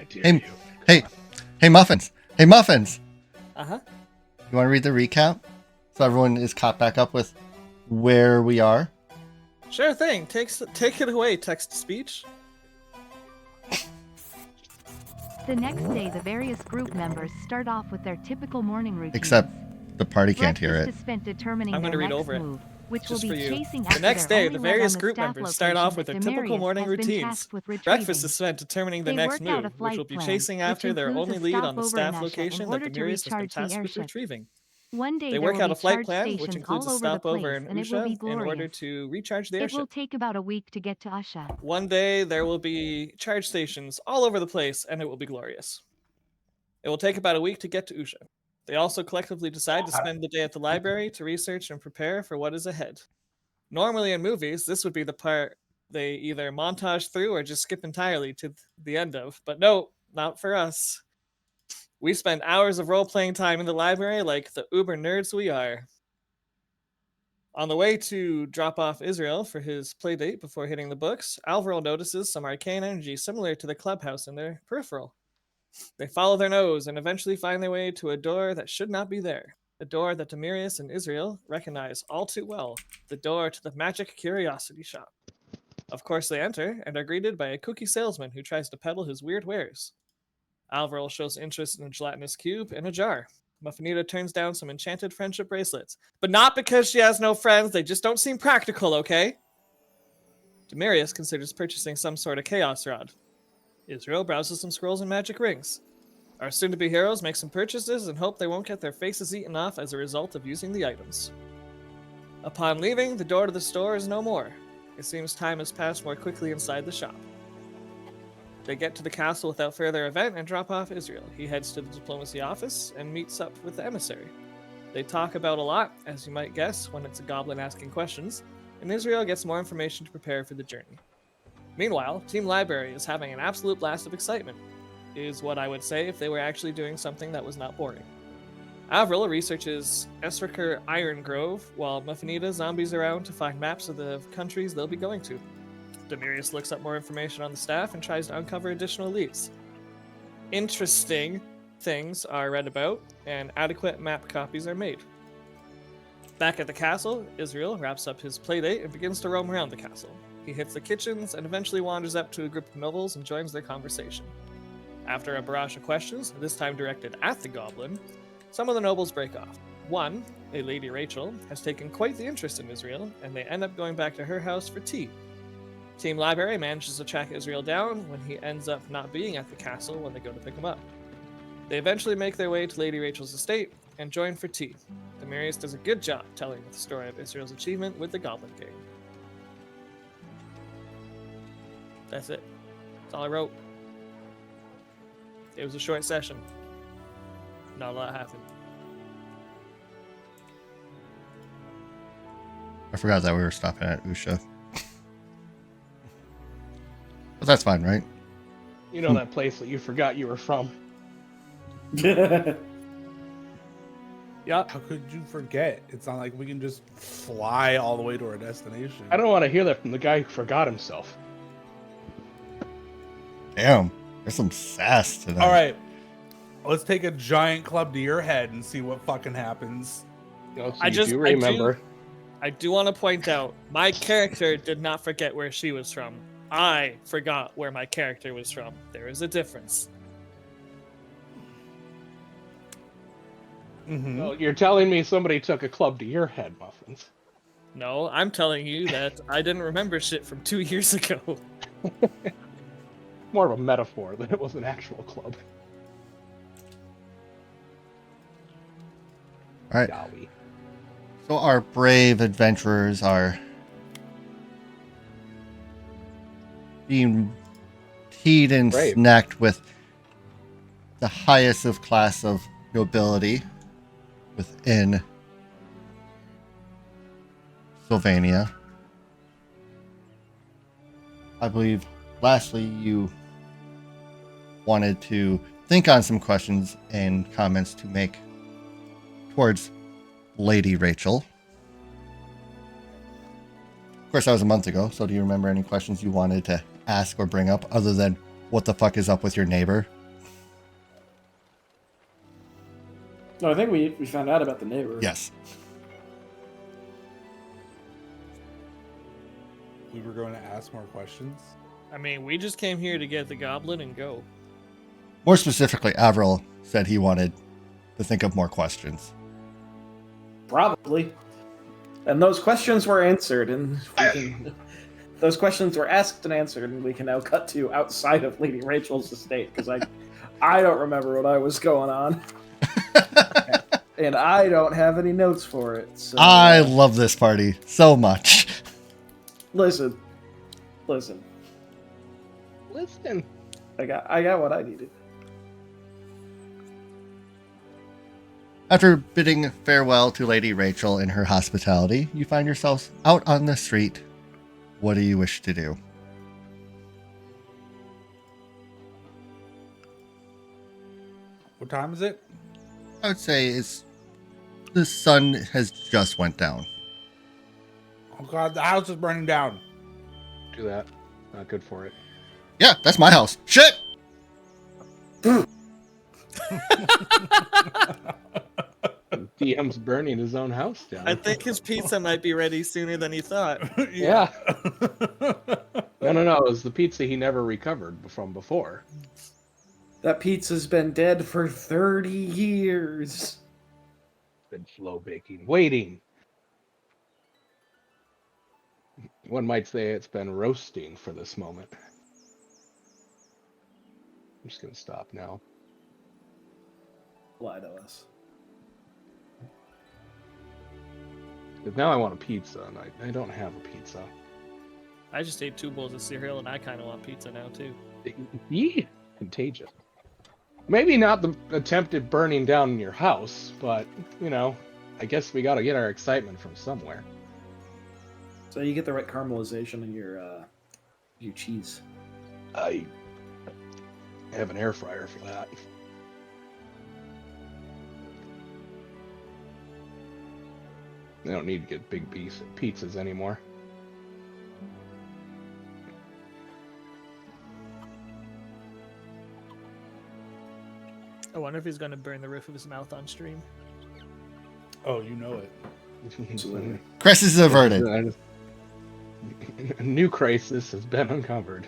I dare Hey, you. hey, hey, Muffins. Hey, Muffins. Uh-huh. You want to read the recap so everyone is caught back up with where we are? Sure thing. Take it away, text-to-speech. The next day, the various group members start off with their typical morning routines. Except the party can't hear Breakfast it. is spent determining I'm their gonna read next over it, move, which will just be for you. chasing The after next their day, only the lead on various the group staff members start off location with their that typical Demarius morning has been routines. tasked with retrieving. Breakfast is spent determining the They next work out a move, which flight will be plan, chasing which after their includes only a lead on the stopover in staff Usha location in that order to Demarius has been recharge the tasked with airship. retrieving. One day They there work will out be a flight charge plan, which stations includes all a over the stopover place, in and it will be Usha in order glorious. to recharge the It will airship. take about a week to get to Usha. One day, there will be charge stations all over the place, and it will be glorious. It will take about a week to get to Usha. They also collectively decide to spend the day at the library to research and prepare for what is ahead. Normally in movies, this would be the part they either montage through or just skip entirely to the end of. But no, not for us. We spend hours of role playing time in the library like the uber nerds we are. On the way to drop off Israel for his playdate before hitting the books, Alvaro notices some arcane energy similar to the clubhouse in their peripheral. They follow their nose and eventually find their way to a door that should not be there. A door that Demarius and Israel recognize all too well. The door to the magic curiosity shop. Of course, they enter and are greeted by a cookie salesman who tries to peddle his weird wares. Alvaro shows interest in a gelatinous cube and a jar. Muffinita turns down some enchanted friendship bracelets. But not because she has no friends, they just don't seem practical, okay? Demarius considers purchasing some sort of chaos rod. Israel browses some scrolls and magic rings. Our soon-to-be heroes make some purchases and hope they won't get their faces eaten off as a result of using the items. Upon leaving, the door to the store is no more. It seems time has passed more quickly inside the shop. They get to the castle without further event and drop off Israel. He heads to the diplomacy office and meets up with the emissary. They talk about a lot, as you might guess, when it's a goblin asking questions, and Israel gets more information to prepare for the journey. Meanwhile, Team Library is having an absolute blast of excitement, is what I would say if they were actually doing something that was not boring. Avril researches Esriker Iron Grove, while Muffinita zombies around to find maps of the countries they'll be going to. Demarius looks up more information on the staff and tries to uncover additional leads. Interesting things are read about, and adequate map copies are made. Back at the castle, Israel wraps up his playdate and begins to roam around the castle. He hits the kitchens and eventually wanders up to a group of nobles and joins their conversation. After a barrage of questions, this time directed at the goblin, some of the nobles break off. One, a Lady Rachel, has taken quite the interest in Israel, and they end up going back to her house for tea. Team Library manages to track Israel down when he ends up not being at the castle when they go to pick him up. They eventually make their way to Lady Rachel's estate and join for tea. Demarius does a good job telling the story of Israel's achievement with the Goblin Gang. That's it. That's all I wrote. It was a short session. Not a lot happened. I forgot that we were stopping at Usha. But that's fine, right? You know that place that you forgot you were from. Yup. How could you forget? It's not like we can just fly all the way to our destination. I don't want to hear that from the guy who forgot himself. Damn, there's some sass to that. All right, let's take a giant club to your head and see what fucking happens. You know, so I you just- do I do- remember. I do want to point out, my character did not forget where she was from. I forgot where my character was from. There is a difference. Mm-hmm. Well, you're telling me somebody took a club to your head, Muffins. No, I'm telling you that I didn't remember shit from 2 years ago. More of a metaphor than it was an actual club. All right. Golly. So our brave adventurers are being teed and Brave. snacked with the highest of class of nobility within Sylvania. I believe, lastly, you wanted to think on some questions and comments to make towards Lady Rachel. Of course, that was a month ago, so do you remember any questions you wanted to ask or bring up other than what the fuck is up with your neighbor. No, I think we found out about the neighbor. Yes. We were going to ask more questions. I mean, we just came here to get the goblin and go. More specifically, Avril said he wanted to think of more questions. Probably. And those questions were answered, and those questions were asked and answered, and we can now cut to outside of Lady Rachel's estate, because I don't remember what I was going on. And I don't have any notes for it. So, I love this party so much. Listen. Listen. I got what I needed. After bidding farewell to Lady Rachel and her hospitality, you find yourselves out on the street. What do you wish to do? What time is it? I would say the sun has just went down. Oh god, the house is burning down. Do that. Not good for it. Yeah, that's my house. Shit! DM's burning his own house down. I think his pizza might be ready sooner than he thought. Yeah. No. It was the pizza he never recovered from before. That pizza's been dead for 30 years. Been slow baking, waiting. One might say it's been roasting for this moment. I'm just gonna stop now. Lie to us. Because now I want a pizza, and I don't have a pizza. I just ate 2 bowls of cereal, and I kind of want pizza now, too. Yeah, contagious. Maybe not the attempted burning down your house, but, I guess we gotta get our excitement from somewhere. So you get the right caramelization in your cheese. I have an air fryer for that. I don't need to get big pizzas anymore. I wonder if he's going to burn the roof of his mouth on stream. Oh, you know it. Crisis averted. A new crisis has been uncovered.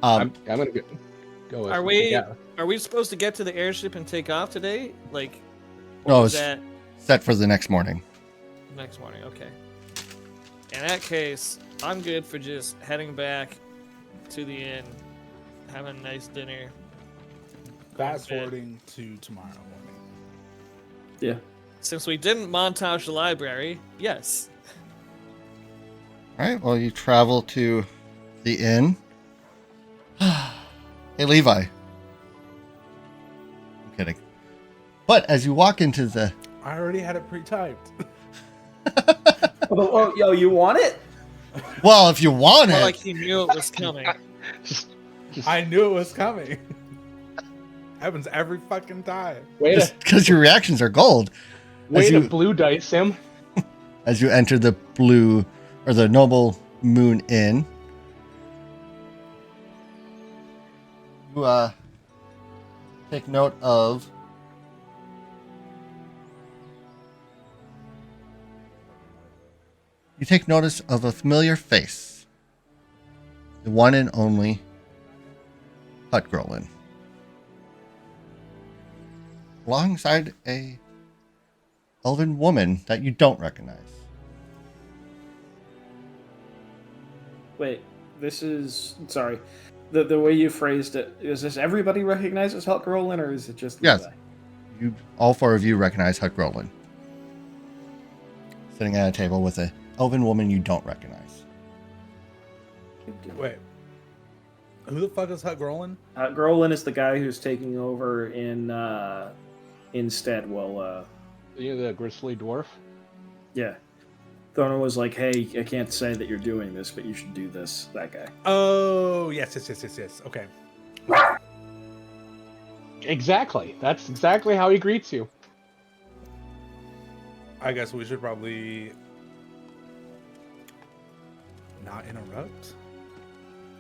I'm gonna go with. Are we Yeah. are we supposed to get to the airship and take off today? Like, No, is it's that set for the next morning. next morning? Okay. In that case, I'm good for just heading back to the inn, having a nice dinner. Fast forwarding to tomorrow morning. Yeah. Since we didn't montage the library, yes. All right, well, you travel to the inn. Hey, Levi. I'm kidding. But as you walk into the... I already had it pre-typed. Oh, yo, you want it? Well, if you want More it... like he knew it was coming. I knew it was coming. Happens every fucking time. Because your reactions are gold. Way to blue dice him. As you enter the blue... or the Noble Moon Inn. You, take note of... You take notice of a familiar face. The one and only Hutgrolin. Alongside a elven woman that you don't recognize. Wait, this is... Sorry. The way you phrased it, is this everybody recognizes Hulk Roland, or is it just Yes. Levi? All 4 of you recognize Hutgrolin. Sitting at a table with an elven woman you don't recognize. Wait. Who the fuck is Hut Grolin? Grolin is the guy who's taking over instead. Well, You the grizzly dwarf? yeah. Thorna was like, "Hey, I can't say that you're doing this, but you should do this." That guy. Oh, yes. Okay. Exactly. That's exactly how he greets you. I guess we should probably not interrupt.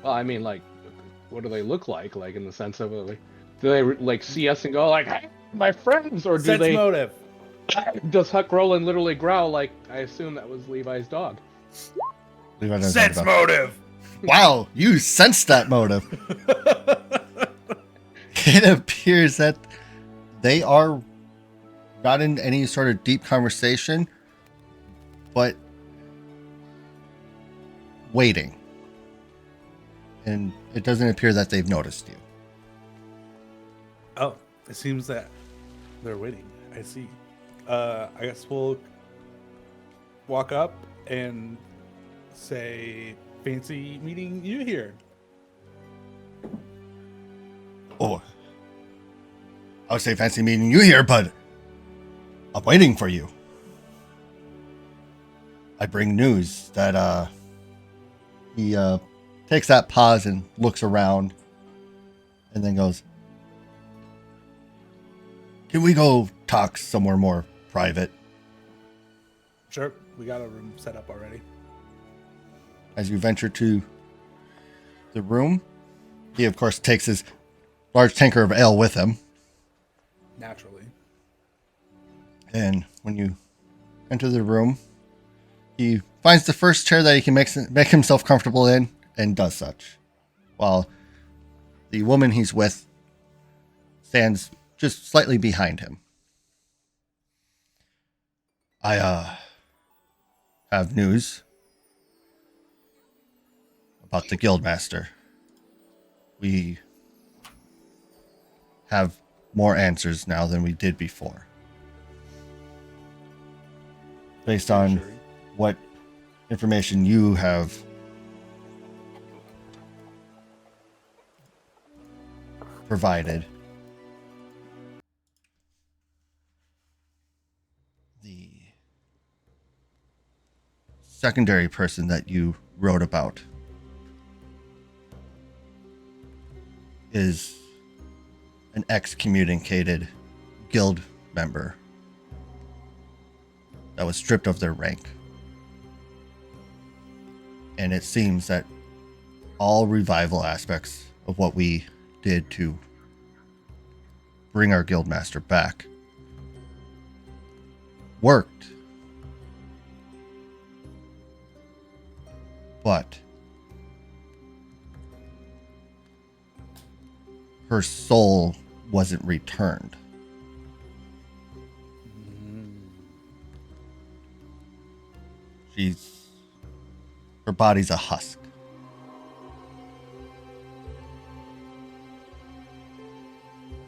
Well, I mean, like, what do they look like? Like, in the sense of, like, do they like see us and go like, "Hey, my friends," or do Sense they? motive. Does Huck Roland literally growl like? I assume that was Levi's dog. Levi doesn't Sense know about- motive. Wow, you sensed that motive. It appears that they are not in any sort of deep conversation, but waiting. And it doesn't appear that they've noticed you. Oh, it seems that they're waiting. I see. I guess we'll walk up and say, "Fancy meeting you here." Oh, I would say fancy meeting you here, but I'm waiting for you. I bring news that he takes that pause and looks around and then goes, "Can we go talk somewhere more private?" Sure, we got a room set up already. As you venture to the room, he of course takes his large tanker of ale with him. Naturally. And when you enter the room, he finds the first chair that he can make himself comfortable in and does such. While the woman he's with stands just slightly behind him. I have news about the Guildmaster. We have more answers now than we did before. Based on Sure. what information you have provided, the secondary person that you wrote about is an excommunicated guild member that was stripped of their rank. And it seems that all revival aspects of what we did to bring our guildmaster back worked. But her soul wasn't returned. Her body's a husk.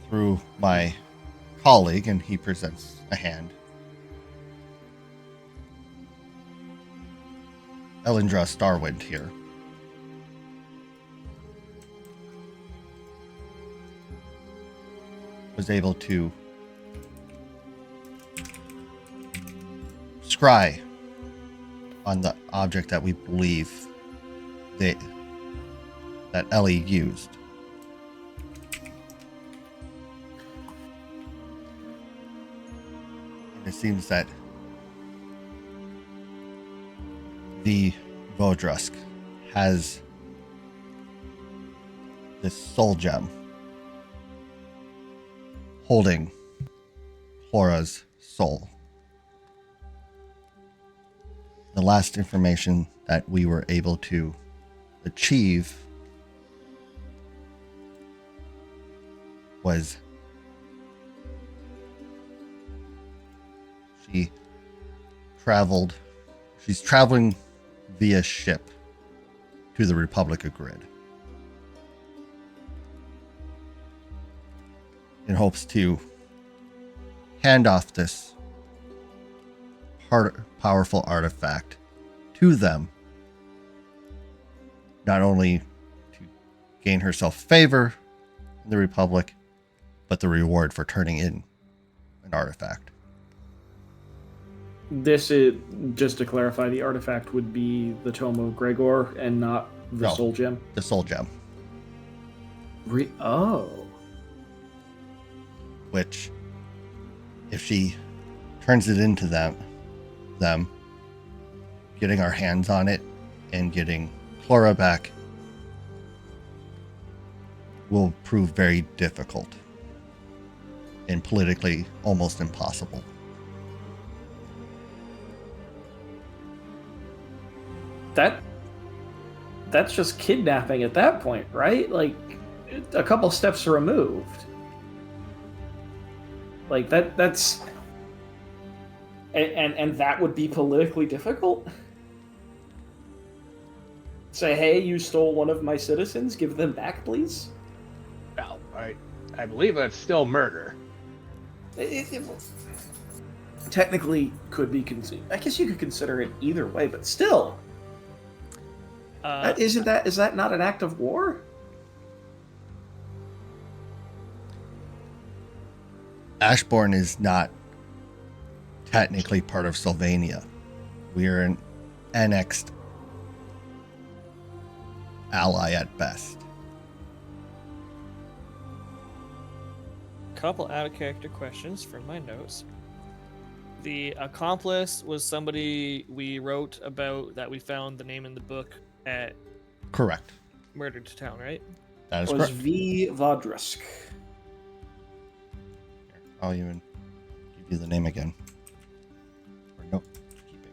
Through my colleague, and he presents a hand, Elendra Starwind here. Was able to scry on the object that we believe that Ellie used. And it seems that the Vodrusk has this soul gem holding Flora's soul. The last information that we were able to achieve was she's traveling via ship to the Republica grid in hopes to hand off this powerful artifact to them, not only to gain herself favor in the Republic, but the reward for turning in an artifact. This is, just to clarify, the artifact would be the Tome of Gregor and not the No. Soul Gem? The soul gem, Oh. which, if she turns it into them, getting our hands on it and getting Flora back will prove very difficult and politically almost impossible. That's just kidnapping at that point, right? Like, a couple steps removed. Like that's and that would be politically difficult. Say, hey, you stole one of my citizens, give them back, please. Well, I believe that's still murder. It technically could be I guess you could consider it either way, but still, is that not an act of war? Ashbourne is not technically part of Sylvania. We are an annexed ally at best. Couple out of character questions from my notes. The accomplice was somebody we wrote about that we found the name in the book at Correct. Murdered Town, right? That is It was correct. V. Vodrusk. I'll even give you the name again. Or nope. Keeping.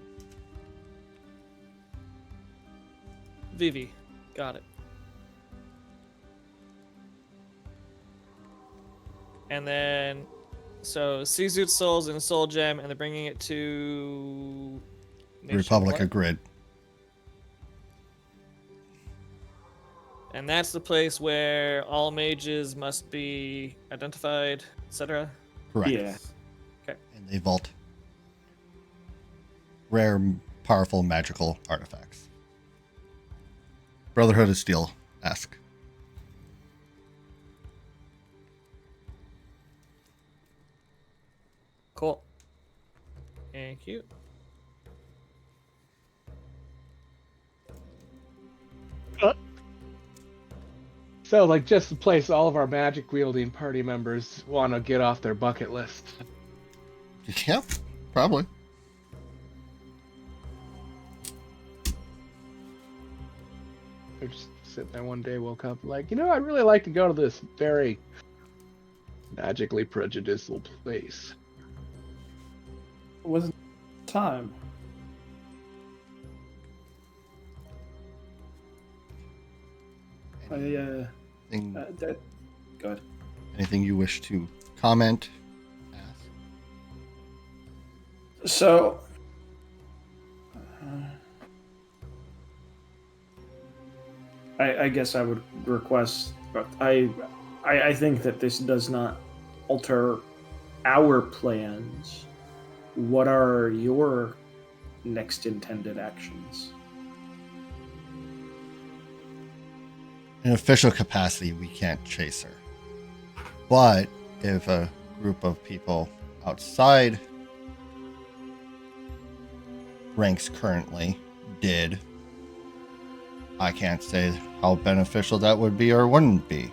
Vivi. Got it. And then, so Seazoot Souls and Soul Gem, and they're bringing it to Republic Nationwide. of Grid. And that's the place where all mages must be identified, etc. Correct. Yeah. And they vault rare, powerful, magical artifacts. Brotherhood of Steel, ask. Cool. Thank you. So, like, just the place all of our magic wielding party members want to get off their bucket list. Yep, probably. I just sitting there one day, woke up like, I'd really like to go to this very magically prejudicial place. It wasn't time. Go ahead. Anything you wish to comment? Ask. So, I guess I would request, but I think that this does not alter our plans. What are your next intended actions? In official capacity, we can't chase her. But if a group of people outside ranks currently did, I can't say how beneficial that would be or wouldn't be.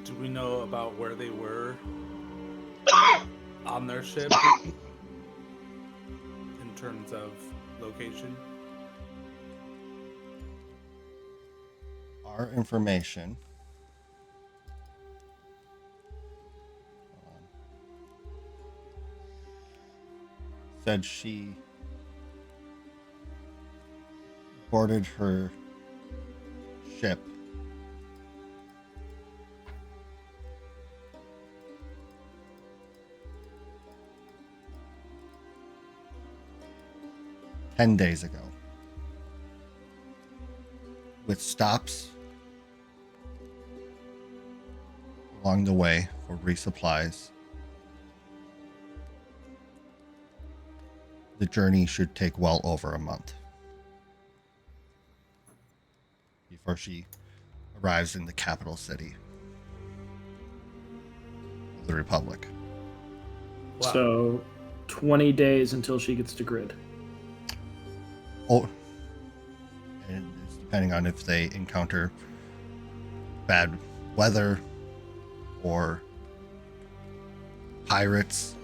Do we know about where they were on their ship in terms of location? Our information said she boarded her ship ten days ago, with stops along the way for resupplies. The journey should take well over a month before she arrives in the capital city of the Republic. Wow. So, 20 days until she gets to Grid. Oh, and it's depending on if they encounter bad weather or pirates,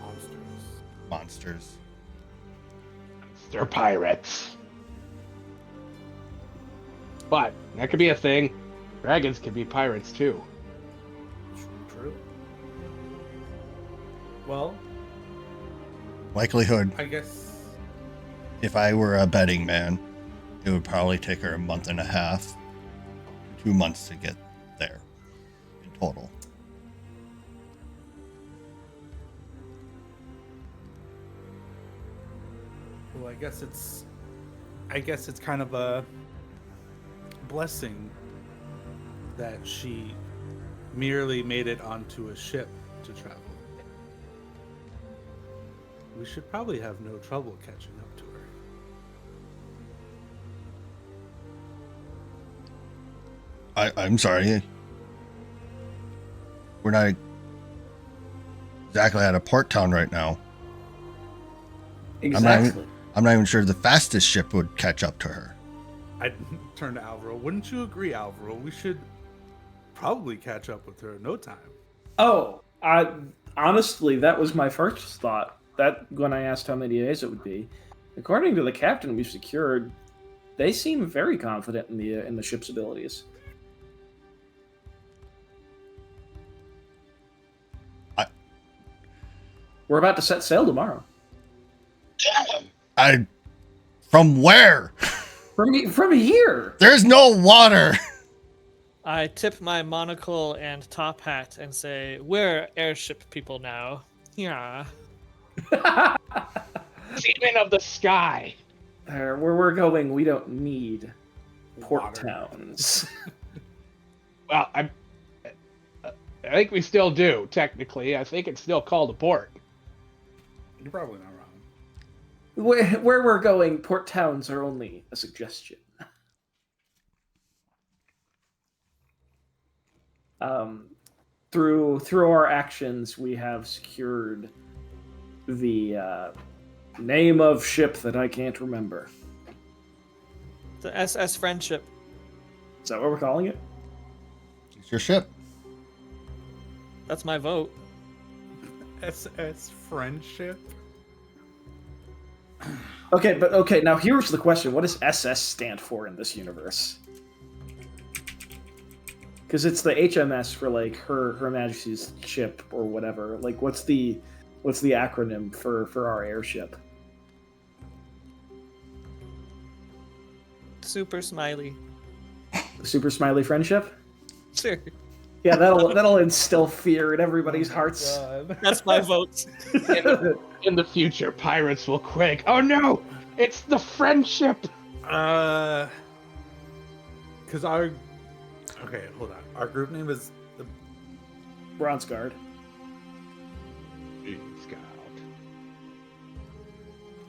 Monsters. monsters. They're pirates. But that could be a thing. Dragons can be pirates too. True. Well, Likelihood, I guess. if I were a betting man, it would probably take her a month and a half, 2 months to get there in total. Well, I guess it's kind of a blessing that she merely made it onto a ship to travel. We should probably have no trouble catching up to her. I'm sorry. We're not exactly at a port town right now. Exactly. I'm not even sure the fastest ship would catch up to her. I turned to Alvaro. Wouldn't you agree, Alvaro? We should probably catch up with her in no time. Oh, honestly, that was my first thought. That when I asked how many days it would be, according to the captain we've secured, they seem very confident in the ship's abilities. We're about to set sail tomorrow. From where? From here. There's no water. I tip my monocle and top hat and say, "We're airship people now." Yeah. Demon of the sky. Where we're going, we don't need port Water. towns. Well, I think we still do, technically. I think it's still called a port. You're probably not wrong. Where we're going, port towns are only a suggestion. Through our actions, we have secured the name of ship that I can't remember. The SS Friendship. Is that what we're calling it? It's your ship. That's my vote. SS Friendship? Okay, now here's the question. What does SS stand for in this universe? Because it's the HMS for like Her Majesty's ship or whatever. Like what's the acronym for our airship? Super smiley. The Super Smiley Friendship? Sure. Yeah, that'll instill fear in everybody's hearts. God. That's my vote. In the future, pirates will quake. Oh no! It's the friendship! Because okay, hold on. Our group name is the Bronzegarde.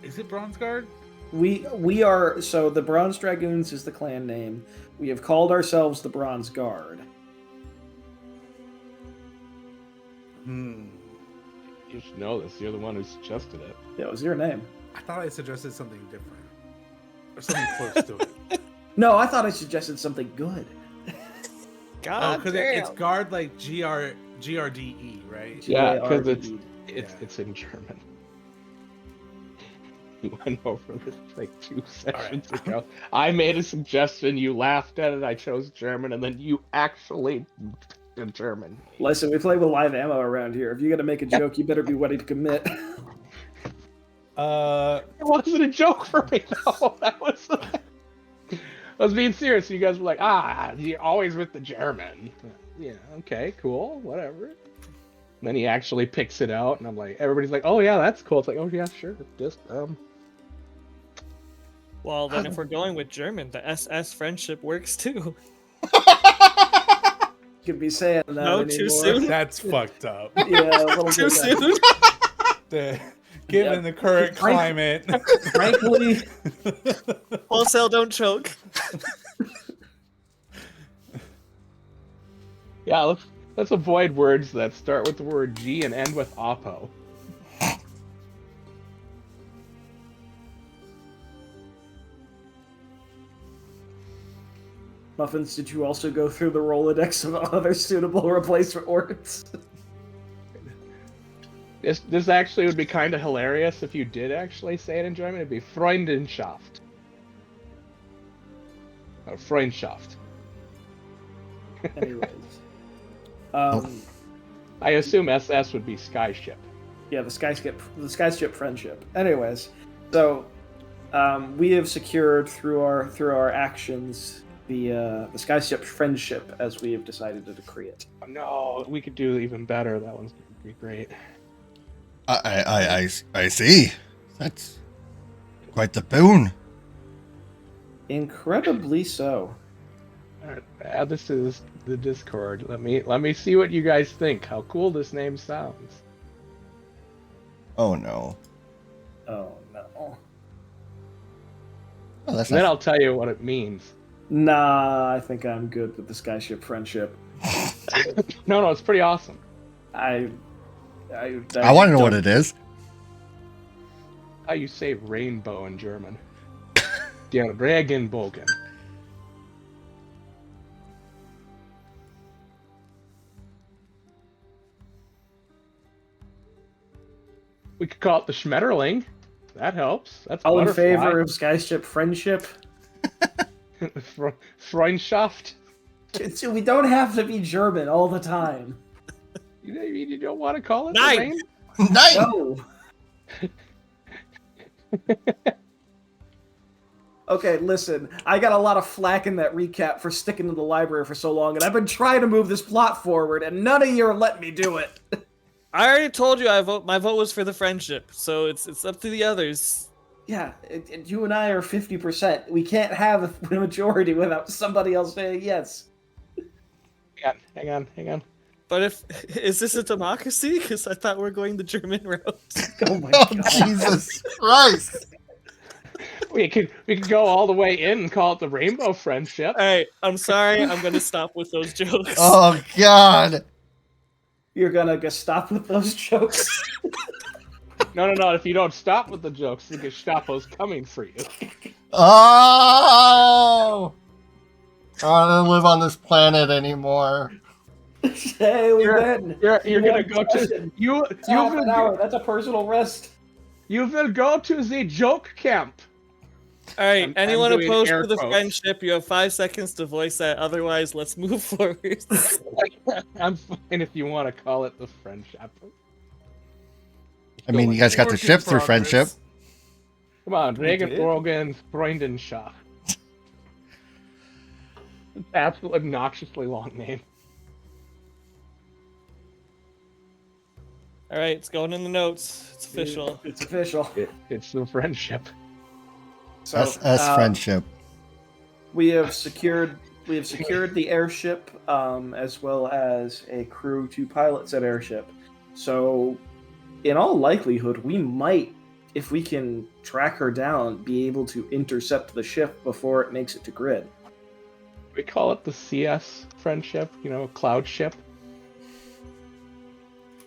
Is it Bronzegarde? We are so the Bronze Dragoons is the clan name. We have called ourselves the Bronze Guard. Hmm. You should know this. You're the one who suggested it. Yeah, it was your name. I thought I suggested something different. Or something close to it. No, I thought I suggested something good. God because damn. it's guard like GRDE, right? Yeah, because G-A-R-D-E. it's in German. We went over this like 2 sessions ago. I made a suggestion, you laughed at it, I chose German, and then you actually did German. Listen, we play with live ammo around here. If you're gonna make a joke, you better be ready to commit. It wasn't a joke for me though. That was I was being serious. You guys were like, you're always with the German. Yeah, okay, cool, whatever. And then he actually picks it out, and I'm like, everybody's like, oh yeah, that's cool. It's like, oh yeah, sure. Just Well, then if we're going with German, the SS Friendship works too. Could be saying that No, anymore. too soon? That's fucked up. Yeah, a little Too bit. soon? Given the current climate. Frankly, Wholesale, don't choke. yeah. Let's avoid words that start with the word G and end with oppo. Muffins, did you also go through the Rolodex of other suitable replacement words? This actually would be kind of hilarious if you did actually say it in German. It'd be Freundschaft. Or Freundschaft. Anyways. Oh. I assume SS would be skyship. Yeah, the skyship friendship. Anyways, so we have secured through our actions the skyship friendship as we have decided to decree it. No, we could do even better. That one's gonna be great. I see. That's quite the boon. Incredibly so. Alright, add this to the Discord. Let me see what you guys think. How cool this name sounds. Oh no. Oh no. Oh, that's And then not. I'll tell you what it means. Nah, I think I'm good with the skyship friendship. No, it's pretty awesome. I I want to know what it is. How you say rainbow in German? Der Regenbogen. We could call it the Schmetterling. That helps. That's all in butterfly. favor of skyship friendship. Freundschaft. So we don't have to be German all the time. You don't want to call it the Nine. rain? Nice. No. Okay, listen. I got a lot of flack in that recap for sticking to the library for so long, and I've been trying to move this plot forward, and none of you are letting me do it. I already told you my vote was for the friendship, so it's up to the others. Yeah, and you and I are 50%. We can't have a majority without somebody else saying yes. Hang on. But is this a democracy? Because I thought we were going the German route. Oh my Oh, god. Jesus Christ. We could go all the way in and call it the Rainbow Friendship. All right, I'm sorry. I'm gonna stop with those jokes. Oh, God. You're gonna stop with those jokes? No. If you don't stop with the jokes, the Gestapo's coming for you. Oh. I don't live on this planet anymore. Hey, we win. You're gonna One go to question. you. It's You half an hour. will. That's a personal rest. You will go to the joke camp. All right, I'm anyone doing opposed air to the quotes. friendship? You have 5 seconds to voice that. Otherwise, let's move forward. I'm fine if you want to call it the friendship. I mean, you guys got the Work in ship through progress. friendship. Come on, We did. Regenbogen Freundenschaft. Absolutely obnoxiously long name. All right, it's going in the notes. It's official. It's official. It's the friendship. So, SS friendship. We have secured the airship, as well as a crew to pilot said airship. So, in all likelihood, we might, if we can track her down, be able to intercept the ship before it makes it to grid. We call it the CS friendship, cloud ship.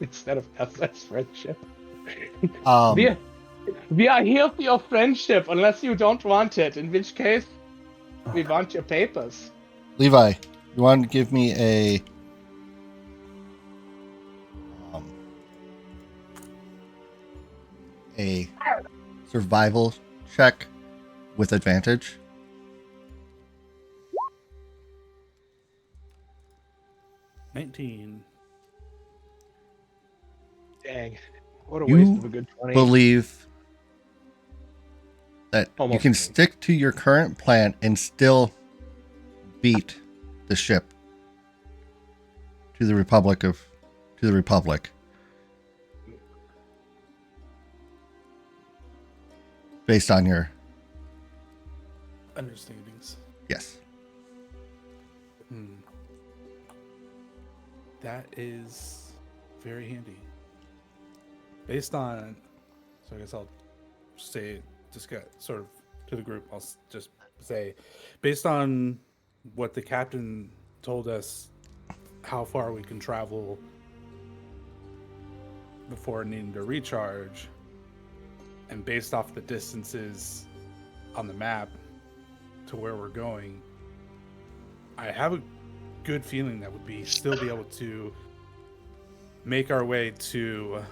Instead of SS friendship. We are here for your friendship, unless you don't want it, in which case, we want your papers. Levi, you want to give me a survival check with advantage? $19. Dang. What a You waste of a good 20. Believe that you Almost can 20. stick to your current plan and still beat the ship to the Republic. Based on your Understandings. yes. That is very handy. Based on, so I guess I'll say, just get sort of to the group, I'll just say, based on what the captain told us, how far we can travel before needing to recharge, and based off the distances on the map to where we're going, I have a good feeling that would be still be able to make our way to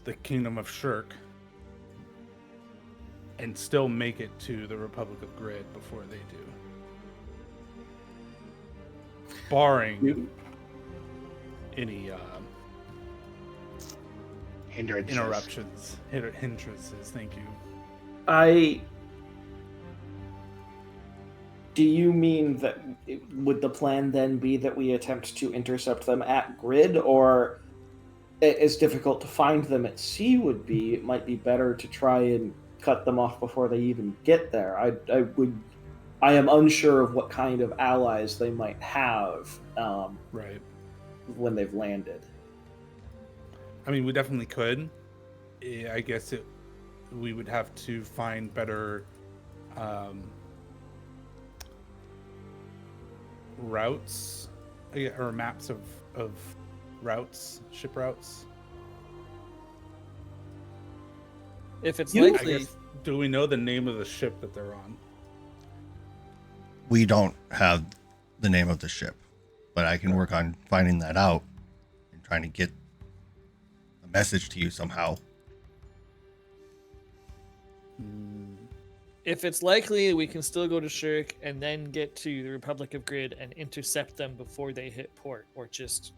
the Kingdom of Shirk and still make it to the Republic of Grid before they do. Barring any Hindrances. interruptions, hindrances. Thank you. Do you mean that would the plan then be that we attempt to intercept them at Grid, or as difficult to find them at sea would be, it might be better to try and cut them off before they even get there? I am unsure of what kind of allies they might have Right. when they've landed. I mean, we definitely could. I guess we would have to find better routes or maps of routes, ship routes. If it's You- I likely, guess, do we know the name of the ship that they're on? We don't have the name of the ship, but I can work on finding that out and trying to get a message to you somehow. if it's likely, we can still go to Shirk and then get to the Republic of Grid and intercept them before they hit port, or just,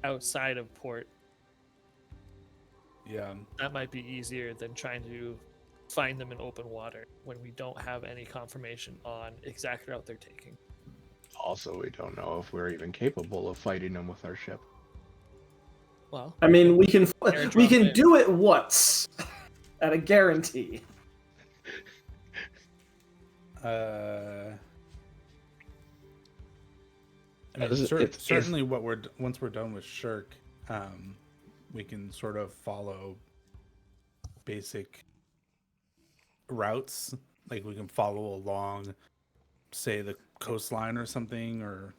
outside of port. Yeah. That might be easier than trying to find them in open water when we don't have any confirmation on exact route they're taking. Also, we don't know if we're even capable of fighting them with our ship. Well, I mean, we can Airdrop in. do it once at a guarantee. I mean, It's- certainly, once we're done with Shirk, we can sort of follow basic routes. Like we can follow along, say, the coastline or something, or.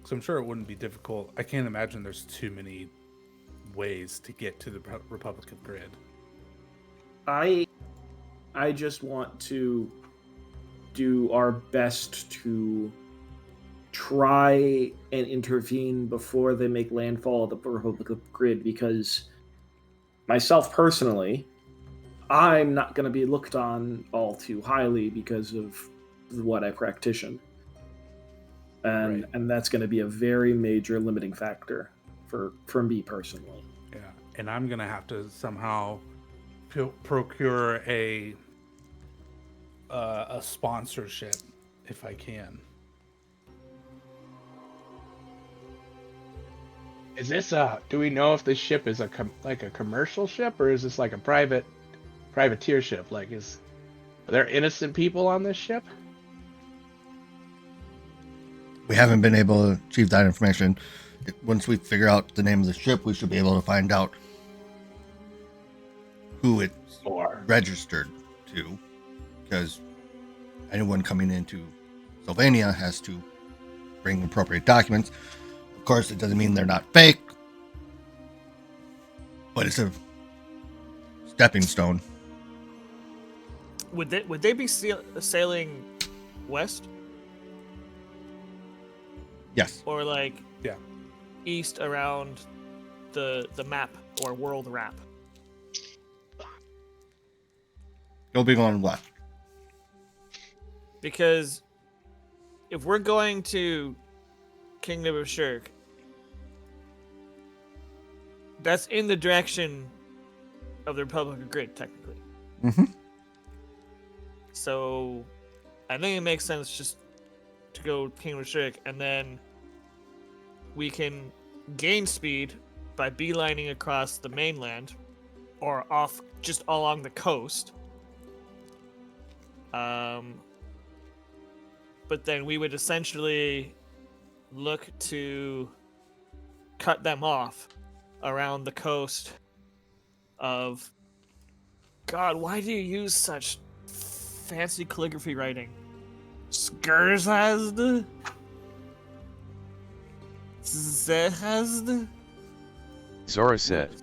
So I'm sure it wouldn't be difficult. I can't imagine there's too many ways to get to the Republic of Grid. I just want to do our best to try and intervene before they make landfall at the Republic of Grid, because myself personally, I'm not going to be looked on all too highly because of what I practice. And Right. and that's going to be a very major limiting factor for me personally. Yeah, and I'm gonna have to somehow procure a sponsorship if I can. Is this do we know if this ship is like a commercial ship, or is this like a privateer ship? Like, are there innocent people on this ship? We haven't been able to achieve that information. Once we figure out the name of the ship, we should be able to find out who it's Or registered to, because anyone coming into Sylvania has to bring appropriate documents. Of course, it doesn't mean they're not fake, but it's a stepping stone. Would they be sailing west, Yes. or like Yeah. east around the map or world wrap? You'll be going left. Because if we're going to Kingdom of Shirk, that's in the direction of the Republic of Grid, technically. Mm-hmm. So I think it makes sense just to go Kingdom of Shirk, and then we can gain speed by beelining across the mainland or off just along the coast. But then we would essentially look to cut them off around the coast of... God, why do you use such fancy calligraphy writing? Skurzhazd? Zehazd? Zora said.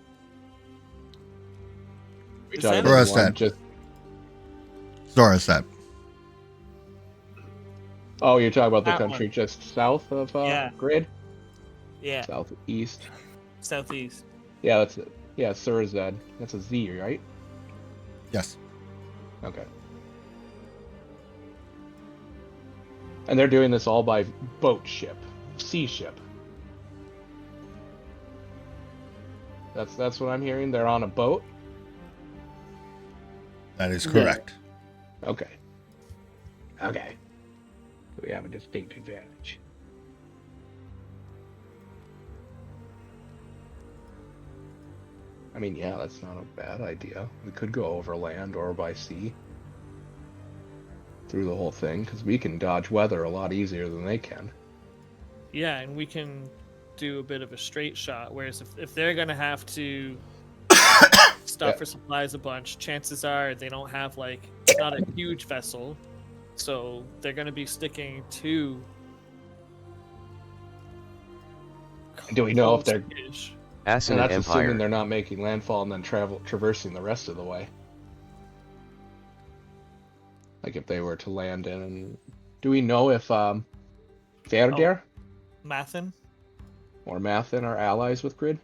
we Is talking that- about Zora the one said. just Zora said. Oh, you're talking about the That country one. just south of Yeah. Grid? Yeah, Southeast. southeast. Yeah, that's it. Yeah, Surzed. That's a Z, right? Yes. Okay. And they're doing this all by boat ship, sea ship. That's what I'm hearing. They're on a boat. That is Yeah. correct. Okay. Okay. We have a distinct advantage. I mean, yeah, that's not a bad idea. We could go over land or by sea through the whole thing, because we can dodge weather a lot easier than they can. Yeah, and we can do a bit of a straight shot. Whereas if they're gonna have to stop Yeah. for supplies a bunch, chances are they don't have it's not a huge vessel, so they're gonna be sticking to. Do we know if they're? close-ish. And Asinine that's assuming Empire. they're not making landfall and then traversing the rest of the way. Like if they were to land in, and do we know if Verder Mathin? or Mathin are allies with Grid?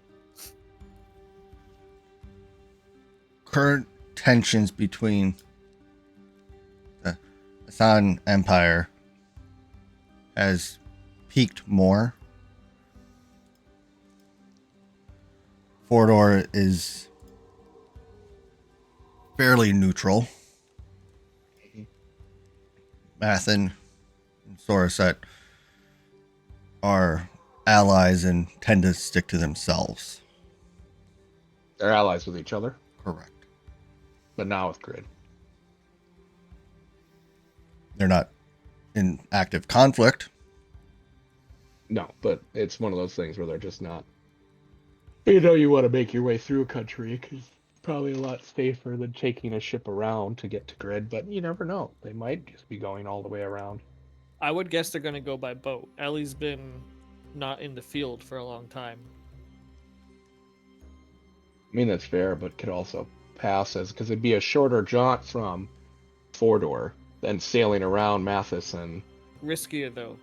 Current tensions between the Asan Empire has peaked more. Fordor is fairly neutral. Mathin and Soraset are allies and tend to stick to themselves. They're allies with each other, Correct. but not with Grid. They're not in active conflict. No, but it's one of those things where they're just not. You know, you want to make your way through a country because it's probably a lot safer than taking a ship around to get to Grid, but you never know. They might just be going all the way around. I would guess they're gonna go by boat. Ellie's been not in the field for a long time. I mean, that's fair, but could also pass as because it'd be a shorter jaunt from Fordor than sailing around Mathis and Riskier though.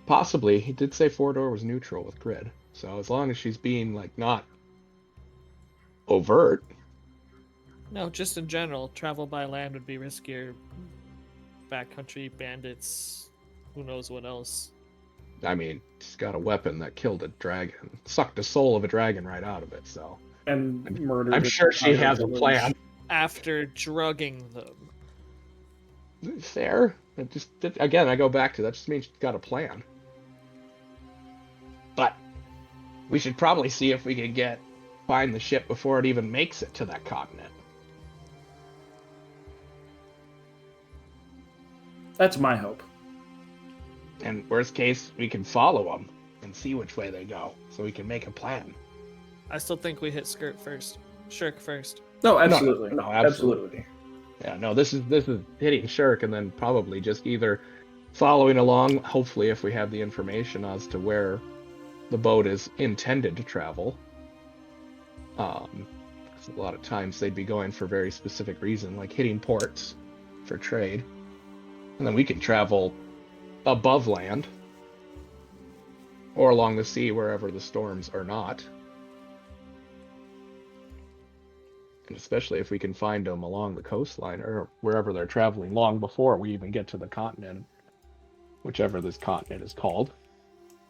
possibly. He did say Fordor was neutral with Grid, so as long as she's being not overt. No, just in general, travel by land would be riskier. Backcountry bandits, who knows what else. I mean, she's got a weapon that killed a dragon, sucked the soul of a dragon right out of it. So And murdered. I'm an sure she entire has a village. plan. After drugging them. Fair. It just again, I go back to that. Just means she's got a plan. But we should probably see if we can find the ship before it even makes it to that continent. That's my hope. And worst case, we can follow them and see which way they go, so we can make a plan. I still think we hit Shirk first. No, absolutely. No, absolutely. Yeah, no, this is hitting Shirk and then probably just either following along, hopefully if we have the information as to where the boat is intended to travel. 'Cause a lot of times they'd be going for very specific reason, like hitting ports for trade. And then we can travel above land or along the sea wherever the storms are not. And especially if we can find them along the coastline or wherever they're traveling long before we even get to the continent, whichever this continent is called.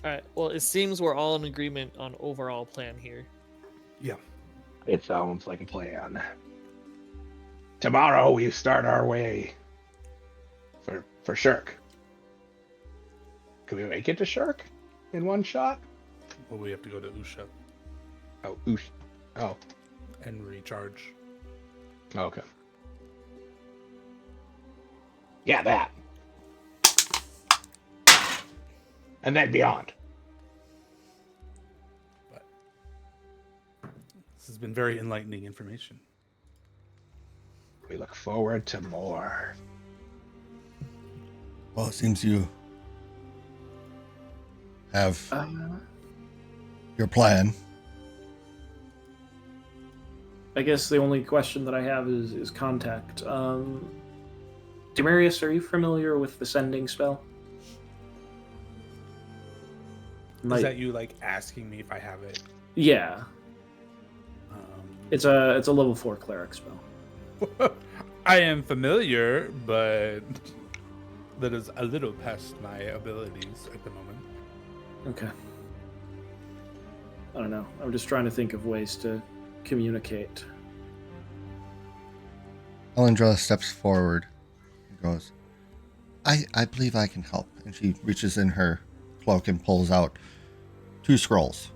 Alright, well, it seems we're all in agreement on overall plan here. Yeah. It sounds like a plan. Tomorrow we start our way for Shirk. Can we make it to Shirk in one shot? Well, we have to go to Usha Oh, oosh. Oh, and recharge. okay. Yeah, that. And then beyond. But this has been very enlightening information. We look forward to more. Well, it seems you have your plan. I guess the only question that I have is contact. Demarius, are you familiar with the sending spell? Is that you like asking me if I have it? Yeah, Um, it's a level 4 cleric spell. I am familiar, but that is a little past my abilities at the moment. Okay. I don't know. I'm just trying to think of ways to communicate. Elendra steps forward and goes, I believe I can help. And she reaches in her cloak and pulls out 2 scrolls.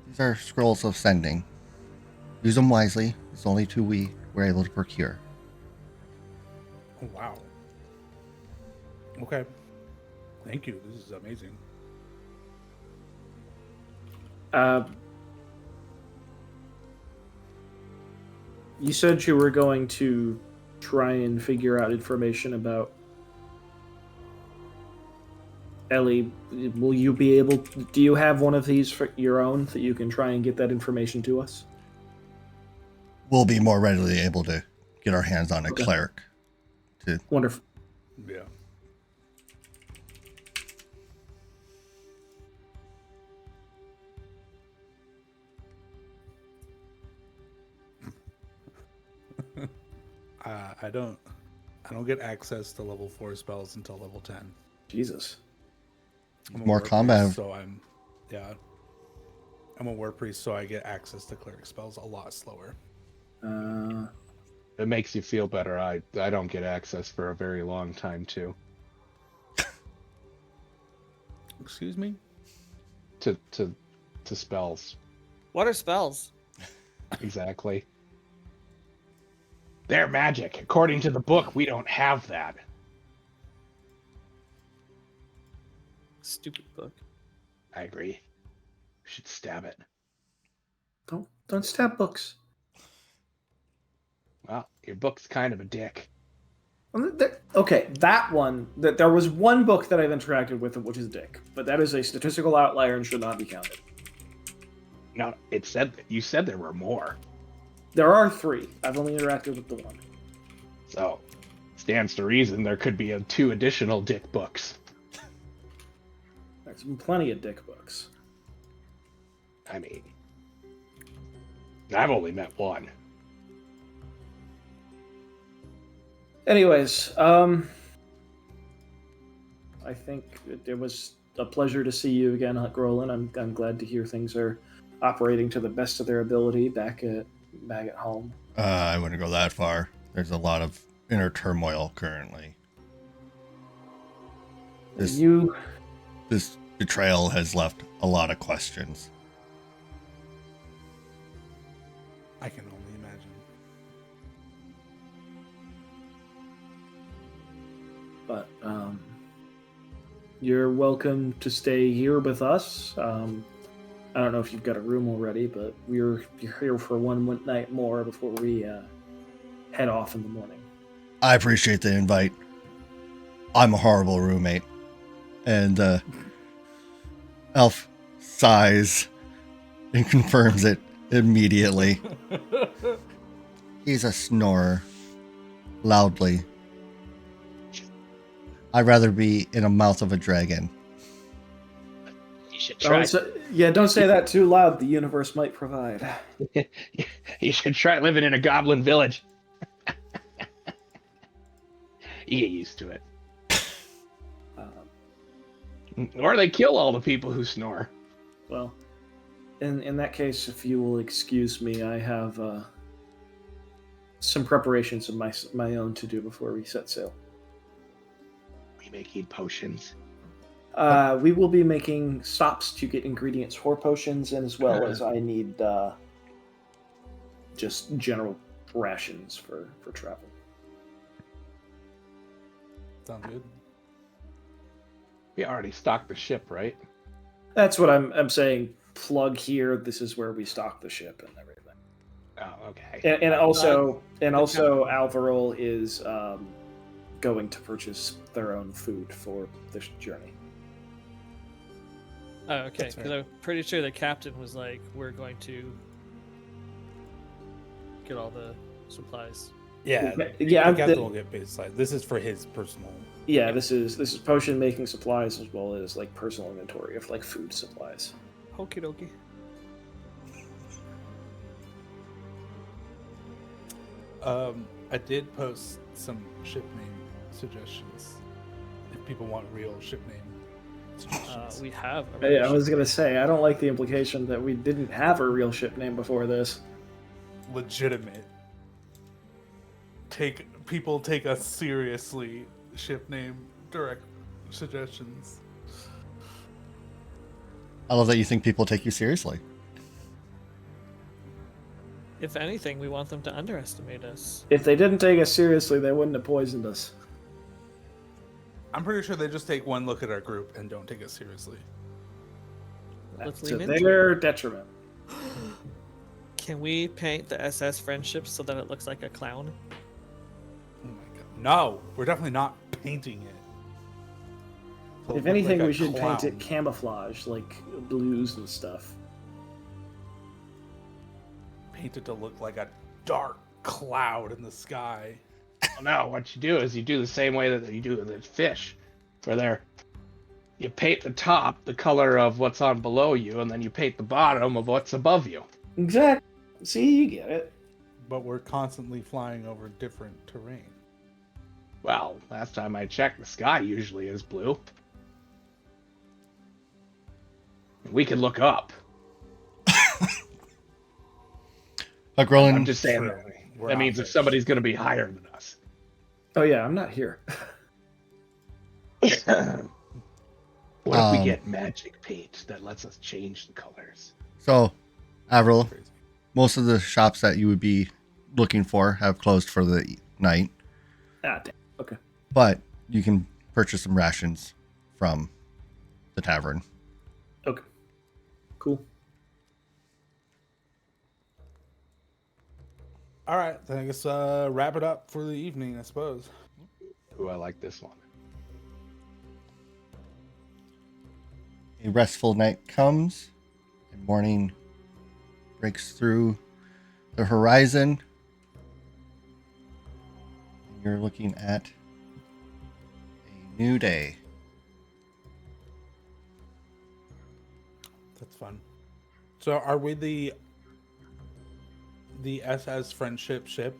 These are scrolls of sending. Use them wisely. It's only 2 we were able to procure. Oh, wow. Okay. Thank you. This is amazing. You said you were going to try and figure out information about Ellie. Will you be able? Do you have one of these for your own that you can try and get that information to us? We'll be more readily able to get our hands on a cleric. Wonderful. Yeah. I don't get access to level 4 spells until level 10. Jesus. I'm a More war combat. priest, so I'm a war priest, so I get access to cleric spells a lot slower. It makes you feel better. I don't get access for a very long time too. Excuse me? To spells. What are spells? Exactly. They're magic. According to the book, we don't have that. Stupid book. I agree. We should stab it. Don't stab books. Well, your book's kind of a dick. Okay, that one. There was one book that I've interacted with, which is Dick, but that is a statistical outlier and should not be counted. No, you said there were more. There are 3. I've only interacted with the one. So, stands to reason there could be 2 additional dick books. There's been plenty of Dick books. I mean, I've only met one. Anyways, I think it was a pleasure to see you again, Grolin. I'm glad to hear things are operating to the best of their ability back at home. I wouldn't go that far. There's a lot of inner turmoil currently. This betrayal has left a lot of questions. I can only imagine. But you're welcome to stay here with us. I don't know if you've got a room already, but you're here for one night more before we head off in the morning. I appreciate the invite. I'm a horrible roommate. And Elf sighs and confirms it immediately. He's a snorer. Loudly. I'd rather be in the mouth of a dragon. You should try. Don't say that too loud. The universe might provide. You should try living in a goblin village. You get used to it. Or they kill all the people who snore. Well, in that case, if you will excuse me, I have some preparations of my own to do before we set sail. We making potions. We will be making stops to get ingredients for potions, and as well as I need just general rations for travel. Sounds good. We already stocked the ship, right? That's what I'm saying. Plug here. This is where we stock the ship and everything. Oh, okay. And also Alvarol is going to purchase their own food for this journey. Oh, okay. Because I'm pretty sure the captain was like, "We're going to get all the supplies. Yeah, Yeah, the captain will get base supplies. This is for his personal. Yeah, this is potion making supplies as well as like personal inventory of like food supplies. Okie dokie. I did post some ship name suggestions. If people want real ship name suggestions. We have. Yeah, I was gonna say I don't like the implication that we didn't have a real ship name before this. Legitimate. People take us seriously. Ship name direct suggestions. I love that you think people take you seriously. If anything, we want them to underestimate us. If they didn't take us seriously, they wouldn't have poisoned us. I'm pretty sure they just take one look at our group and don't take us seriously. Let's To lean into their detriment. Can we paint the SS friendship so that it looks like a clown? Oh my god. No, we're definitely not painting it. It'll If look anything, like a we should paint clown. it camouflage, like blues and stuff. Paint it to look like a dark cloud in the sky. Well, no, what you do is you do the same way that you do with the fish, where you paint the top the color of what's on below you, and then you paint the bottom of what's above you. Exactly. See, you get it. But we're constantly flying over different terrain. Well, last time I checked, the sky usually is blue. We could look up. Like Roland, I'm just saying True. that, We're that not means if fish. somebody's going to be higher than us. Oh yeah, I'm not here. What if we Um, get magic paint that lets us change the colors? so Avril, Crazy. most of the shops that you would be looking for have closed for the night, Ah, damn. Okay. but you can purchase some rations from the tavern. Okay. Cool. All right, then I guess wrap it up for the evening, I suppose. Ooh, I like this one. A restful night comes, and morning breaks through the horizon. And you're looking at a new day. That's fun. So, are we the SS friendship ship?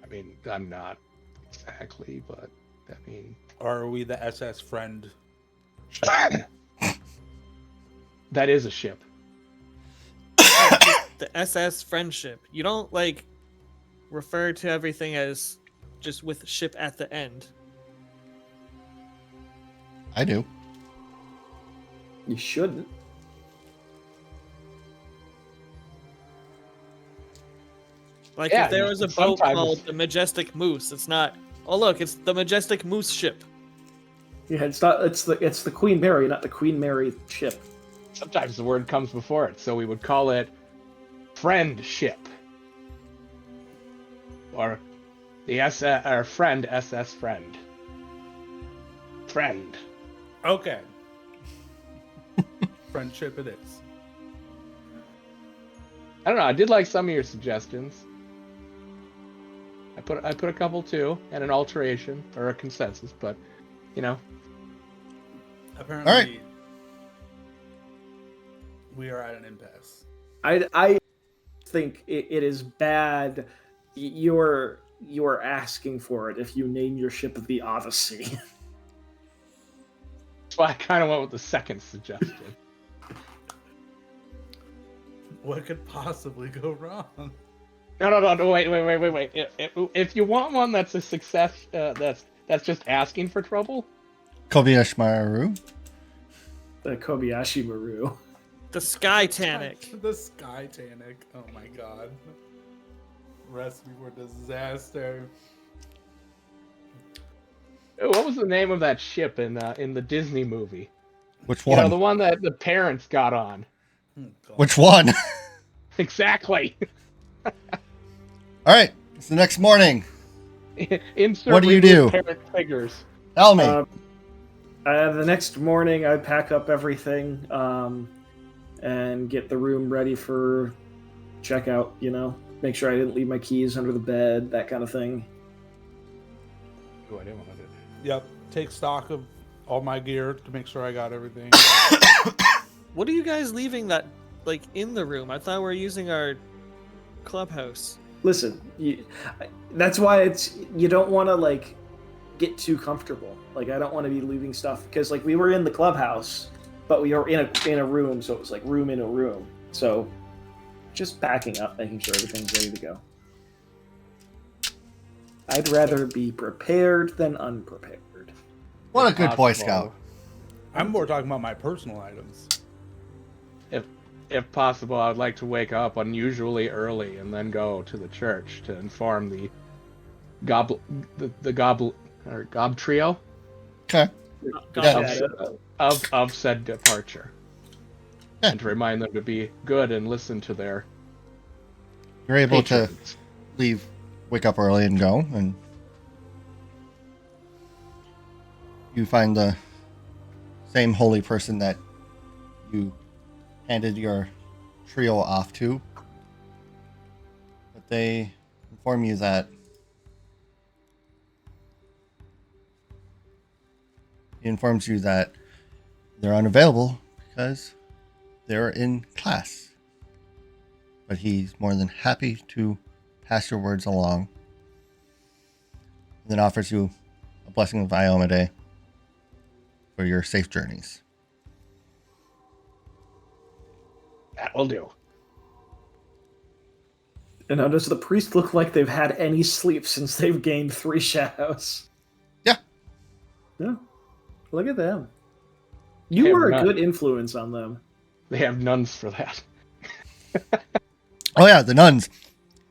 I mean, I'm not exactly, but I mean, Or are we the SS friend? that is a ship. The SS friendship. You don't like refer to everything as just with ship at the end. I do. You shouldn't. Like Yeah, if there was a boat sometimes- called the Majestic Moose, it's not. Oh look, it's the Majestic Moose ship. Yeah, it's not. It's the Queen Mary, not the Queen Mary ship. Sometimes the word comes before it, so we would call it friend ship. Or the SS, or friend, SS friend. Friend. Okay. Friendship it is. I don't know, I did like some of your suggestions. I put a couple too, and an alteration, or a consensus, but, you know. Apparently, All right. we are at an impasse. I think it is bad. You're asking for it if you name your ship the Odyssey. That's why I kind of went with the second suggestion. What could possibly go wrong? No, wait. If you want one that's a success, that's just asking for trouble. Kobayashi Maru. The Kobayashi Maru. The Skytanic. The Skytanic. Oh my god. Recipe for disaster. What was the name of that ship in the Disney movie? Which You one? know, the one that the parents got on. Oh, God. Which one? Exactly. All right. It's the next morning. Insert What do you real do? Parent figures. Tell me. The next morning, I pack up everything and get the room ready for checkout. You know, make sure I didn't leave my keys under the bed, that kind of thing. Oh, I didn't want to do it. Yep. Take stock of all my gear to make sure I got everything. What are you guys leaving that like in the room? I thought we were using our clubhouse. Listen, that's why you don't want to like get too comfortable. Like I don't want to be leaving stuff because like we were in the clubhouse, but we were in a room, so it was like room in a room. So just backing up, making sure everything's ready to go. I'd rather be prepared than unprepared. What a good Boy Possible. Scout. I'm more talking about my personal items. If possible, I'd like to wake up unusually early and then go to the church to inform the gob trio Okay. of said departure, Yeah. and to remind them to be good and listen to their You're able to patrons. wake up early and go, and you find the same holy person that you handed your trio off to. But they inform you that he informs you that they're unavailable because they're in class. But he's more than happy to pass your words along. And then offers you a blessing of Iomade for your safe journeys. That will do. And now, does the priest look like they've had any sleep since they've gained 3 shadows? Yeah. Yeah. Look at them. You Hey, were we're a not- good influence on them. They have nuns for that. Oh yeah, the nuns.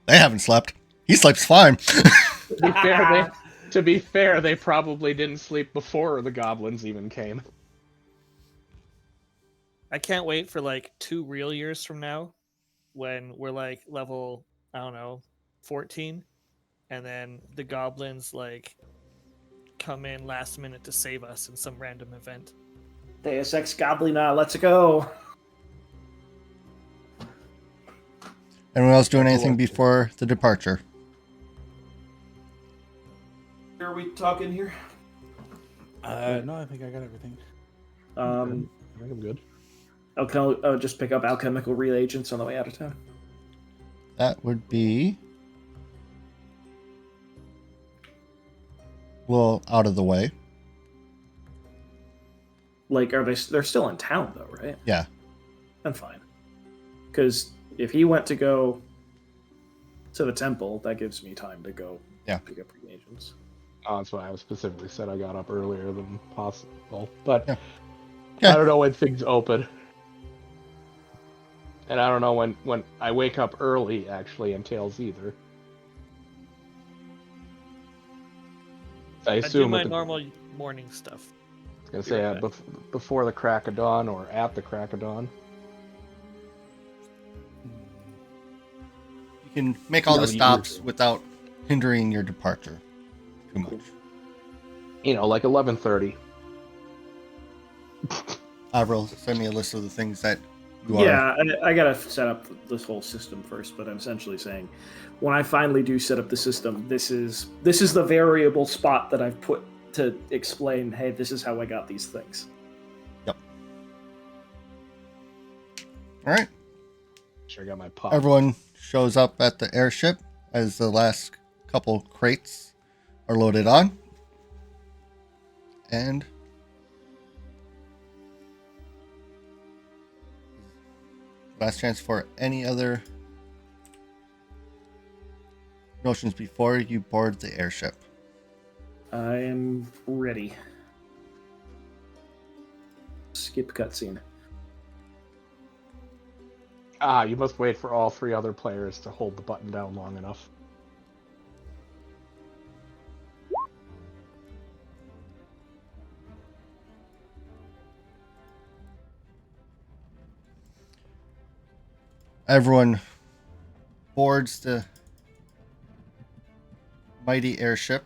They haven't slept. He sleeps fine. To be fair, they probably didn't sleep before the goblins even came. I can't wait for like 2 real years from now when we're like level, I don't know, 14, and then the goblins like come in last minute to save us in some random event. Deus Ex Goblina, let's go. Anyone else doing anything before the departure? Are we talking here? No, I think I got everything. I think I'm good. I'll just pick up alchemical reagents on the way out of town. That would be well out of the way. Like, they're still in town though, right? Yeah. I'm fine. Because if he went to go to the temple, that gives me time to go pick up reagents. Oh, that's why I specifically said I got up earlier than possible. But Yeah. I don't know when things open. And I don't know when I wake up early actually entails either. I I do assume my normal morning stuff. I was gonna say before the crack of dawn or at the crack of dawn. You can make all Yeah, the you stops do. without hindering your departure too much. You know, like 11:30. Avril, send me a list of the things that you are. Yeah, I gotta set up this whole system first, but I'm essentially saying when I finally do set up the system, this is the variable spot that I've put to explain, hey, this is how I got these things. Yep. All right. Sure, I got my pop. Everyone shows up at the airship as the last couple crates are loaded on. And last chance for any other notions before you board the airship. I am ready. Skip cutscene. You must wait for all 3 other players to hold the button down long enough. Everyone boards the mighty airship.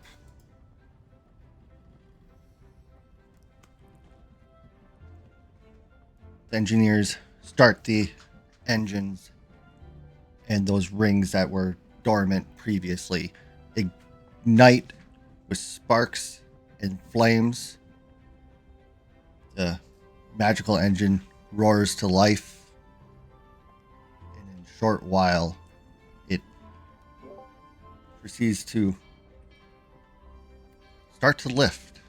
The engineers start the engines, and those rings that were dormant previously ignite with sparks and flames. The magical engine roars to life, and in a short while, it proceeds to start to lift.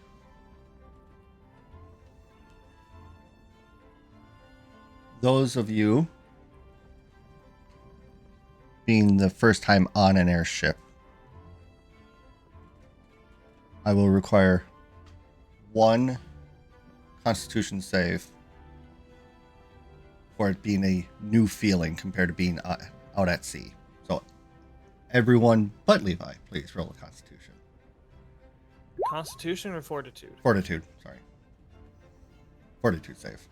Those of you being the first time on an airship, I will require 1 Constitution save for it being a new feeling compared to being out at sea. So everyone but Levi, please roll a Constitution. Constitution or Fortitude? Fortitude, sorry. Fortitude save.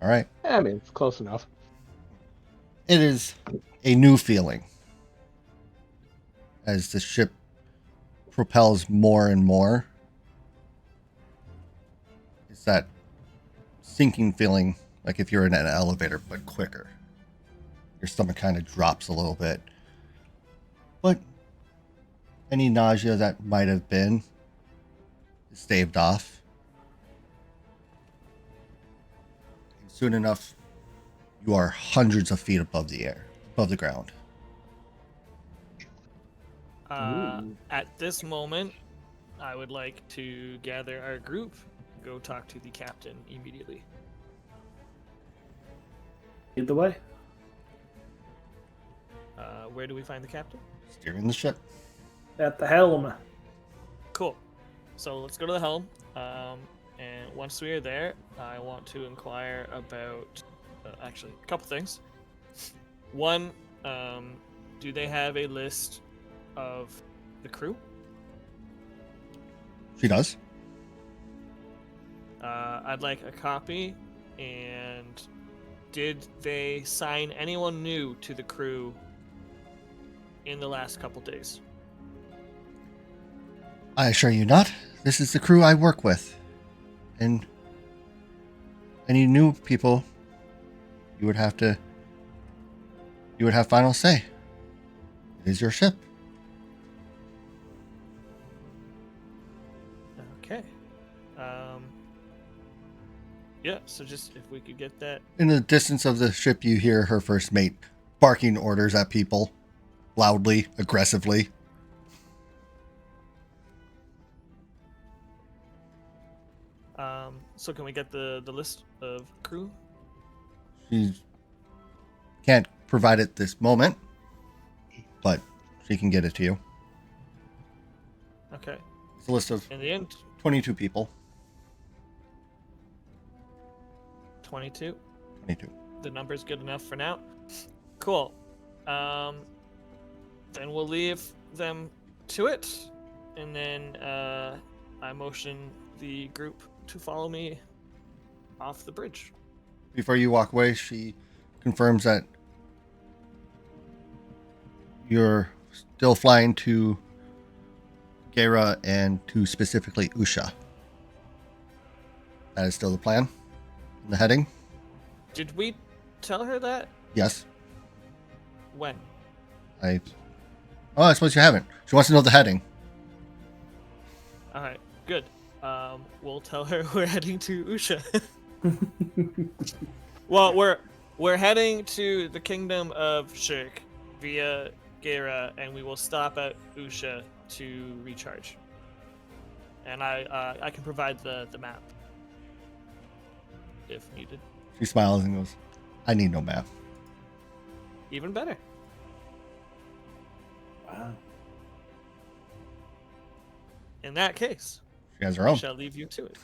All right. I mean, it's close enough. It is a new feeling as the ship propels more and more. It's that sinking feeling, like if you're in an elevator, but quicker. Your stomach kind of drops a little bit. But any nausea that might have been is staved off. And soon enough, you are hundreds of feet above the ground. At this moment, I would like to gather our group, go talk to the captain immediately. Lead the way. Where do we find the captain? Steering the ship. At the helm. Cool. So let's go to the helm. And once we are there, I want to inquire about actually a couple things. One, do they have a list of the crew? She does. I'd like a copy. And did they sign anyone new to the crew in the last couple days? I assure you not. This is the crew I work with. And any new people, you would have final say. It is your ship. Okay. Yeah, so just if we could get that. In the distance of the ship, you hear her first mate barking orders at people, loudly, aggressively. So can we get the list of crew? She can't provide it this moment, but she can get it to you. Okay. It's a list of In the end, 22 people. 22. 22. The number's good enough for now. Cool. Then we'll leave them to it, and then I motion the group to follow me off the bridge. Before you walk away, she confirms that you're still flying to Gera and to specifically Usha. That is still the plan? The heading? Did we tell her that? Yes. When? I suppose you haven't. She wants to know the heading. All right, good. We'll tell her we're heading to Usha. Well, we're heading to the kingdom of Shirk via Gera, and we will stop at Usha to recharge. And I can provide the map if needed. She smiles and goes, I need no map. Even better. Wow. In that case, She has her I own. shall leave you to it.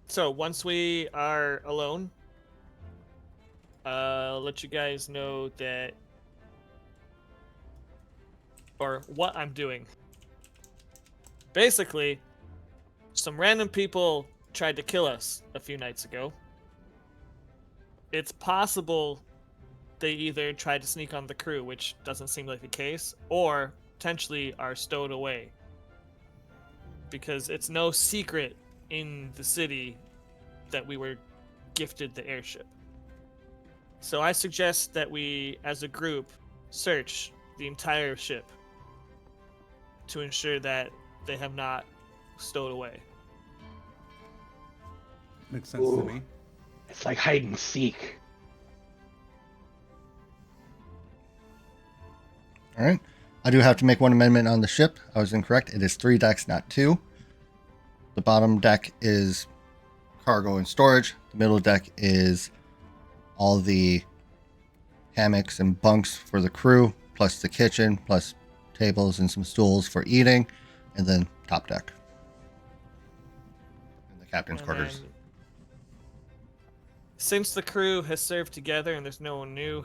So once we are alone, I'll let you guys know that, or what I'm doing. Basically, some random people tried to kill us a few nights ago. It's possible they either tried to sneak on the crew, which doesn't seem like the case, or potentially are stowed away. because it's no secret in the city that we were gifted the airship. So I suggest that we, as a group, search the entire ship to ensure that they have not stowed away. Makes sense to me. It's like hide and seek. All right. I do have to make one amendment on the ship. I was incorrect. It is 3 decks, not 2. The bottom deck is cargo and storage. The middle deck is all the hammocks and bunks for the crew, plus the kitchen, plus tables and some stools for eating, and then top deck. And the captain's And quarters. then, since the crew has served together and there's no one new,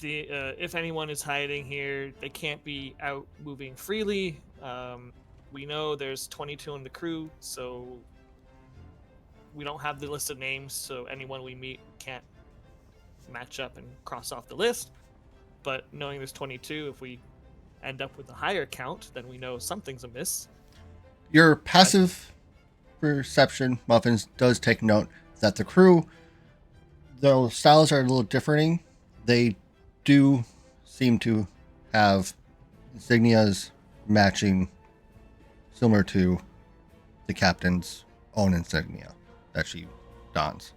if anyone is hiding here, they can't be out moving freely. We know there's 22 in the crew, so we don't have the list of names, so anyone we meet can't match up and cross off the list. But knowing there's 22, if we end up with a higher count, then we know something's amiss. Your passive perception, Muffins, does take note that the crew, though styles are a little differing, they do seem to have insignias matching, similar to the captain's own insignia that she dons.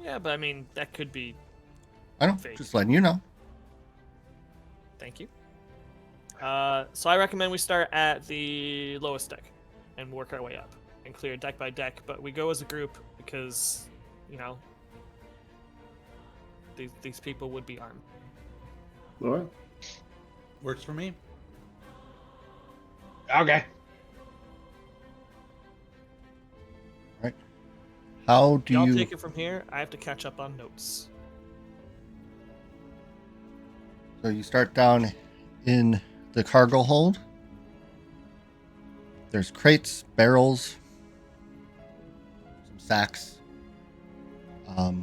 Yeah, but I mean, that could be. I know, Fake. just letting you know. Thank you. So I recommend we start at the lowest deck and work our way up and clear deck by deck. But we go as a group because, you know, these people would be armed. All right. Works for me. Okay. How do Y'all you... take it from here. I have to catch up on notes. So you start down in the cargo hold. There's crates, barrels, some sacks. How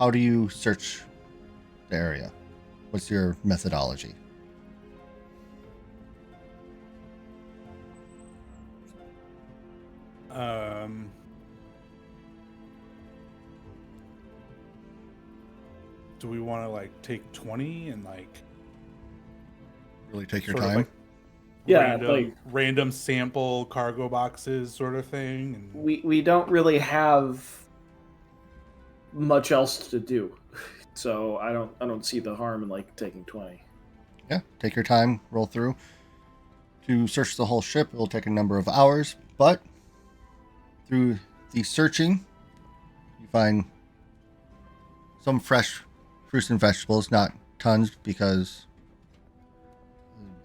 do you search the area? What's your methodology? Do we want to like take 20 and like Really take your sort of time? like Yeah, like random sample cargo boxes sort of thing? And we don't really have much else to do, so I don't see the harm in like taking 20. Yeah, take your time, roll through. To search the whole ship, it will take a number of hours, but through the searching, you find some fresh fruits and vegetables, not tons because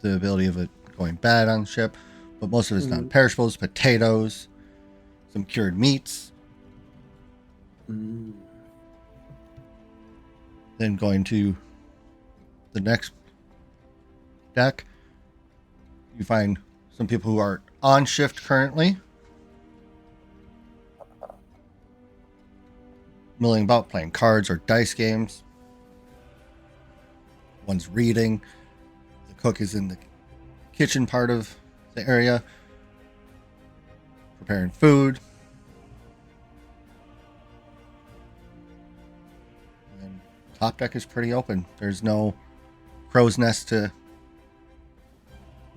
the ability of it going bad on the ship, but most of it's non-perishables, potatoes, some cured meats. Mm. Then going to the next deck, you find some people who are on shift currently, milling about playing cards or dice games. One's reading. The cook is in the kitchen part of the area preparing food. And top deck is pretty open. There's no crow's nest to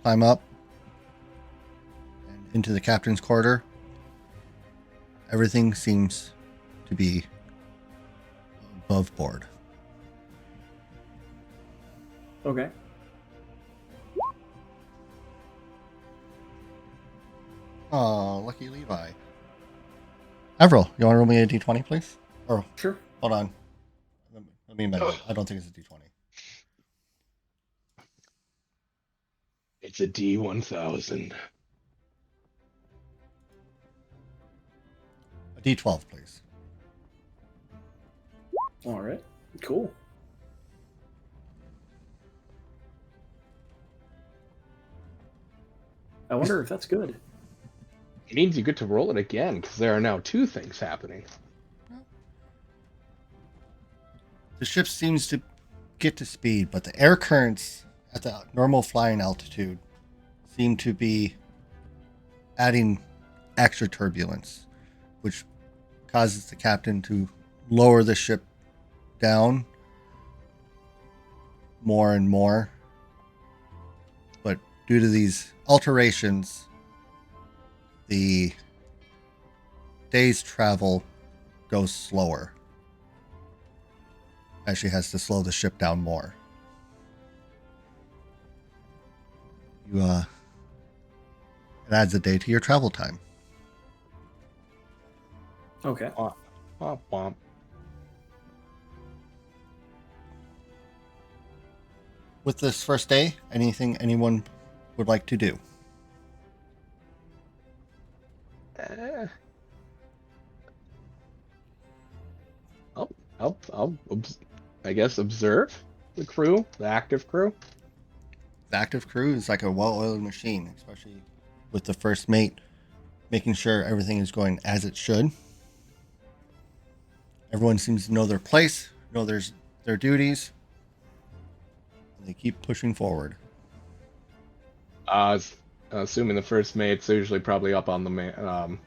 climb up and into the captain's quarter. Everything seems to be above board. Okay. Oh, lucky Levi. Avril, you want to roll me a d20, please? Or Sure. hold on. Let me amend it. I don't think it's a d20. It's a D1000. A d12, please. All right. Cool. I wonder if that's good. It means you get to roll it again because there are now two things happening. The ship seems to get to speed, but the air currents at the normal flying altitude seem to be adding extra turbulence, which causes the captain to lower the ship down more and more. But due to these alterations, the day's travel goes slower, as she has to slow the ship down more. It adds a day to your travel time. Okay. Womp, womp, womp. With this first day, anything anyone would like to do? I guess observe the crew, the active crew. The active crew is like a well-oiled machine, especially with the first mate, making sure everything is going as it should. Everyone seems to know their place, know their duties, and they keep pushing forward. Assuming the first mate's usually probably up on the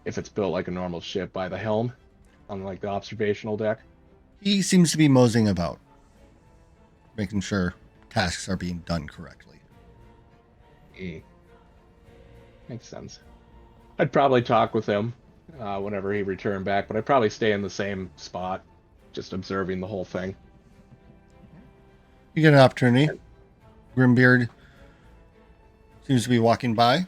if it's built like a normal ship, by the helm, on like the observational deck. He seems to be moseying about, making sure tasks are being done correctly. Makes sense. I'd probably talk with him whenever he returned back, but I'd probably stay in the same spot, just observing the whole thing. You get an opportunity. Grimbeard seems to be walking by.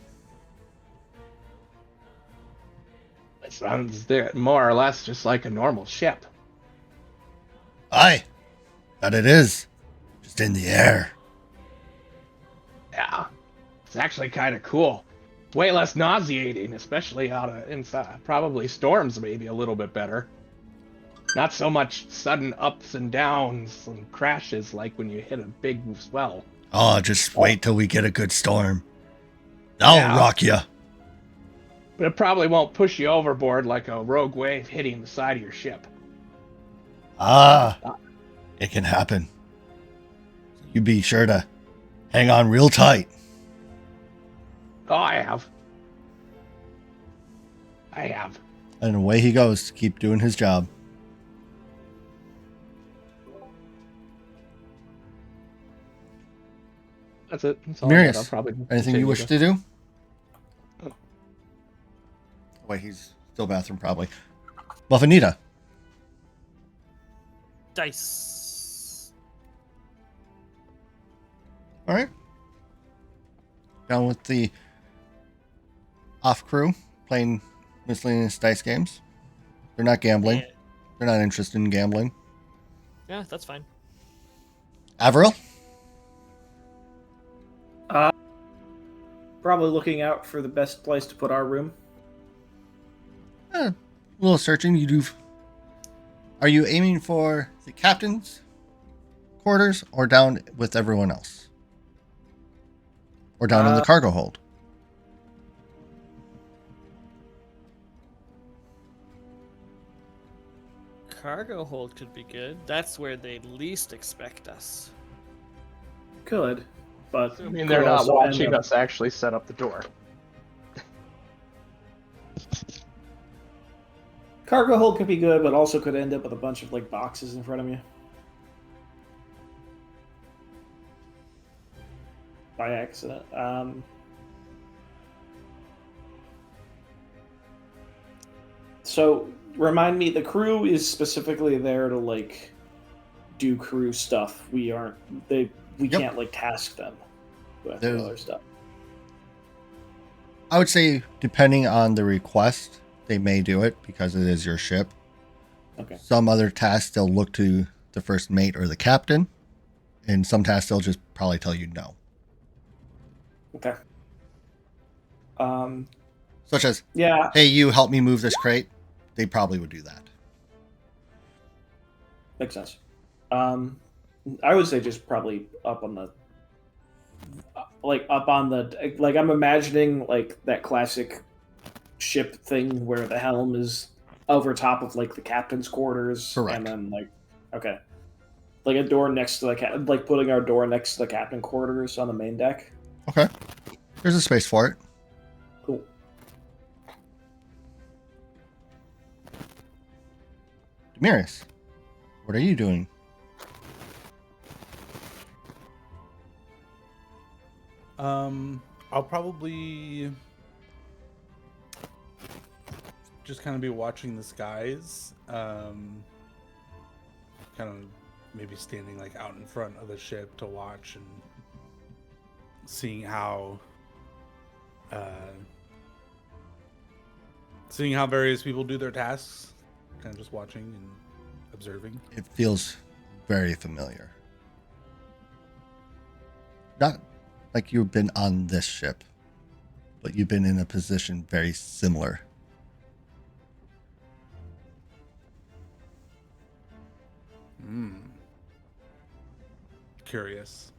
It sounds more or less just like a normal ship. Aye, that it is. Just in the air. Yeah, it's actually kind of cool. Way less nauseating, especially out of inside. Probably storms maybe a little bit better. Not so much sudden ups and downs and crashes like when you hit a big swell. Oh, just wait till we get a good storm. I'll rock ya. But it probably won't push you overboard like a rogue wave hitting the side of your ship. Ah, it can happen. You be sure to hang on real tight. Oh, I have. And away he goes to keep doing his job. That's it. That's all I got. I'll Mirius, probably anything you continue wish to do? Wait, he's still bathroom probably. Muffinita. Dice. All right. Down with the off crew playing miscellaneous dice games. They're not gambling. Yeah. They're not interested in gambling. Yeah, that's fine. Averill? Probably looking out for the best place to put our room. A little searching. Are you aiming for the captain's quarters or down with everyone else? Or down in the cargo hold? Cargo hold could be good. That's where they least expect us. Could, but I mean, they're could not also end watching up- us actually set up the door. Cargo hold could be good, but also could end up with a bunch of like boxes in front of you. By accident. So remind me, the crew is specifically there to like do crew stuff. We Yep. can't like task them with There's- other stuff. I would say, depending on the request, they may do it because it is your ship. Okay. Some other tasks, they'll look to the first mate or the captain. And some tasks, they'll just probably tell you no. Okay. Such as, Yeah. hey, you help me move this crate. They probably would do that. Makes sense. I would say just probably up on the, I'm imagining like that classic ship thing where the helm is over top of like the captain's quarters. Correct. And then like, okay. like a door next to the like putting our door next to the captain quarters on the main deck. Okay. There's a space for it. Cool. Demiris, what are you doing? I'll probably just kind of be watching the skies. Kind of maybe standing like out in front of the ship to watch and seeing how various people do their tasks. Kind of just watching and observing. It feels very familiar. Not like you've been on this ship, but you've been in a position very similar. Curious.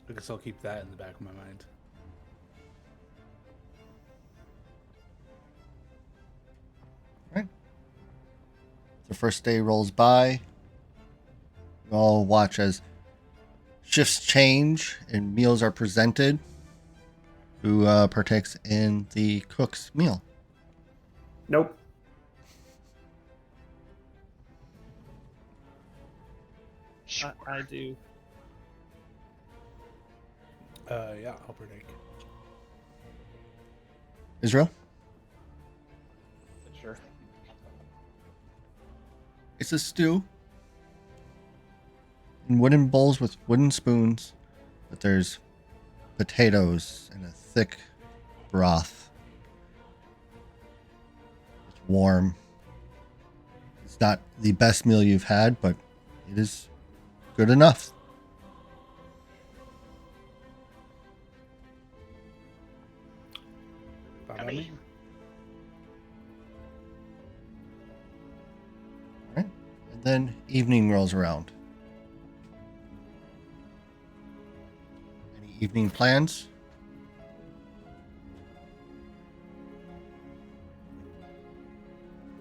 I guess I'll keep that in the back of my mind. Right. The first day rolls by. You all watch as shifts change and meals are presented. Who partakes in the cook's meal? Nope. I do. Yeah, I'll partake. Israel? Sure. It's a stew in wooden bowls with wooden spoons, but there's potatoes and a thick broth. It's warm. It's not the best meal you've had, but it is good enough. Yummy. All right. And then evening rolls around. Any evening plans?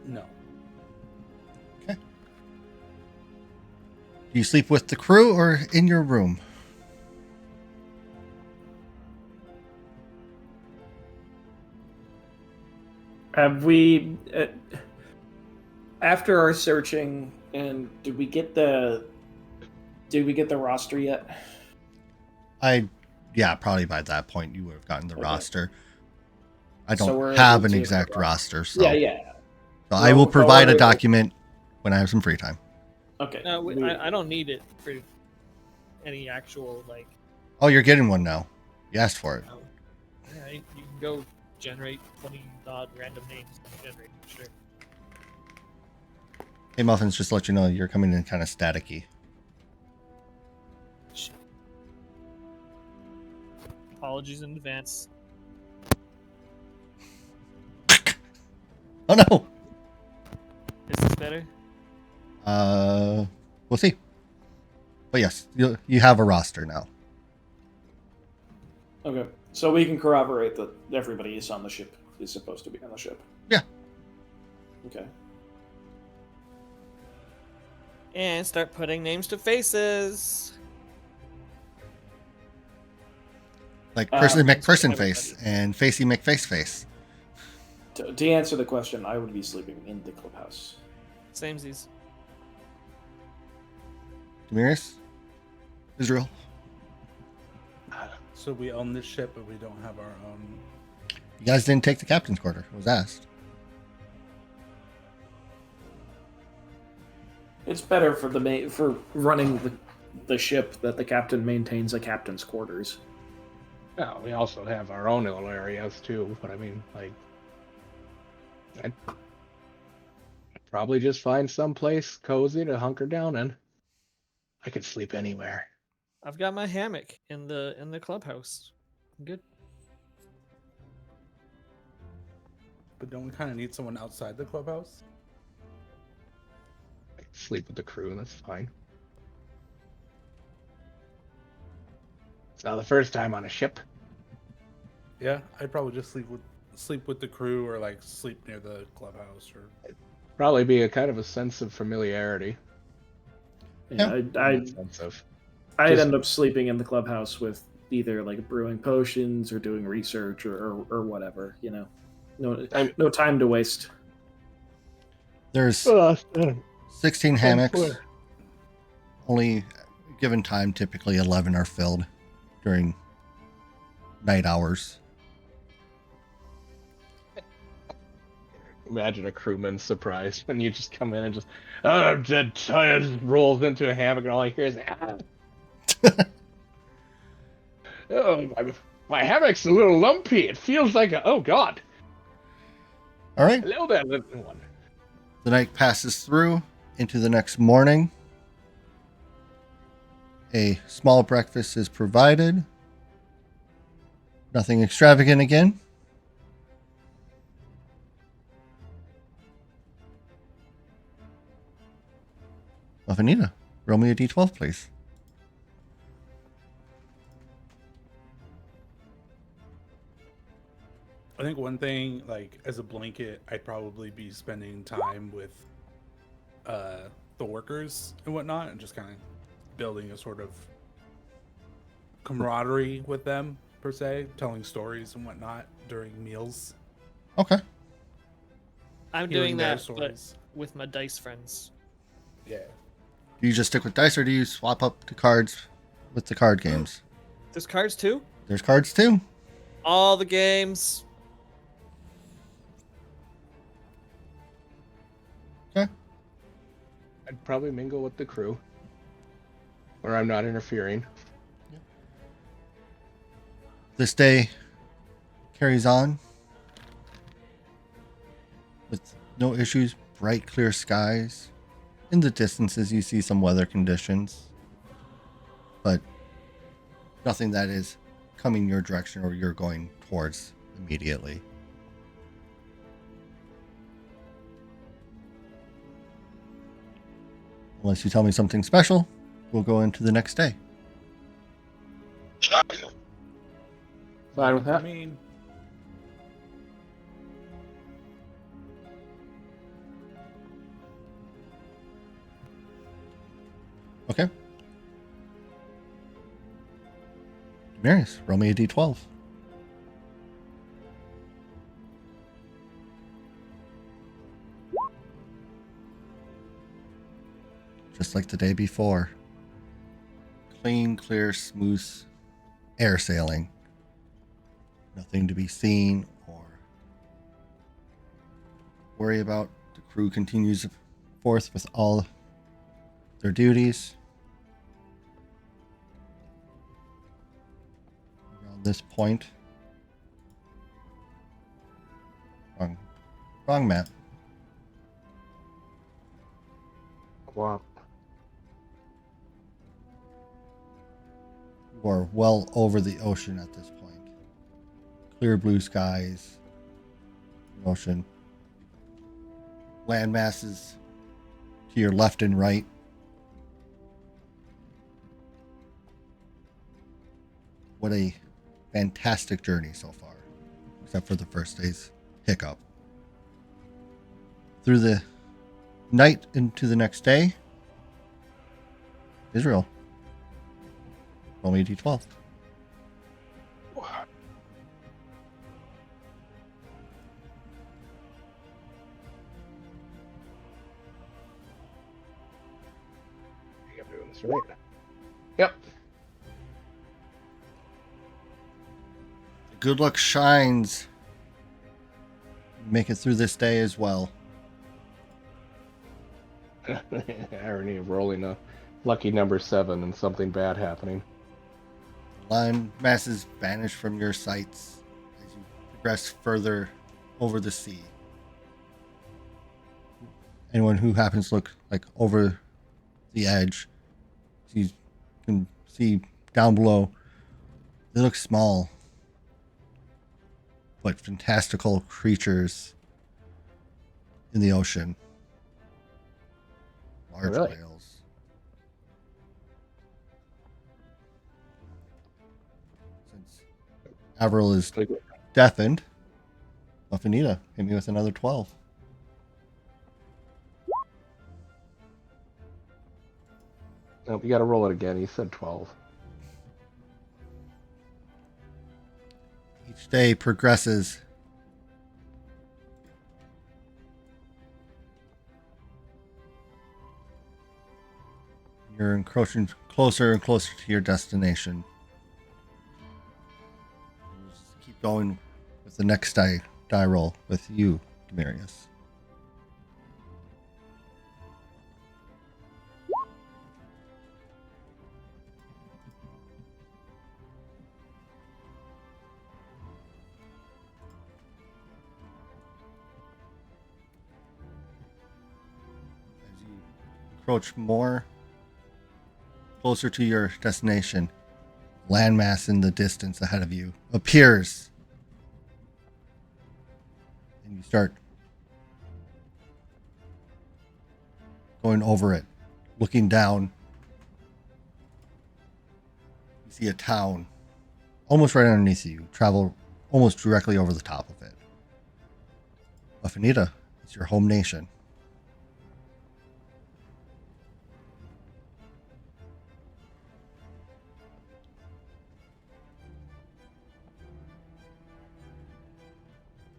No. Okay. Do you sleep with the crew or in your room? Have we, after our searching, and did we get the roster yet? Yeah, probably by that point you would have gotten the Okay. roster. I So don't we're have able an to- exact roster, so, Yeah. so I will provide a we're- document when I have some free time. Okay. I don't need it for any actual like. Oh, you're getting one now. You asked for it. Yeah, you can go generate 20 odd random names. Generate, sure. Hey, Muffins, just to let you know you're coming in kind of staticky. Shit. Apologies in advance. Oh no. Is this better? We'll see. But yes, you have a roster now. Okay. So we can corroborate that everybody is on the ship. Is supposed to be on the ship. Yeah. Okay. And start putting names to faces. Like person that's McPerson what face and Facey McFace face. To answer the question, I would be sleeping in the clubhouse. Samesies. Demiris? Israel? So we own this ship, but we don't have our own. You guys didn't take the captain's quarter. It was asked. It's better for for running the ship that the captain maintains a captain's quarters. Yeah, we also have our own little areas too, but I mean, like, I'd probably just find some place cozy to hunker down in. I could sleep anywhere. I've got my hammock in the clubhouse. I'm good. But don't we kind of need someone outside the clubhouse? I could sleep with the crew, that's fine. It's not the first time on a ship. Yeah, I'd probably just sleep with the crew, or like sleep near the clubhouse, or Probably be a kind of a sense of familiarity. Yeah, Expensive. I'd Just- end up sleeping in the clubhouse with either like brewing potions or doing research or whatever. No time to waste. There's 16 hammocks. Only given time, typically 11 are filled during night hours. Imagine a crewman surprised when you just come in and just, oh, I'm dead tired, just rolls into a hammock and all I hear is, oh, my hammock's a little lumpy. It feels like oh God. All right. Hello there, little one. The night passes through into the next morning. A small breakfast is provided. Nothing extravagant again. Anita, roll me a d12, please. I think one thing, like as a blanket, I'd probably be spending time with the workers and whatnot, and just kind of building a sort of camaraderie with them per se, telling stories and whatnot during meals. Okay. I'm Hearing doing their that, but stories. with my dice friends. Yeah. Do you just stick with dice or do you swap up to cards with the card games? There's cards too? There's cards too. All the games. Okay. I'd probably mingle with the crew, where I'm not interfering. This day carries on with no issues, bright, clear skies. In the distances, you see some weather conditions, but nothing that is coming your direction or you're going towards immediately. Unless you tell me something special, we'll go into the next day. Fine with I that. mean, Okay. Marius, roll me a d12. Just like the day before. Clean, clear, smooth air sailing. Nothing to be seen or worry about. The crew continues forth with all their duties. Around this point. Wrong map. Wow. You are well over the ocean at this point. Clear blue skies. Ocean. Land masses to your left and right. What a fantastic journey so far, except for the first day's hiccup. Through the night into the next day, Israel. Roll me a d12. I think I'm doing this right. Yep. Good luck shines. Make it through this day as well. Irony of rolling a lucky number 7 and something bad happening. Land masses vanish from your sights as you progress further over the sea. Anyone who happens to look like over the edge, you can see down below. They look small, but fantastical creatures in the ocean. Large Really? whales. Since Avril is Like, deafened, Anita, hit me with another 12. Nope, you got to roll it again. You said 12. Each day progresses. You're encroaching closer and closer to your destination. We'll just keep going with the next die roll with you, Demarius. As you approach more closer to your destination, landmass in the distance ahead of you appears. And you start going over it, looking down. You see a town almost right underneath you. Travel almost directly over the top of it. Afanita, it's your home nation.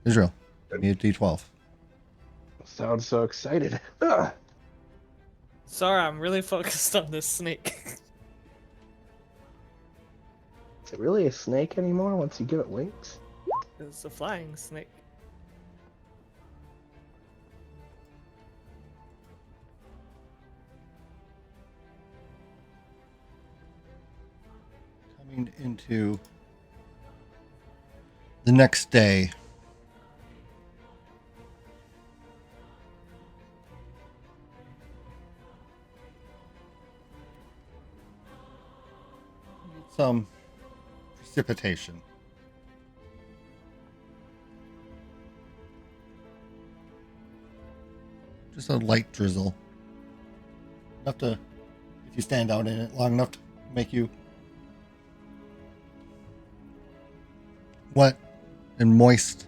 Israel, give me a D12. Sounds so excited. Ugh. Sorry, I'm really focused on this snake. Is it really a snake anymore once you give it wings? It's a flying snake. Coming into the next day, some precipitation. Just a light drizzle. Enough to, if you stand out in it long enough to make you wet and moist.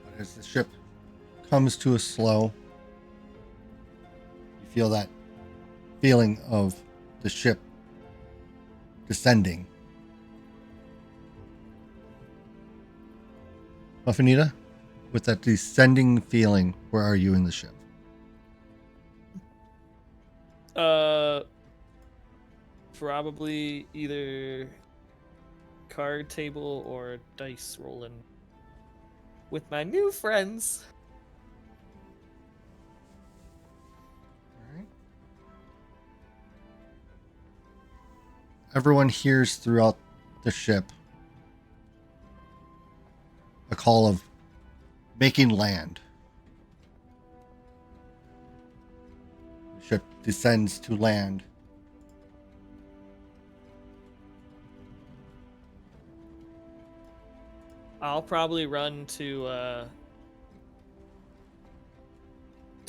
But as the ship comes to a slow, you feel that feeling of the ship descending. Afanita, with that descending feeling, where are you in the ship? Probably either card table or dice rolling with my new friends. Everyone hears throughout the ship a call of making land. The ship descends to land. I'll probably run to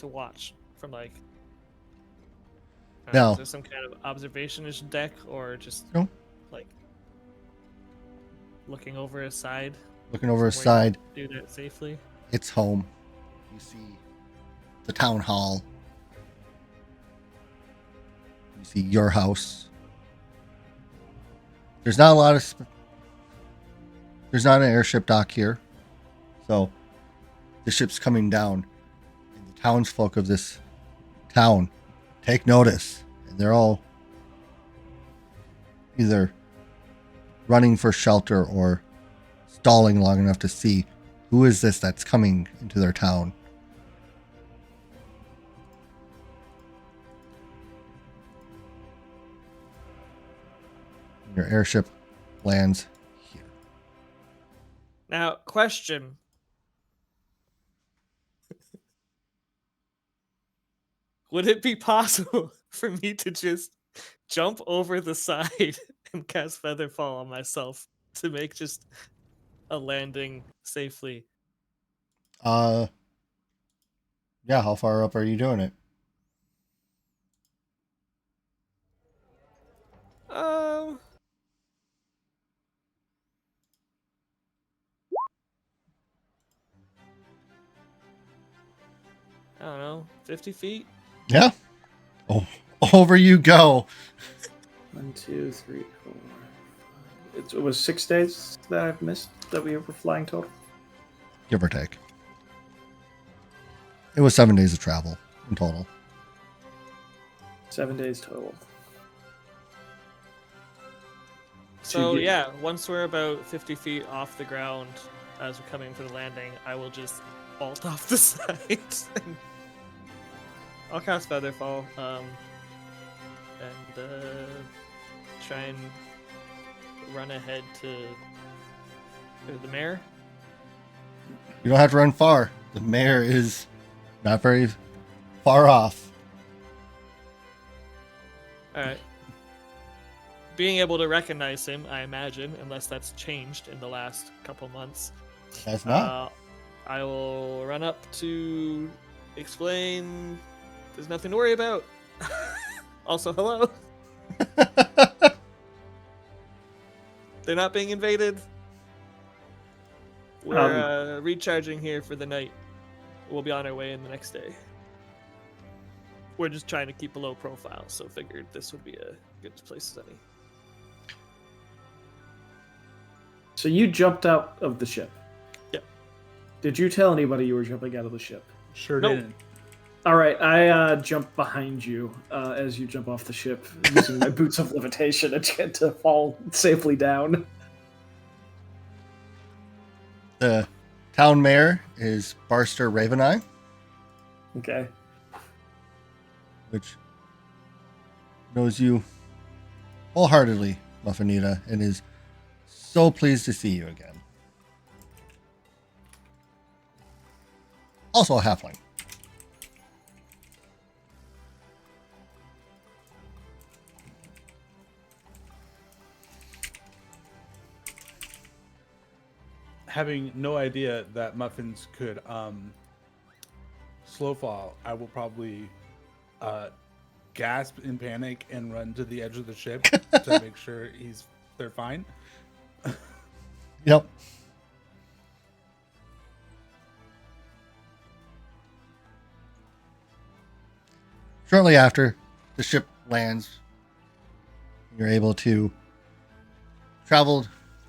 watch from like. No. Is there some kind of observationist deck or just No. like looking over his side? Looking over his somewhere side, you can do that safely. it's home. You see the town hall. You see your house. There's not a lot of. There's not an airship dock here, so the ship's coming down, and the townsfolk of this town take notice, and they're all either running for shelter or stalling long enough to see who is this that's coming into their town. Your airship lands here. Now, question. Would it be possible for me to just jump over the side and cast Featherfall on myself to make just a landing safely? Yeah, how far up are you doing it? Um, I don't know, 50 feet. Yeah. Oh, over you go. 1, 2, 3, 4. It was 6 days that I've missed that we were flying total. Give or take. It was 7 days of travel in total. 7 days total. So get- yeah, once we're about 50 feet off the ground, as we're coming for the landing, I will just vault off the side. I'll cast Featherfall, and try and run ahead to the mayor. You don't have to run far. The mayor is not very far off. All right. Being able to recognize him, I imagine, unless that's changed in the last couple months. That's not. I will run up to explain there's nothing to worry about. Also, hello. They're not being invaded. We're recharging here for the night. We'll be on our way in the next day. We're just trying to keep a low profile, so figured this would be a good place as any. So you jumped out of the ship. Yep. Did you tell anybody you were jumping out of the ship? Sure Nope. didn't. All right, I jump behind you as you jump off the ship, using my boots of levitation to fall safely down. The town mayor is Barster Raveneye, Okay. which knows you wholeheartedly, Muffinita, and is so pleased to see you again. Also a halfling. Having no idea that muffins could slow fall, I will probably gasp in panic and run to the edge of the ship to make sure they're fine. Yep. Shortly after, the ship lands. You're able to travel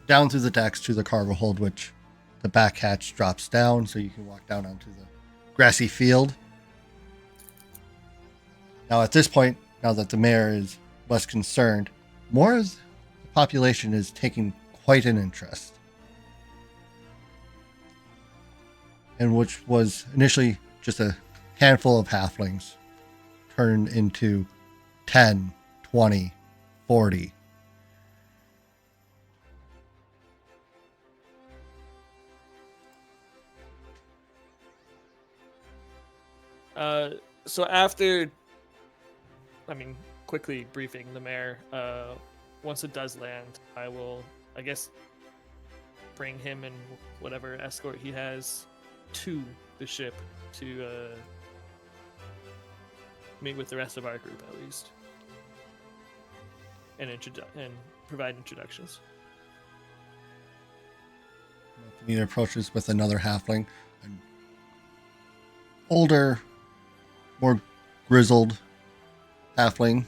down through the decks to the cargo hold, which the back hatch drops down, so you can walk down onto the grassy field. Now, at this point, now that the mayor is less concerned, more of the population is taking quite an interest. And which was initially just a handful of halflings turned into 10, 20, 40. So after, quickly briefing the mayor, once it does land, I will, I guess, bring him and whatever escort he has to the ship to meet with the rest of our group at least, and provide introductions. He approaches with another halfling, an older, more grizzled halfling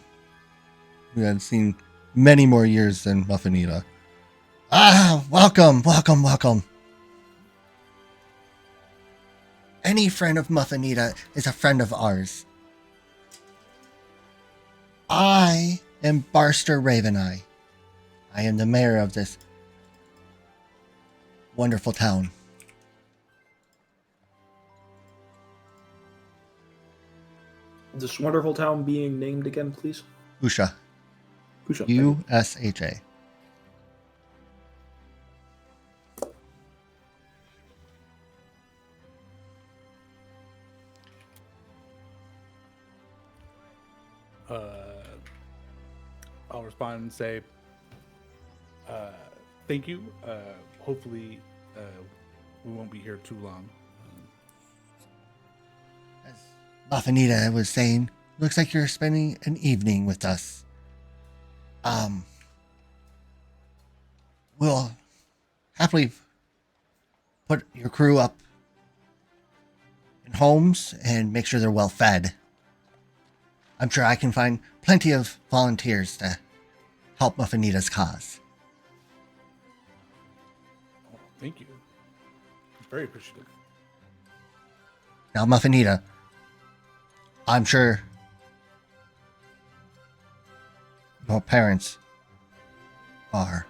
who had seen many more years than Muffinita. Welcome, welcome, welcome. Any friend of Muffinita is a friend of ours. I am Barster Raveneye. I am the mayor of this wonderful town. This wonderful town being named again, please? Usha. Usha. USHA. I'll respond and say, thank you. Hopefully, we won't be here too long. As Muffinita was saying, looks like you're spending an evening with us. We'll happily put your crew up in homes and make sure they're well fed. I'm sure I can find plenty of volunteers to help Muffinita's cause. Oh, thank you. Very appreciative. Now, Muffinita, I'm sure your parents are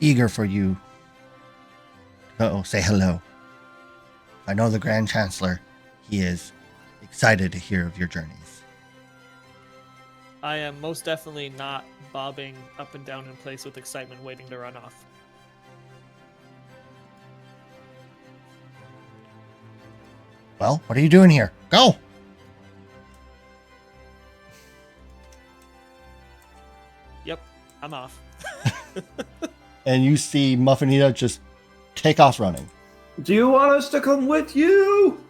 eager for you to go say hello. I know the Grand Chancellor, he is excited to hear of your journeys. I am most definitely not bobbing up and down in place with excitement, waiting to run off. Well, what are you doing here? Go! Yep, I'm off. And you see Muffinita just take off running. Do you want us to come with you?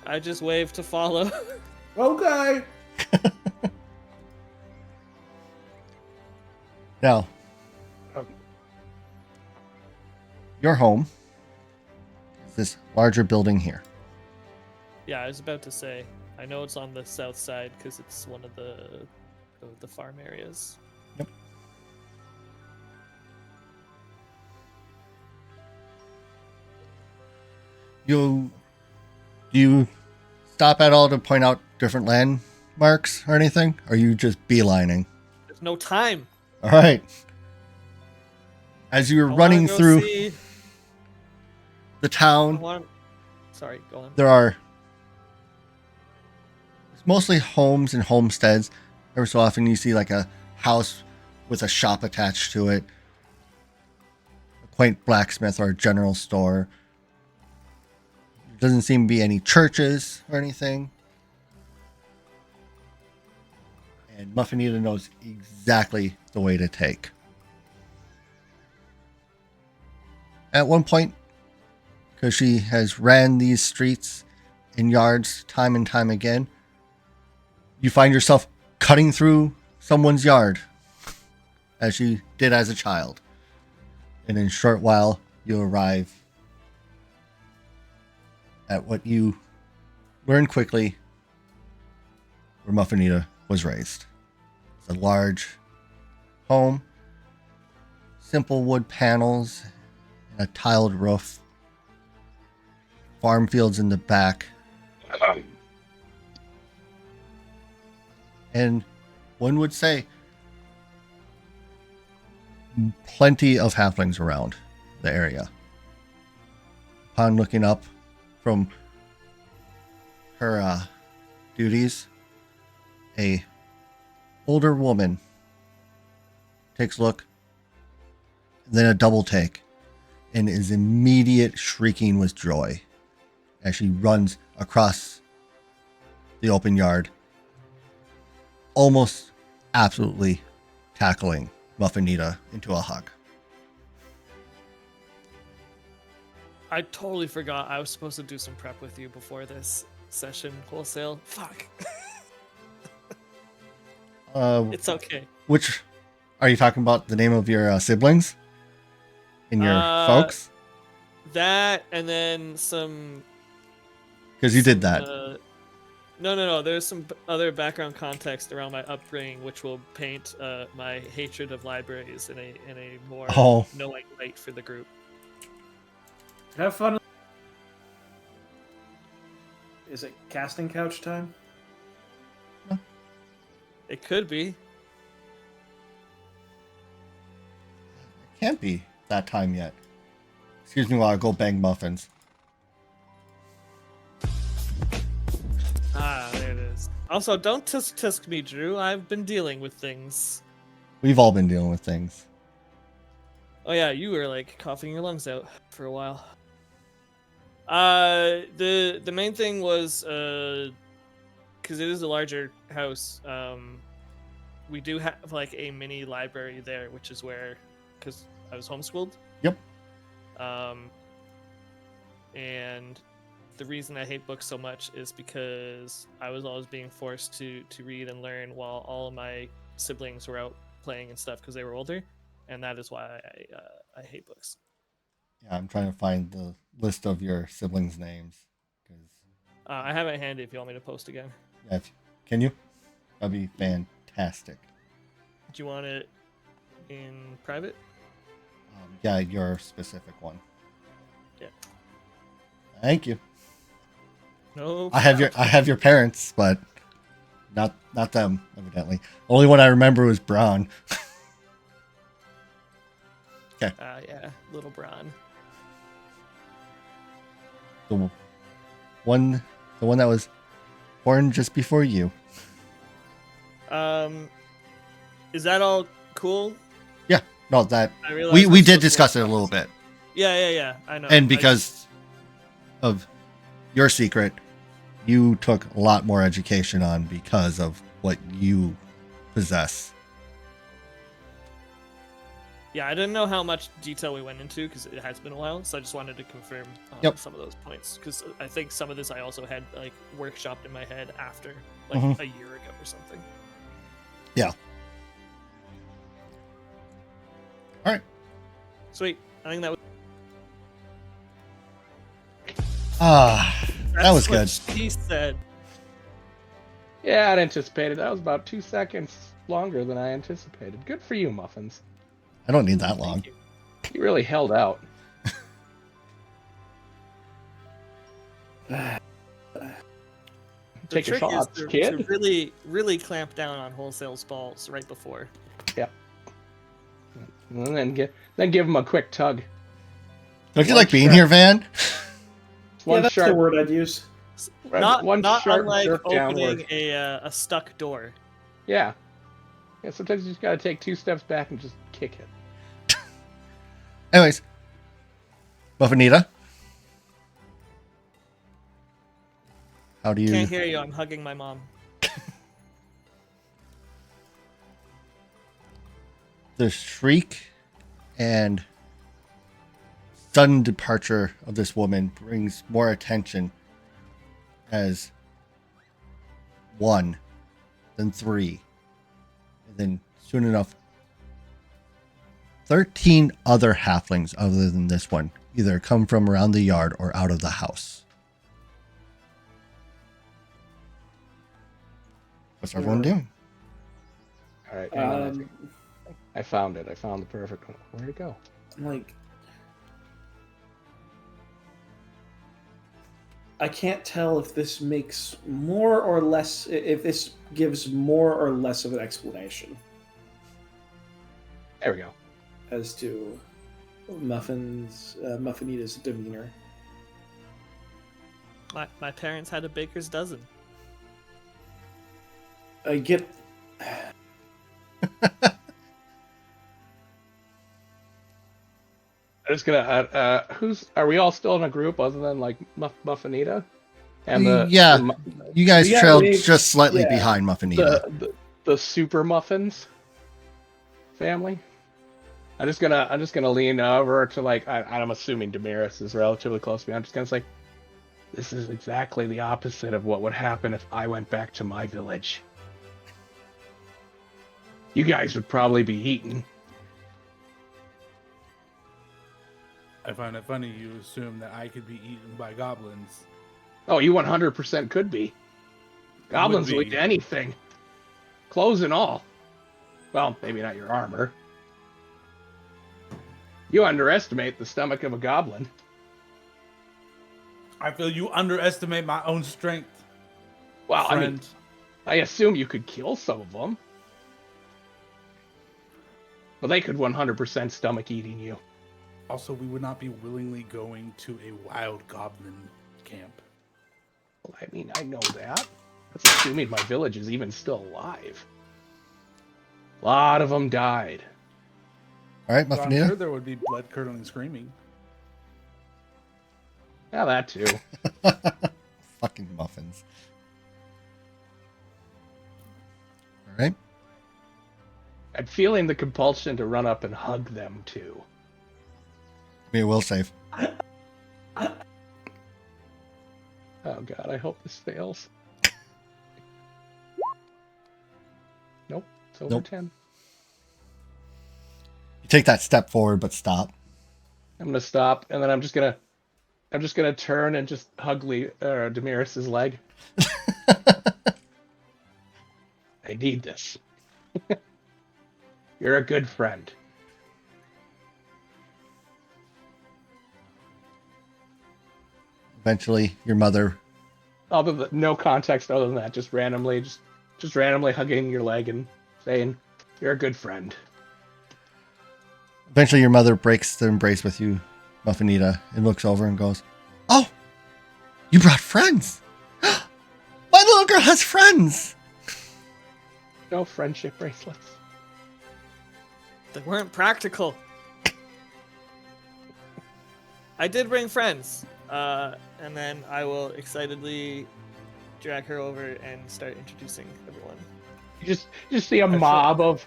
I just wave to follow. Okay. Now, your home is this larger building here. Yeah, I was about to say. I know it's on the south side because it's one of the farm areas. Yep. Do you stop at all to point out different landmarks or anything? Or are you just beelining? There's no time. All right. As you were I running wanna go through see- the I town, want... Sorry, go on. there are it's mostly homes and homesteads. Every so often you see like a house with a shop attached to it, a quaint blacksmith or a general store. There doesn't seem to be any churches or anything. And Muffinita knows exactly the way to take. At one point, because she has ran these streets and yards time and time again, you find yourself cutting through someone's yard, as you did as a child. And in a short while, you arrive at what you learn quickly where Muffinita was raised. It's a large home, simple wood panels, and a tiled roof, farm fields in the back, and one would say plenty of halflings around the area. Upon looking up from her duties, a older woman takes a look, then a double take, and is immediate shrieking with joy as she runs across the open yard, almost absolutely tackling Muffinita into a hug. I totally forgot I was supposed to do some prep with you before this session wholesale. Fuck. It's okay. Which are you talking about? The name of your siblings and your folks? That and then some. Because you did that. No. There's some other background context around my upbringing, which will paint my hatred of libraries in a more knowing light for the group. Have fun. Is it casting couch time? It could be. Can't be that time yet. Excuse me while I go bang muffins. Ah, there it is. Also, don't tisk me, Drew. I've been dealing with things. We've all been dealing with things. Oh yeah, you were like coughing your lungs out for a while. The main thing was because it is a larger house. We do have like a mini library there, which is where, because I was homeschooled. Yep. And the reason I hate books so much is because I was always being forced to read and learn while all of my siblings were out playing and stuff because they were older, and that is why I hate books. Yeah, I'm trying to find the list of your siblings' names. I have it handy if you want me to post again. Yeah, can you? That'd be fantastic. Do you want it in private? Yeah, your specific one. Yeah. Thank you. No. I have your parents, but not them, evidently. Only one I remember was Braun. Okay. Yeah, little Bron. The one that was born just before you. Is that all cool? Yeah. No, that I realize we we're did supposed to discuss it work a little on this. bit. Yeah. I know. And because of your secret, you took a lot more education on because of what you possess. Yeah, I didn't know how much detail we went into because it has been a while, so I just wanted to confirm Yep. some of those points because I think some of this I also had like workshopped in my head after like Mhm. a year ago or something. Yeah. All right. Sweet. I think that was. That was good. That's what she said. Yeah, I'd anticipated. That was about 2 seconds longer than I anticipated. Good for you, Muffins. I don't need that long. Thank you. You really held out. The Take your trick shots, is to kid. really clamp down on wholesale balls right before. And then give him a quick tug. Don't you One like being shot. here, Van? Yeah, that's the word I'd use. Not sharp unlike jerk opening downward. a stuck door. Yeah. Yeah, sometimes you just gotta take 2 steps back and just kick it. Anyways, Buffanita, how do you? Can't hear you. I'm hugging my mom. The shriek and sudden departure of this woman brings more attention as one, then three, and then soon enough 13 other halflings other than this one either come from around the yard or out of the house. What's everyone doing? All right, hang on. I found it. I found the perfect one. Where'd it go? Like, I can't tell if this makes more or less, if this gives more or less of an explanation There we go. as to Muffinita's demeanor. My parents had a baker's dozen. I get. I'm just gonna. Are we all still in a group other than like Muffinita? And You guys Yeah, trailed we- just slightly yeah. behind Muffinita. the super muffins family. I'm just gonna lean over to like I'm assuming Damaris is relatively close to me. I'm just gonna say, this is exactly the opposite of what would happen if I went back to my village. You guys would probably be eaten. I find it funny you assume that I could be eaten by goblins. Oh, you 100% could be. Goblins will Would eat be. anything, clothes and all. Well, maybe not your armor. You underestimate the stomach of a goblin. I feel you underestimate my own strength, Well, I mean, friend. I assume you could kill some of them. But they could 100% stomach eating you. Also, we would not be willingly going to a wild goblin camp. Well, I mean, I know that. That's assuming my village is even still alive. A lot of them died. All right, So I'm Muffinita. sure there would be blood curdling screaming. Yeah, that too. Fucking muffins. All right. I'm feeling the compulsion to run up and hug them too. Give me a will save. Oh god, I hope this fails. Nope, it's over Nope. 10. You take that step forward, but stop. I'm gonna stop, and then I'm just gonna I'm just gonna turn and just hug Demiris's leg. I need this. You're a good friend. Eventually, your mother. No context other than that, just randomly hugging your leg and saying, "You're a good friend." Eventually, your mother breaks the embrace with you, Muffinita, and looks over and goes, "Oh, you brought friends! My little girl has friends!" No friendship bracelets. They weren't practical. I did bring friends. And then I will excitedly drag her over and start introducing everyone. You just see a mob of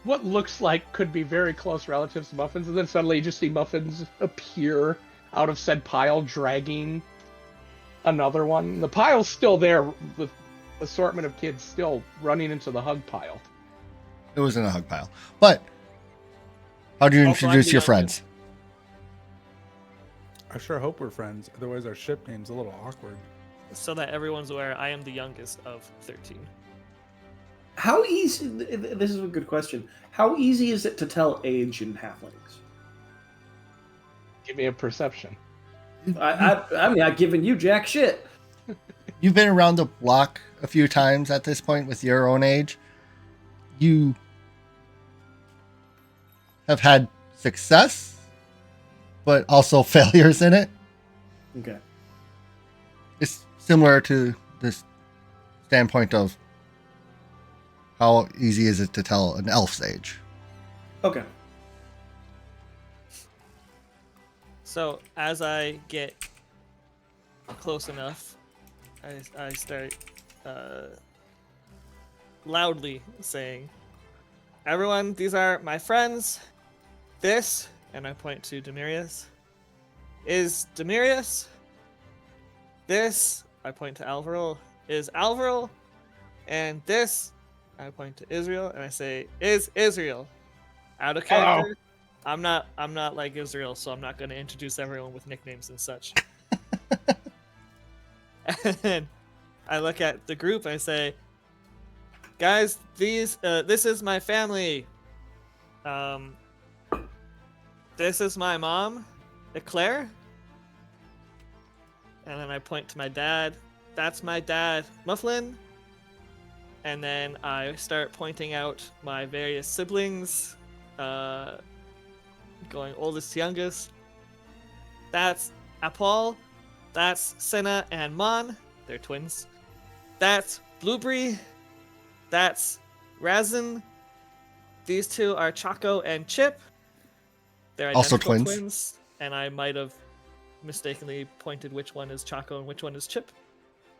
what looks like could be very close relatives to Muffins, and then suddenly you just see Muffins appear out of said pile, dragging another one. The pile's still there with assortment of kids still running into the hug pile. It was in a hug pile. But how do you Also, I'm introduce the your youngest. friends? I sure hope we're friends. Otherwise, our ship name's a little awkward. So that everyone's aware, I am the youngest of 13. How easy? This is a good question. How easy is it to tell age in halflings? Give me a perception. I'm not giving you jack shit. You've been around the block a few times at this point with your own age. You have had success, but also failures in it. Okay. It's similar to this standpoint of how easy is it to tell an elf's age. Okay. So as I get close enough, I start loudly saying, "Everyone, these are my friends. This," and I point to Demirius, "is Demirius. This," I point to Alvarel, "is Alvarel. And this," I point to Israel, and I say, "is Israel." Out of character. I'm not like Israel, so I'm not going to introduce everyone with nicknames and such. And I look at the group and I say, "Guys, this is my family. This is my mom, Eclair." And then I point to my dad. "That's my dad, Mufflin." And then I start pointing out my various siblings, going oldest to youngest. "That's Apol. That's Senna and Mon. They're twins. That's Blueberry. That's Razin. These two are Chaco and Chip. They're Also identical twins. And I might have mistakenly pointed which one is Chaco and which one is Chip.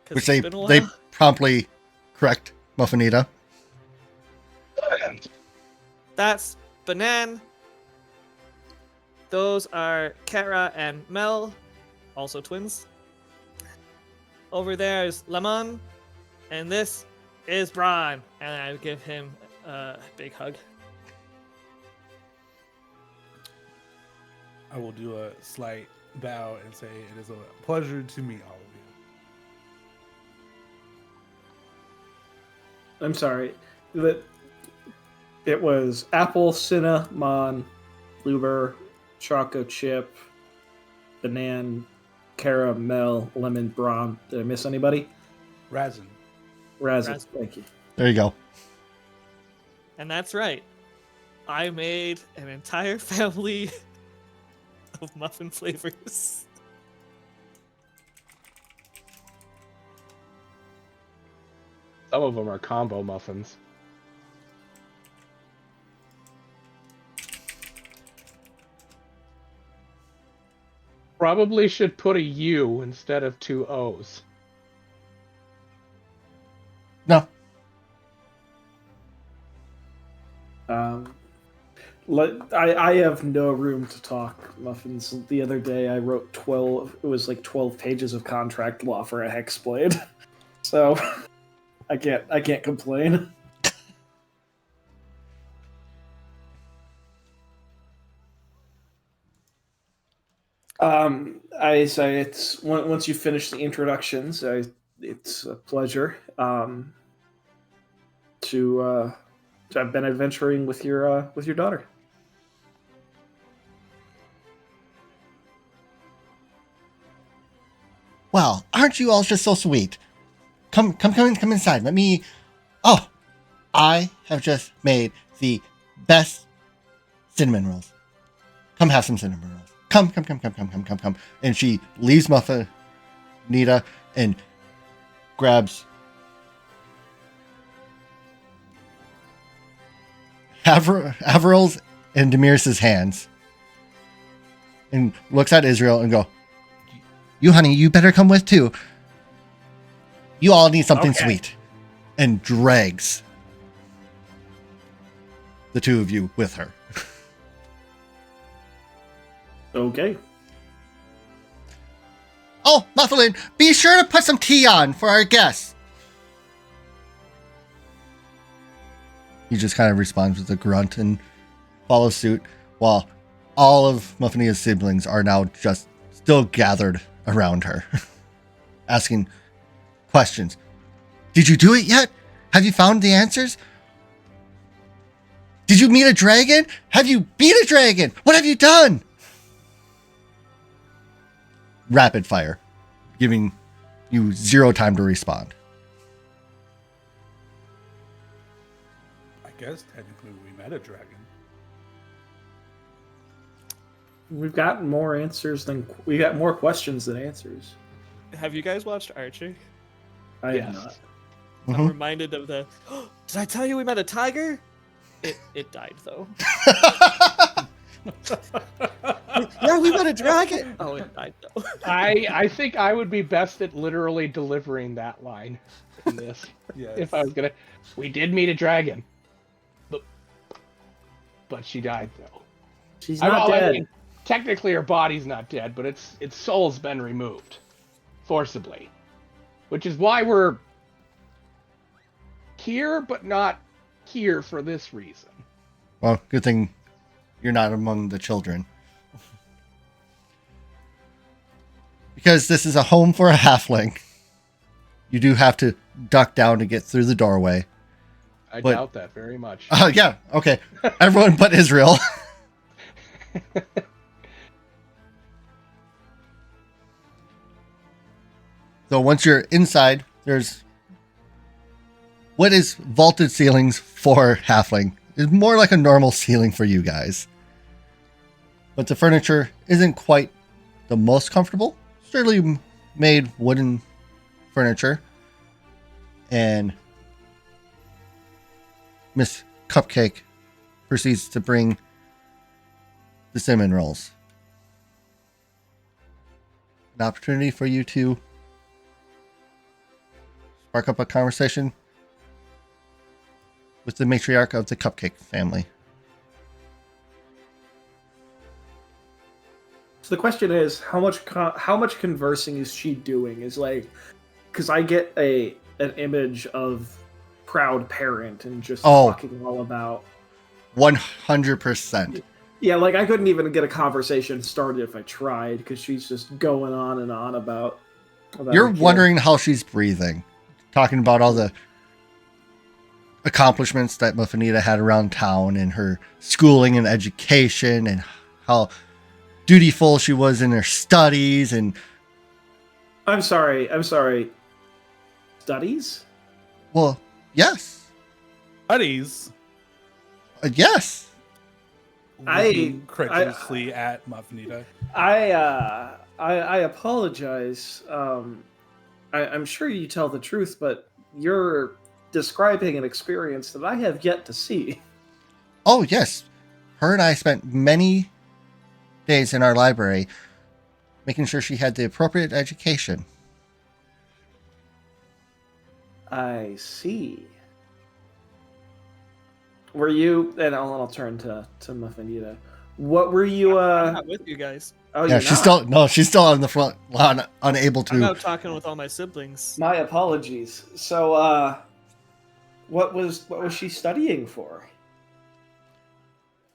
'Cause Which it's been a while. they promptly correct Muffinita. That's Banan. Those are Kara and Mel, also twins. Over there is Lemon, and this is Bron. And I give him a big hug. I will do a slight bow and say it is a pleasure to meet all of you. I'm sorry. It was Apple, Cinna, Mon, Blueber, Choco Chip, Banan, Caramel, Lemon, Braun. Did I miss anybody? Razin. Razin. Thank you. There you go. And that's right. I made an entire family of muffin flavors. Some of them are combo muffins. Probably should put a U instead of two O's. No. I have no room to talk, Muffins. The other day I wrote 12, it was like 12 pages of contract law for a Hexblade. So I can't complain. I say it's once you finish the introductions, it's a pleasure to have been adventuring with your daughter. Well, aren't you all just so sweet? Come inside. Let me. Oh, I have just made the best cinnamon rolls. Come have some cinnamon rolls. Come. And she leaves Nita and grabs Averil's and Demiris's hands and looks at Israel and go, "You, honey, you better come with too. You all need something sweet." And drags the two of you with her. Okay. Oh, Mufflin, be sure to put some tea on for our guests. He just kind of responds with a grunt and follows suit, while all of Muffinia's siblings are now just still gathered around her, asking questions. Did you do it yet? Have you found the answers? Did you meet a dragon? Have you beat a dragon? What have you done? Rapid fire, giving you 0 time to respond. I guess technically we met a dragon. We got more questions than answers. Have you guys watched Archer? I Yes. have not. I'm reminded of the. Did I tell you we met a tiger? It died though. Yeah, we met a dragon. Oh, it died though. I think I would be best at literally delivering that line in this. Yes. If I was gonna, we did meet a dragon, but she died though. She's not dead. Technically, her body's not dead, but its soul's been removed forcibly, which is why we're here, but not here for this reason. Well, good thing you're not among the children. Because this is a home for a halfling. You do have to duck down to get through the doorway. I But- doubt that very much. Yeah, okay. Everyone but Israel. So once you're inside, there's what is vaulted ceilings for halfling. It's more like a normal ceiling for you guys. But the furniture isn't quite the most comfortable. Certainly made wooden furniture. And Miss Cupcake proceeds to bring the cinnamon rolls. An opportunity for you to spark up a conversation with the matriarch of the Cupcake family. So the question is, how much conversing is she doing? Is like, because I get an image of proud parent and just talking all about 100%. Yeah, like I couldn't even get a conversation started if I tried, because she's just going on and on about You're her kid. wondering how she's breathing, talking about all the accomplishments that Muffinita had around town and her schooling and education and how dutiful she was in her studies. And I'm sorry. Studies? well, yes. Buddies. Yes. I- Incredulously at Muffinita. I apologize. I'm sure you tell the truth, but you're describing an experience that I have yet to see. Oh, yes. Her and I spent many days in our library making sure she had the appropriate education. I see. Were you? And I'll turn to Muffinita. What were you? I'm not with you guys. Oh, Yeah, you're she's not? still on the front lawn, unable I'm to. out talking with all my siblings. My apologies. So, what was she studying for?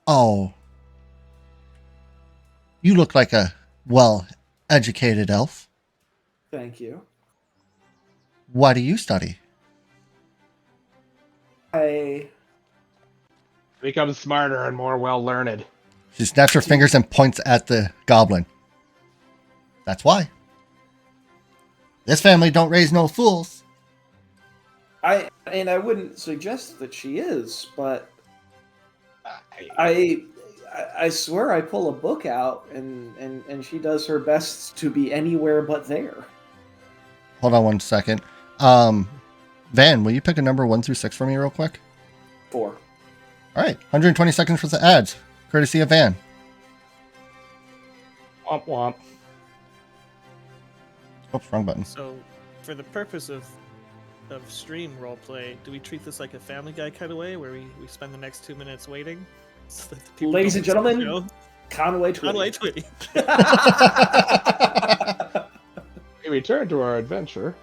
Oh, you look like a educated elf. Thank you. What do you study? I Become smarter and more well learned. She snaps her fingers and points at the goblin. That's why. This family don't raise no fools. I wouldn't suggest that she is, but I swear I pull a book out and she does her best to be anywhere but there. Hold on one second. Van, will you pick a number 1 through 6 for me real quick? 4. All right, 120 seconds for the ads, courtesy of Van. Womp womp. Oops, wrong button. So, for the purpose of stream roleplay, do we treat this like a Family Guy cutaway where we spend the next 2 minutes waiting? So that the people Ladies don't and gentlemen, see the show? Conway Twitty. Conway Twitty. We return to our adventure.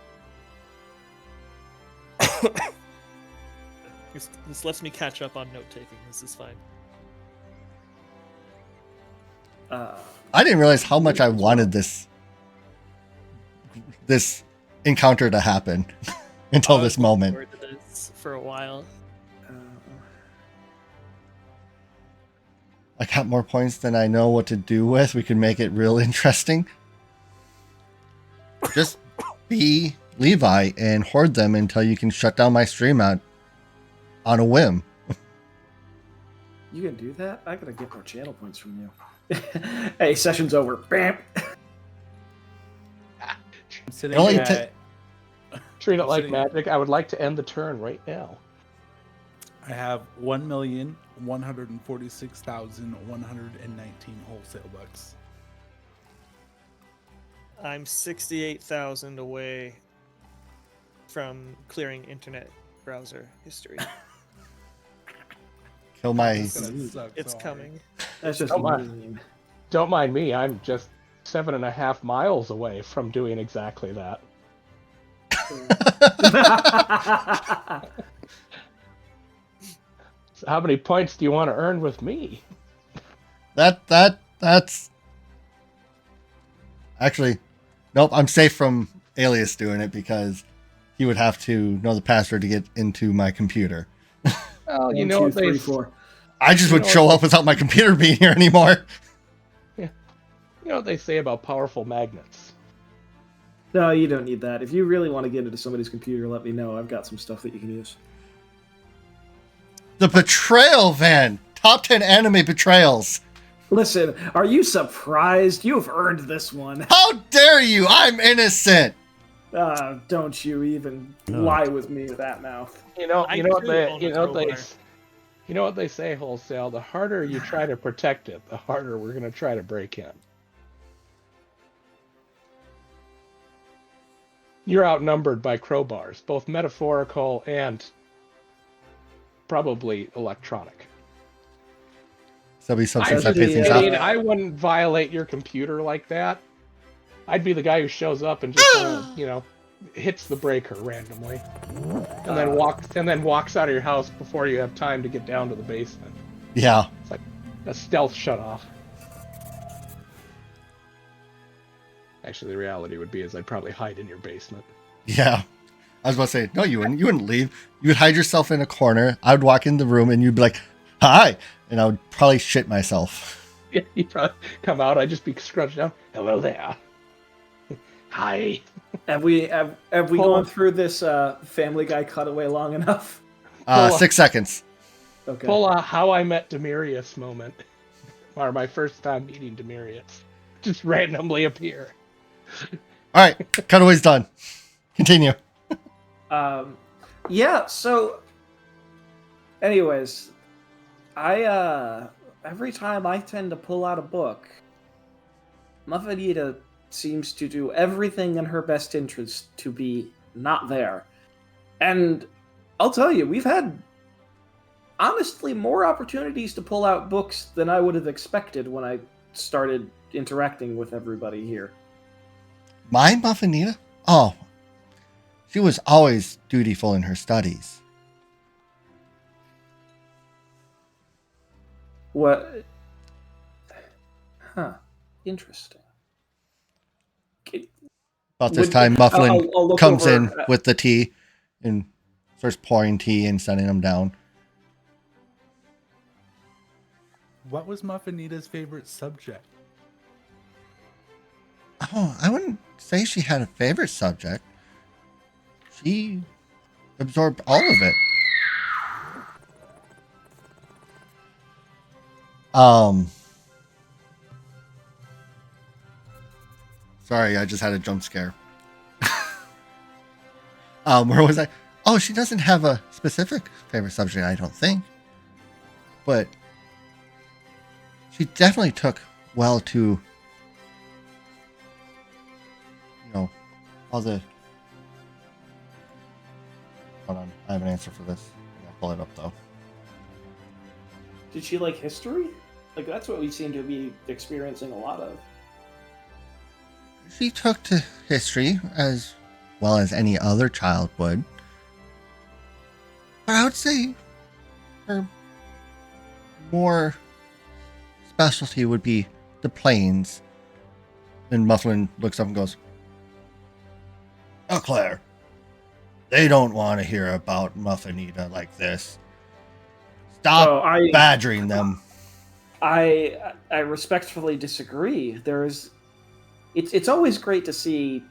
This lets me catch up on note taking. This is fine. I didn't realize how much I wanted this encounter to happen until this moment. Forward to this for a while. I got more points than I know what to do with. We could make it real interesting. Just be Levi and hoard them until you can shut down my stream out on a whim. You can do that? I gotta get more channel points from you. Hey, session's over. Bam! I'm sitting Only at, Treat it like Sitting- magic. I would like to end the turn right now. I have 1,146,119 wholesale bucks. I'm 68,000 away from clearing internet browser history. Kill my. It's gonna suck It's so hard. coming. That's just Come on. mean. Don't mind me. I'm just 7.5 miles away from doing exactly that. So how many points do you want to earn with me? That's actually nope. I'm safe from Alias doing it because he would have to know the password to get into my computer. Well, you 1, know 2, what they 3, 4. I just You would know show what- up without my computer being here anymore. you know what they say about powerful magnets. No, you don't need that. If you really want to get into somebody's computer, let me know. I've got some stuff that you can use. The betrayal van. Top 10 anime betrayals. Listen, are you surprised? You've earned this one. How dare you? I'm innocent. Don't you even lie with me with that mouth. You know I what too they own you a know what they crowbar. you know what they say, Wholesale. The harder you try to protect it, the harder we're gonna try to break in. You're outnumbered by crowbars, both metaphorical and probably electronic. So be some I, sense I pay things Actually, off. I wouldn't violate your computer like that. I'd be the guy who shows up and just hits the breaker randomly, and then walks out of your house before you have time to get down to the basement. Yeah. It's like a stealth shut off. Actually, the reality would be is I'd probably hide in your basement. Yeah. I was about to say, no, you wouldn't. You wouldn't leave. You would hide yourself in a corner. I would walk in the room and you'd be like, hi. And I would probably shit myself. Yeah, you'd probably come out. I'd just be scrunched down. Hello there. Hi. Have we gone through this Family Guy cutaway long enough? Hold on. 6 seconds. Okay. Pull a How I Met Demirius moment. Or my first time meeting Demirius. Just randomly appear. All right. Cutaway's done. Continue. Yeah, so anyways, I every time I tend to pull out a book, Muffinita seems to do everything in her best interest to be not there. And I'll tell you, we've had honestly more opportunities to pull out books than I would have expected when I started interacting with everybody here. My Muffinita? Oh. She was always dutiful in her studies. What? Huh. Interesting. About this With- time, Mufflin I'll look comes over, in with the tea and starts pouring tea and setting them down. What was Muffinita's favorite subject? Oh, I wouldn't say she had a favorite subject. She absorbed all of it. Sorry, I just had a jump scare. Where was I? Oh, she doesn't have a specific favorite subject, I don't think. But she definitely took well to, all the... Hold on, I have an answer for this. I'll pull it up, though. Did she like history? Like, that's what we seem to be experiencing a lot of. She took to history as well as any other child would. But I would say her more specialty would be the plains. And Mufflin looks up and goes, "Oh, Claire, they don't want to hear about Muffinita like this. Stop Oh, badgering them." I respectfully disagree. It's always great to see.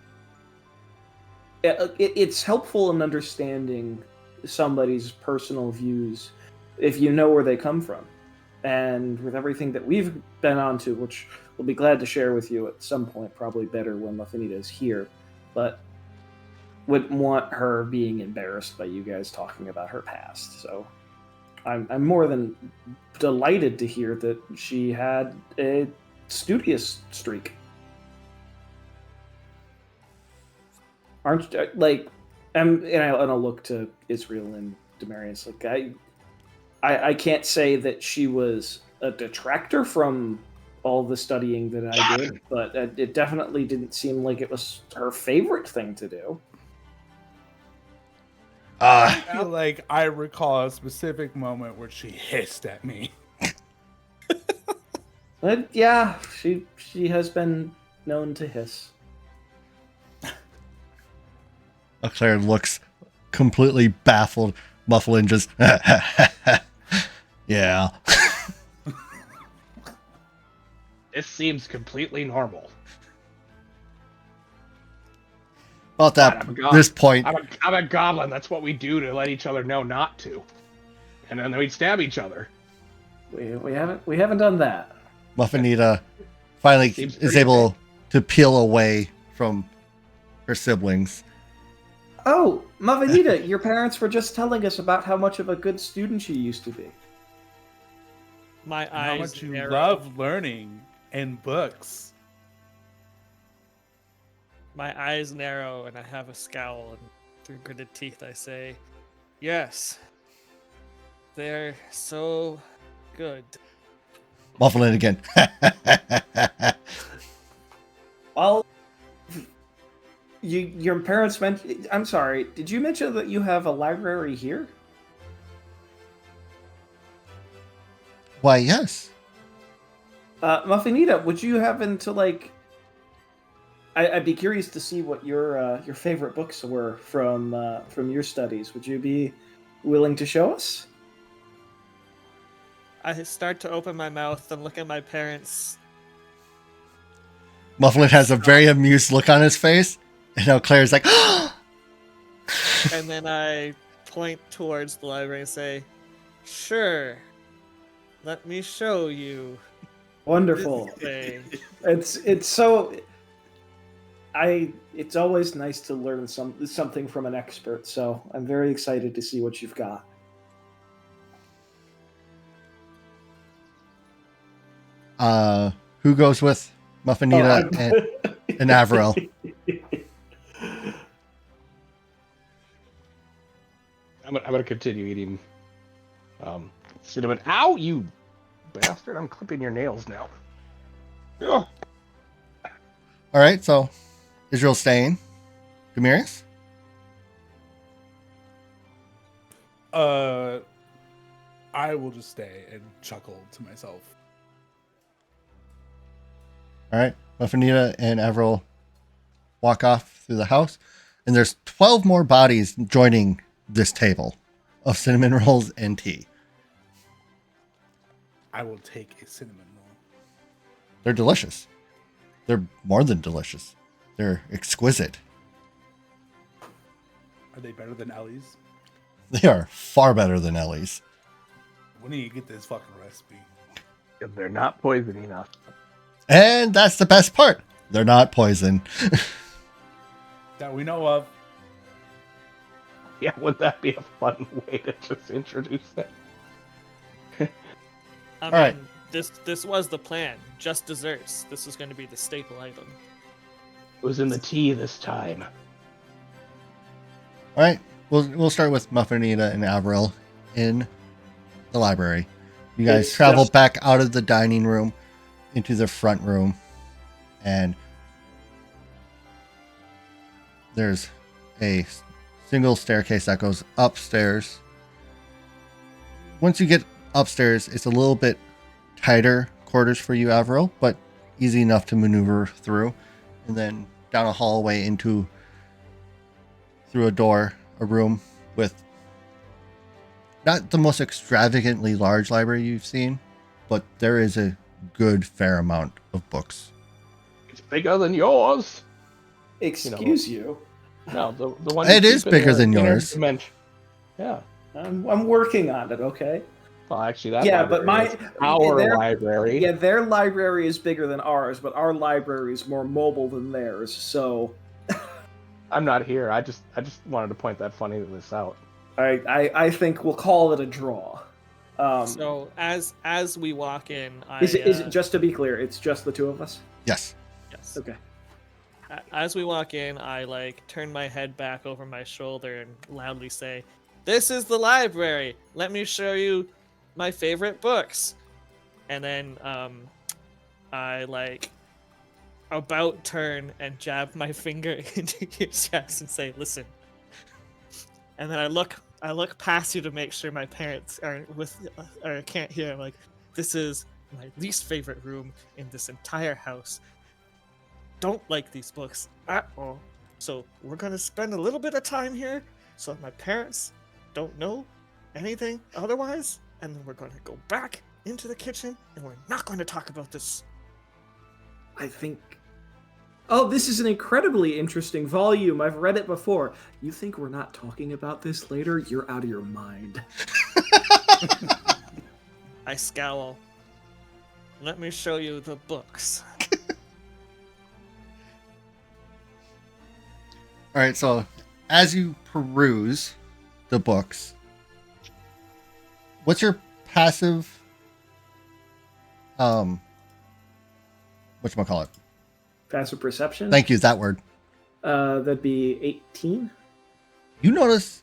It's helpful in understanding somebody's personal views if you know where they come from, and with everything that we've been on to, which we'll be glad to share with you at some point, probably better when Muffinita is here, but wouldn't want her being embarrassed by you guys talking about her past. So I'm more than delighted to hear that she had a studious streak. Aren't like, and I'll look to Israel and Demarius. Like I can't say that she was a detractor from all the studying that I did, but it definitely didn't seem like it was her favorite thing to do. I feel like I recall a specific moment where she hissed at me. But yeah, she has been known to hiss. Claire looks completely baffled. Mufflin just, yeah. This seems completely normal. About I'm a this point, I'm a goblin. That's what we do to let each other know not to. And then we'd stab each other. We haven't done that. Muffinita finally Seems is pretty able to peel away from her siblings. Oh, Muffinita, your parents were just telling us about how much of a good student you used to be. My How eyes much you narrow. love learning and books. My eyes narrow and I have a scowl, and through gritted teeth I say, "Yes, they're so good." Mufflin again. Well, your parents mentioned. I'm sorry. Did you mention that you have a library here? Why, yes. Muffinita, would you happen to like? I'd be curious to see what your favorite books were from your studies. Would you be willing to show us? I start to open my mouth and look at my parents. Mufflin has a very amused look on his face. And now Claire's like, And then I point towards the library and say, "Sure, let me show you." Wonderful. Thing." It's so. It's always nice to learn something from an expert. So I'm very excited to see what you've got. who goes with Muffinita and Avril? I'm gonna continue eating cinnamon. Ow, you bastard! I'm clipping your nails now. Ugh. All right, so Israel's staying. Demarius? I will just stay and chuckle to myself. All right, Muffinita and Avril walk off through the house, and there's 12 more bodies joining this table of cinnamon rolls and tea. I will take a cinnamon roll. They're delicious. They're more than delicious. They're exquisite. Are they better than Ellie's? They are far better than Ellie's. When do you get this fucking recipe? If they're not poison enough. And that's the best part. They're not poison. That we know of. Yeah, would that be a fun way to just introduce it? I mean, right. this was the plan. Just desserts. This was going to be the staple item. It was in the tea this time. All right, we'll start with Muffinita and Avril in the library. You guys It's travel just- back out of the dining room into the front room, and there's a single staircase that goes upstairs. Once you get upstairs, it's a little bit tighter quarters for you, Avril, but easy enough to maneuver through. And then down a hallway through a door, a room with not the most extravagantly large library you've seen, but there is a good fair amount of books. It's bigger than yours. Excuse you. No, the one. It you is keep in bigger the than inner yours. dimension. Yeah. I'm working on it, okay? Well, actually, that. Yeah, but library is our their- library. Yeah, their library is bigger than ours, but our library is more mobile than theirs, so I'm not here. I just wanted to point that funniness out. I think we'll call it a draw. So as we walk in, is it just to be clear? It's just the two of us. Yes. yes. Okay. As we walk in, I like turn my head back over my shoulder and loudly say, "This is the library. Let me show you my favorite books." And then I like about turn and jab my finger into your chest and say, "Listen." And then I look past you to make sure my parents are can't hear. I'm like, "This is my least favorite room in this entire house. Don't like these books at all. So we're gonna spend a little bit of time here so that my parents don't know anything otherwise, and then we're gonna go back into the kitchen and we're not going to talk about this." I think. Oh, this is an incredibly interesting volume. I've read it before. You think we're not talking about this later? You're out of your mind. I scowl. "Let me show you the books." All right, so as you peruse the books, what's your passive whatchamacallit? Passive perception? Thank you, that word. That'd be 18. You notice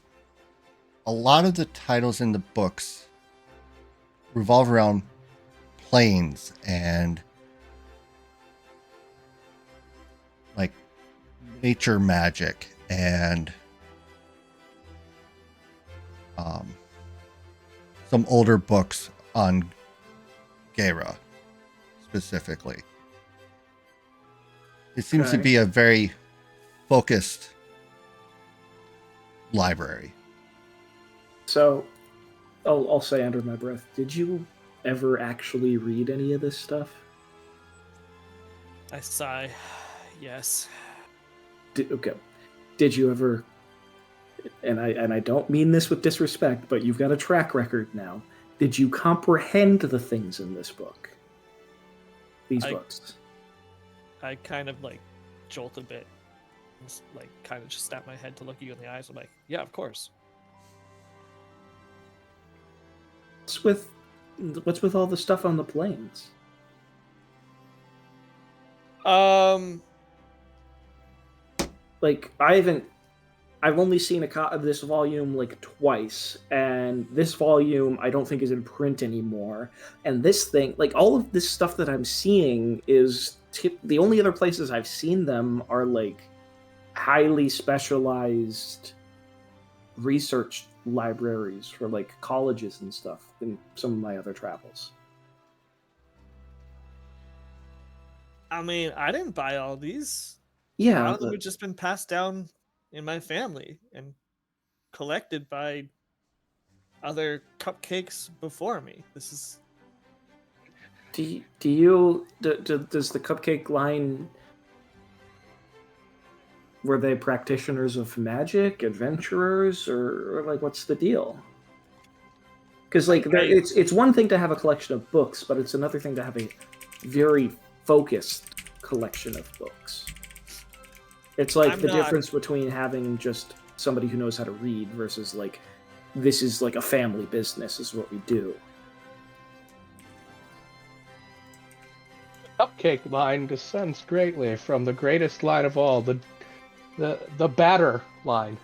a lot of the titles in the books revolve around planes and like nature magic and some older books on Gaera specifically. It seems to Okay. be a very focused library. So, I'll say under my breath, did you ever actually read any of this stuff? I sigh. Yes. Okay. Did you ever? And I don't mean this with disrespect, but you've got a track record now. Did you comprehend the things in this book? These books. I kind of like jolt a bit, just, like kind of just snap my head to look you in the eyes. I'm like, "Yeah, of course." What's with all the stuff on the planes? Like I've only seen of this volume like twice, and this volume I don't think is in print anymore. And this thing, like all of this stuff that I'm seeing, is the only other places I've seen them are like highly specialized research libraries for like colleges and stuff in some of my other travels. I mean, I didn't buy all these. A Yeah, lot of them have just been passed down in my family and collected by other cupcakes before me. This is does the cupcake line, were they practitioners of magic, adventurers, or like what's the deal? Because like it's one thing to have a collection of books, but it's another thing to have a very focused collection of books. It's like I'm the not- difference between having just somebody who knows how to read versus like this is like a family business is what we do. Cupcake line descends greatly from the greatest line of all, the batter line,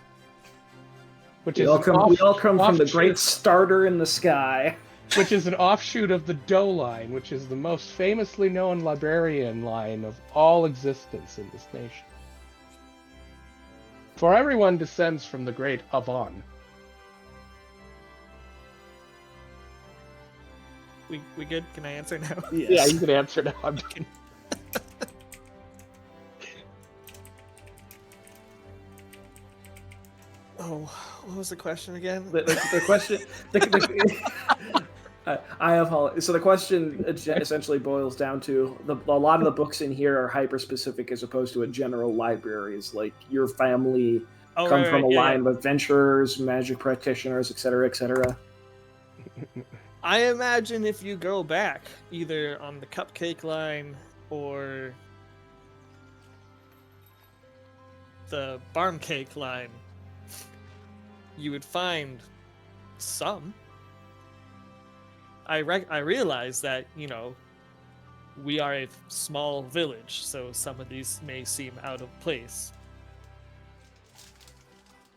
which We is all an come from the offshoot- great starter in the sky. which is an offshoot of the dough line, which is the most famously known librarian line of all existence in this nation. For everyone descends from the great Avon. we good? Can I answer now? Yeah, you can answer now. I'm kidding. Oh, what was the question again? The question. I have so the question essentially boils down to a lot of the books in here are hyper specific as opposed to a general library. It's like your family come from a line of adventurers, magic practitioners, etc., etc. I imagine if you go back either on the cupcake line or the barn cake line, you would find some. I realize that, you know, we are a small village, so some of these may seem out of place.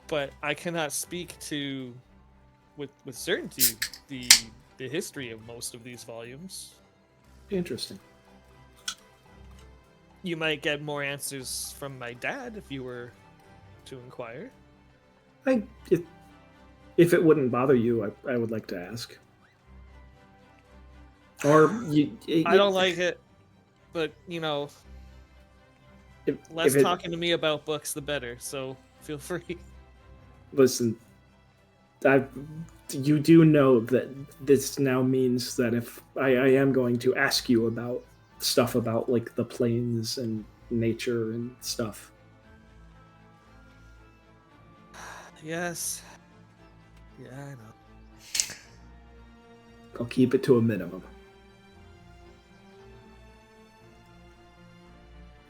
But I cannot speak to, with certainty, the history of most of these volumes. Interesting. You might get more answers from my dad if you were to inquire. If it wouldn't bother you, I would like to ask. Or I don't like it, but you know, less talking to me about books, the better. So feel free. Listen, you do know that this now means that if I am going to ask you about stuff about like the planes and nature and stuff. Yes. Yeah, I know. I'll keep it to a minimum.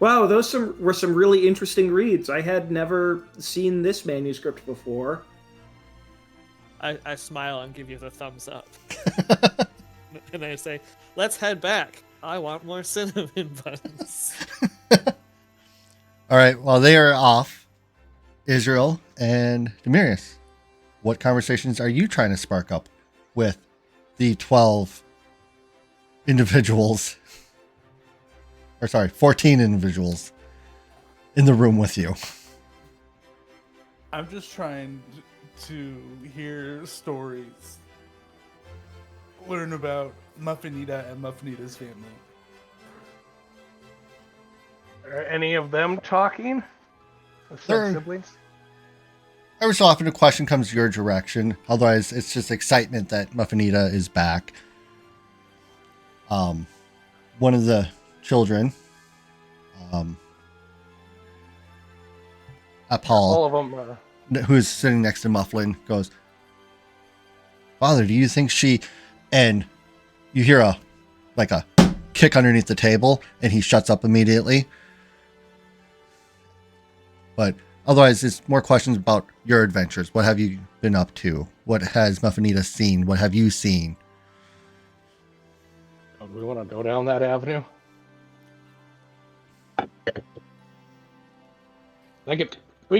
Wow, those were some really interesting reads. I had never seen this manuscript before. I smile and give you the thumbs up. And I say, let's head back. I want more cinnamon buns. All right, while they are off, Israel and Demirius, what conversations are you trying to spark up with the 12 individuals? Or sorry, 14 individuals in the room with you. I'm just trying to hear stories, learn about Muffinita and Muffinita's family. Are any of them talking? They're- Siblings? Every so often a question comes your direction. Otherwise, it's just excitement that Muffinita is back. One of the children, Paul, All of them. who's sitting next to Mufflin, goes, "Father, do you think she..." And you hear a kick underneath the table, and he shuts up immediately. But otherwise, it's more questions about your adventures. What have you been up to? What has Muffinita seen? What have you seen? Do we want to go down that avenue? We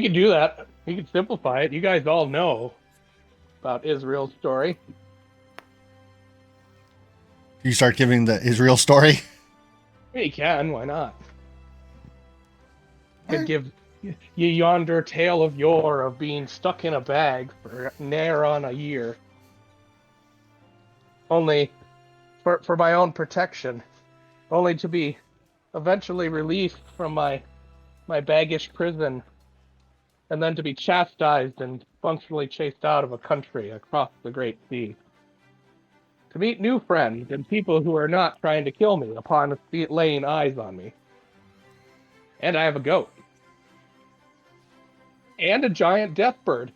could do that. We could simplify it. You guys all know about Israel's story. You start giving the Israel story. Yeah, you can. Why not? Could Alright. give you yonder tale of yore of being stuck in a bag for near on a year. Only for my own protection. Only to be eventually released from my my baggish prison, and then to be chastised and functionally chased out of a country across the great sea. To meet new friends and people who are not trying to kill me upon laying eyes on me. And I have a goat. And a giant death bird.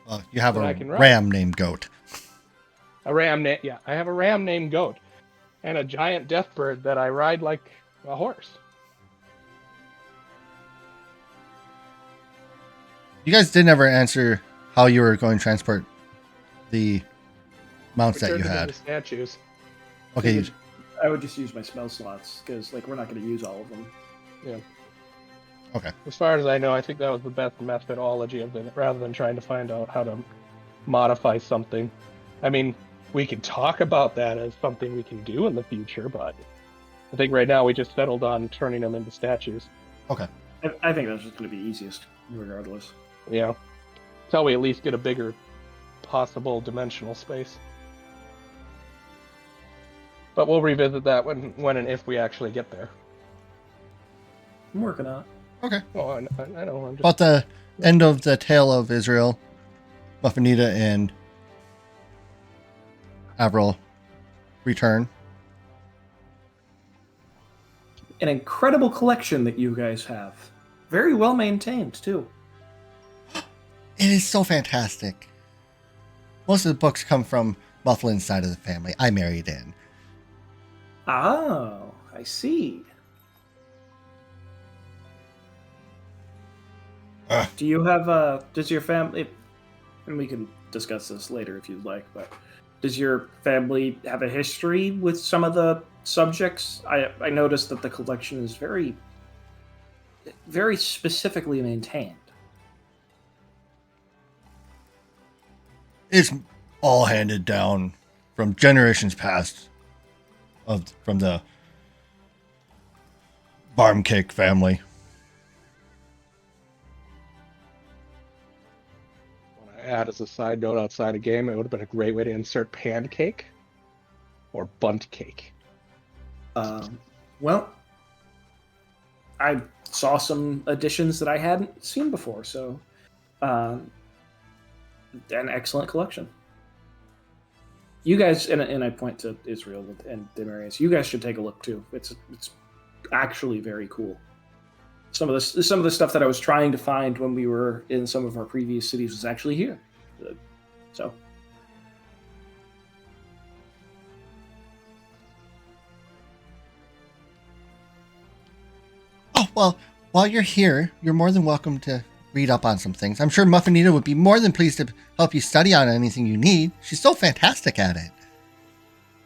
Well, you have that I a can ride. ram named Goat. I have a ram named Goat. And a giant death bird that I ride like a horse. You guys didn't ever answer how you were going to transport the mounts that you Return them had. into statues. Okay, I would just use my spell slots because, like, we're not going to use all of them. Yeah. okay. As far as I know, I think that was the best methodology of it, rather than trying to find out how to modify something. I mean, we can talk about that as something we can do in the future, but I think right now we just settled on turning them into statues. Okay. I think that's just going to be easiest, regardless. Yeah. Until we at least get a bigger possible dimensional space. But we'll revisit that when and if we actually get there. I'm working on it. Okay. Oh, I know. I'm just... About the end of the tale of Israel, Buffanita and Avril return. An incredible collection that you guys have. Very well maintained, too. It is so fantastic. Most of the books come from Mufflin's side of the family. I married in. Oh, I see. Do you have does your family, and we can discuss this later if you'd like, but does your family have a history with some of the subjects? I noticed that the collection is very, very specifically maintained. It's all handed down from generations past from the Barmcake family. Want to add as a side note outside a game, it would have been a great way to insert pancake or bunt cake. Well, I saw some additions that I hadn't seen before, so an excellent collection. You guys, and I point to Israel and Demarius, you guys should take a look too. It's actually very cool. Some of the stuff that I was trying to find when we were in some of our previous cities was actually here. So. Oh, well, while you're here, you're more than welcome to read up on some things. I'm sure Muffinita would be more than pleased to help you study on anything you need. She's so fantastic at it.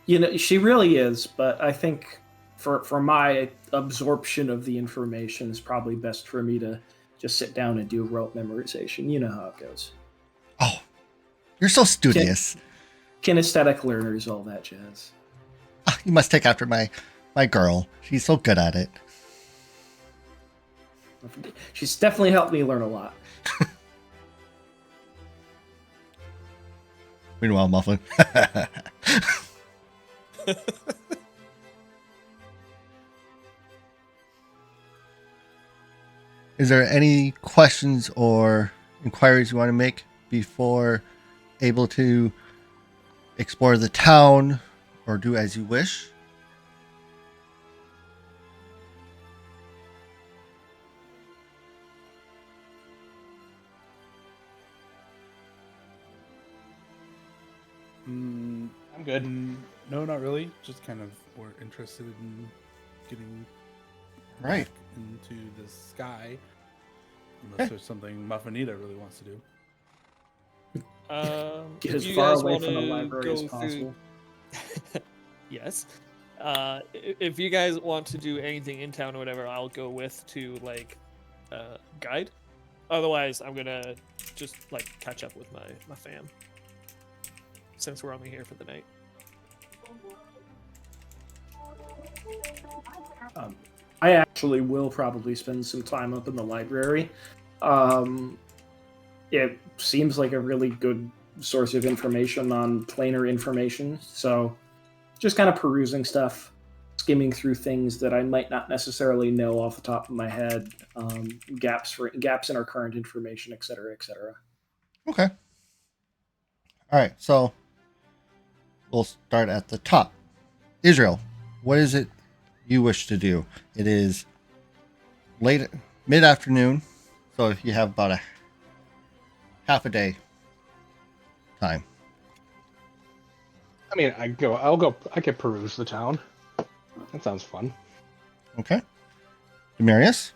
You know, she really is, but I think for my absorption of the information, it's probably best for me to just sit down and do rote memorization. You know how it goes. Oh, you're so studious. Kinesthetic learners, all that jazz. Oh, you must take after my girl. She's so good at it. She's definitely helped me learn a lot. Meanwhile, Muffin. Is there any questions or inquiries you want to make before able to explore the town or do as you wish? I'm good. No, not really. Just kind of were interested in getting Right. back into the sky. Unless there's something Muffinita really wants to do. Get if as you far guys away wanna from the library as go possible. Yes. If you guys want to do anything in town or whatever, I'll go with to guide. Otherwise, I'm gonna just catch up with my fam, since we're only here for the night. I actually will probably spend some time up in the library. It seems like a really good source of information on planar information, so just kind of perusing stuff, skimming through things that I might not necessarily know off the top of my head, gaps in our current information, et cetera, et cetera. Okay. All right. So we'll start at the top. Israel, what is it you wish to do? It is late mid-afternoon, so if you have about a half a day time. I mean, I could peruse the town. That sounds fun. Okay. Demarius?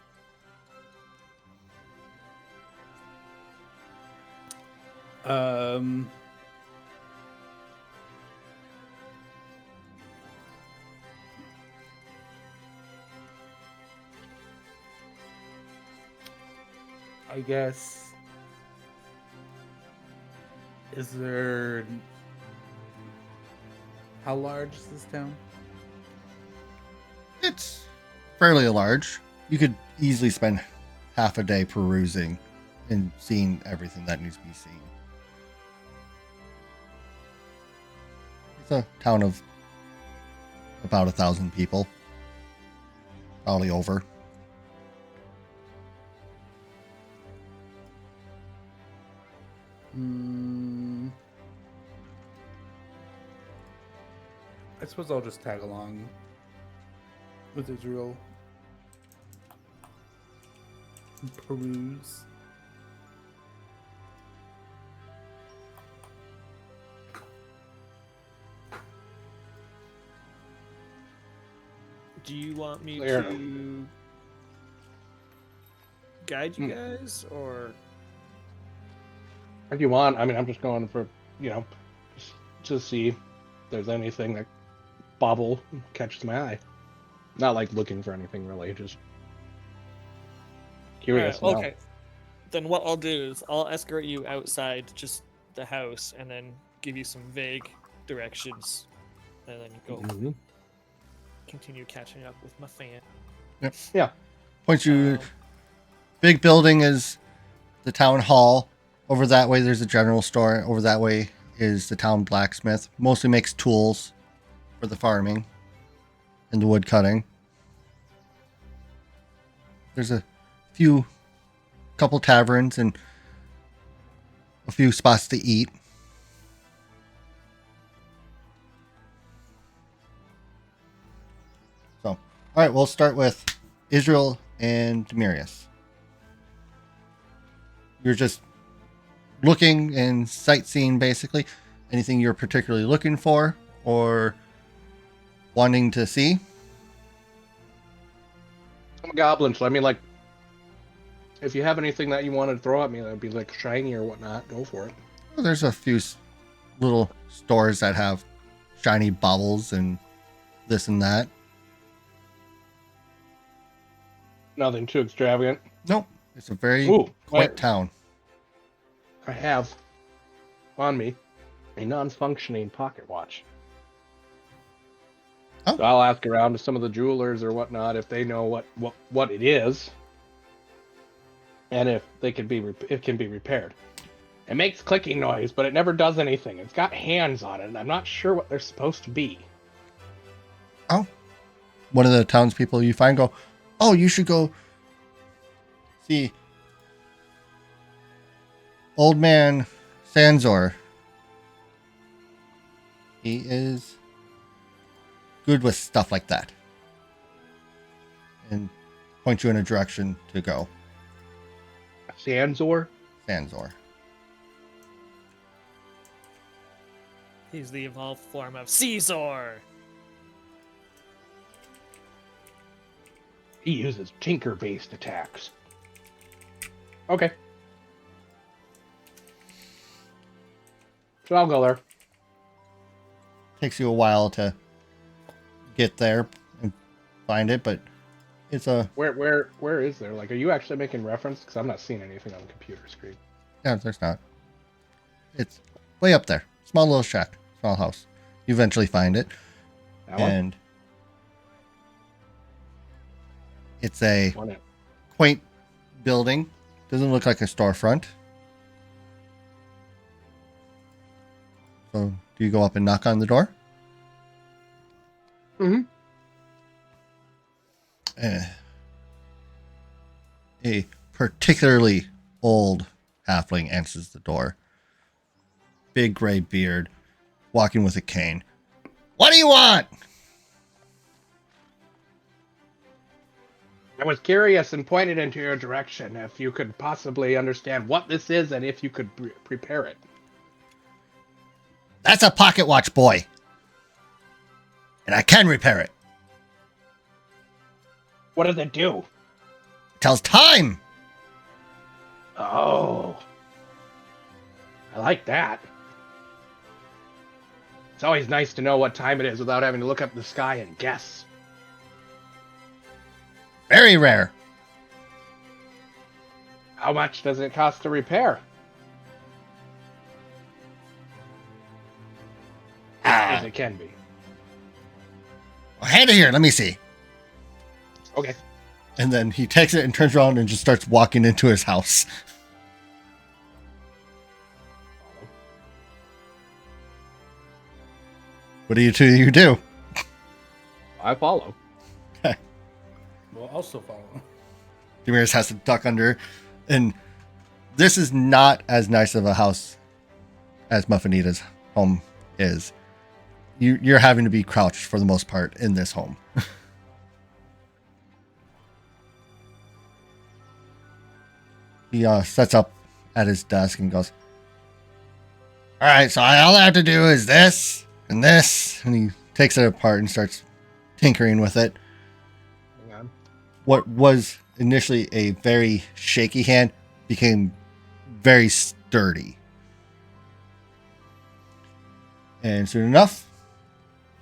I guess. Is there? How large is this town? It's fairly large. You could easily spend half a day perusing and seeing everything that needs to be seen. It's a town of about 1,000 people. Probably over. I suppose I'll just tag along with Israel. Peruse. Do you want me Clear. to guide you guys, or If you want, I mean, I'm just going for, just to see if there's anything that catches my eye. Not like looking for anything really, just curious. Alright, to know. okay. Then what I'll do is I'll escort you outside just the house, and then give you some vague directions, and then go Mhm. continue catching up with my fan. Point you. Big building is the town hall. Over that way, there's a general store. Over that way is the town blacksmith. Mostly makes tools for the farming and the wood cutting. There's a couple taverns and a few spots to eat. So, all right, we'll start with Israel and Demarius. You're just looking and sightseeing, basically. Anything you're particularly looking for or wanting to see? I'm a goblin, so I mean, like, if you have anything that you want to throw at me that'd be like shiny or whatnot, go for it. Well, there's a few little stores that have shiny baubles and this and that. Nothing too extravagant. Nope. It's a very Ooh, quaint wait. town. I have on me a non-functioning pocket watch. Oh. So I'll ask around to some of the jewelers or whatnot if they know what it is, and if it can be repaired. It makes clicking noise, but it never does anything. It's got hands on it, and I'm not sure what they're supposed to be. Oh. One of the townspeople you find go, oh, you should go see Old Man Sanzor. He is good with stuff like that. And point you in a direction to go. Sanzor? Sanzor. He's the evolved form of Caesar. He uses tinker-based attacks. Okay. So I'll go there. Takes you a while to get there and find it, but it's a Where is there? Like, are you actually making reference? Because I'm not seeing anything on the computer screen. yeah, there's not. It's way up there. Small little shack, small house. You eventually find it, That one? and it's a One in. quaint building. Doesn't look like a storefront. So, do you go up and knock on the door? Mm-hmm. A particularly old halfling answers the door. Big gray beard, walking with a cane. What do you want? I was curious and pointed into your direction if you could possibly understand what this is and if you could prepare it. That's a pocket watch, boy. And I can repair it. What does it do? It tells time. Oh. I like that. It's always nice to know what time it is without having to look up the sky and guess. Very rare. How much does it cost to repair? As it can be. Well, hand it here. Let me see. Okay. And then he takes it and turns around and just starts walking into his house. What do you do? I follow. We'll also follow. Demiris has to duck under. And this is not as nice of a house as Muffinita's home is. You're having to be crouched for the most part in this home. He sets up at his desk and goes, all right, so all I have to do is this and this. And he takes it apart and starts tinkering with it. Hang on. What was initially a very shaky hand became very sturdy. And soon enough,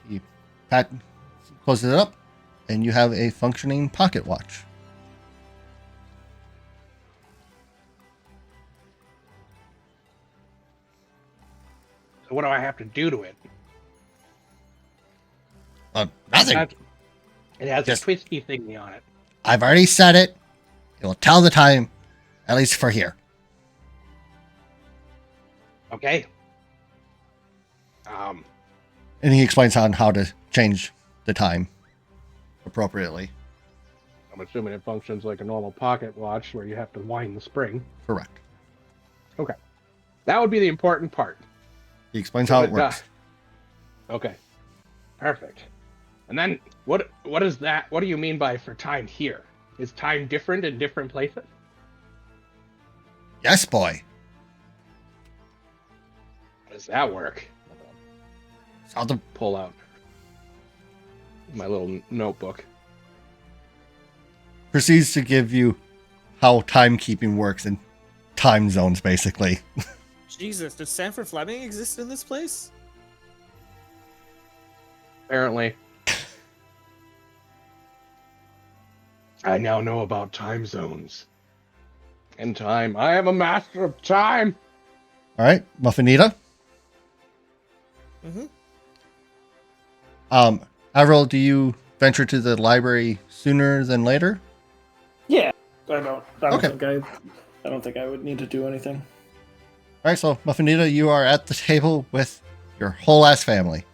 he closes it up, and you have a functioning pocket watch. So what do I have to do to it? Nothing. It has Just- a twisty thingy on it. I've already set it. It will tell the time, at least for here. Okay. And he explains on how to change the time appropriately. I'm assuming it functions like a normal pocket watch where you have to wind the spring. Correct. Okay. That would be the important part. He explains how it But, works. Okay. Perfect. And then what is that? What do you mean by for time here? Is time different in different places? Yes, boy. How does that work? So the Pull out my little notebook. proceeds to give you how timekeeping works in time zones, basically. Jesus, does Sanford Fleming exist in this place? Apparently. I now know about time zones. And time. I am a master of time. All right, Muffinita. Mm-hmm. Avril, do you venture to the library sooner than later? Yeah, I don't Okay. think I would need to do anything. All right, so Muffinita, you are at the table with your whole ass family.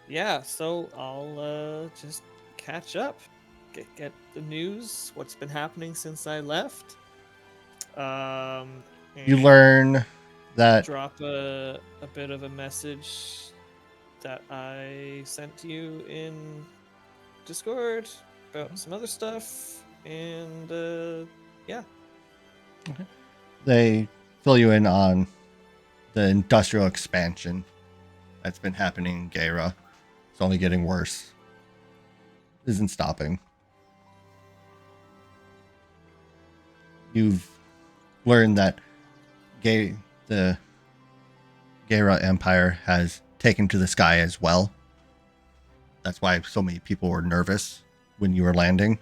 Yeah, so I'll just catch up, get the news, what's been happening since I left. You and learn that drop a bit of a message that I sent to you in Discord about some other stuff, and yeah. they fill you in on the industrial expansion that's been happening in Gaira. It's only getting worse. Isn't stopping. You've learned that the Gaira Empire has taken to the sky as well. That's why so many people were nervous when you were landing.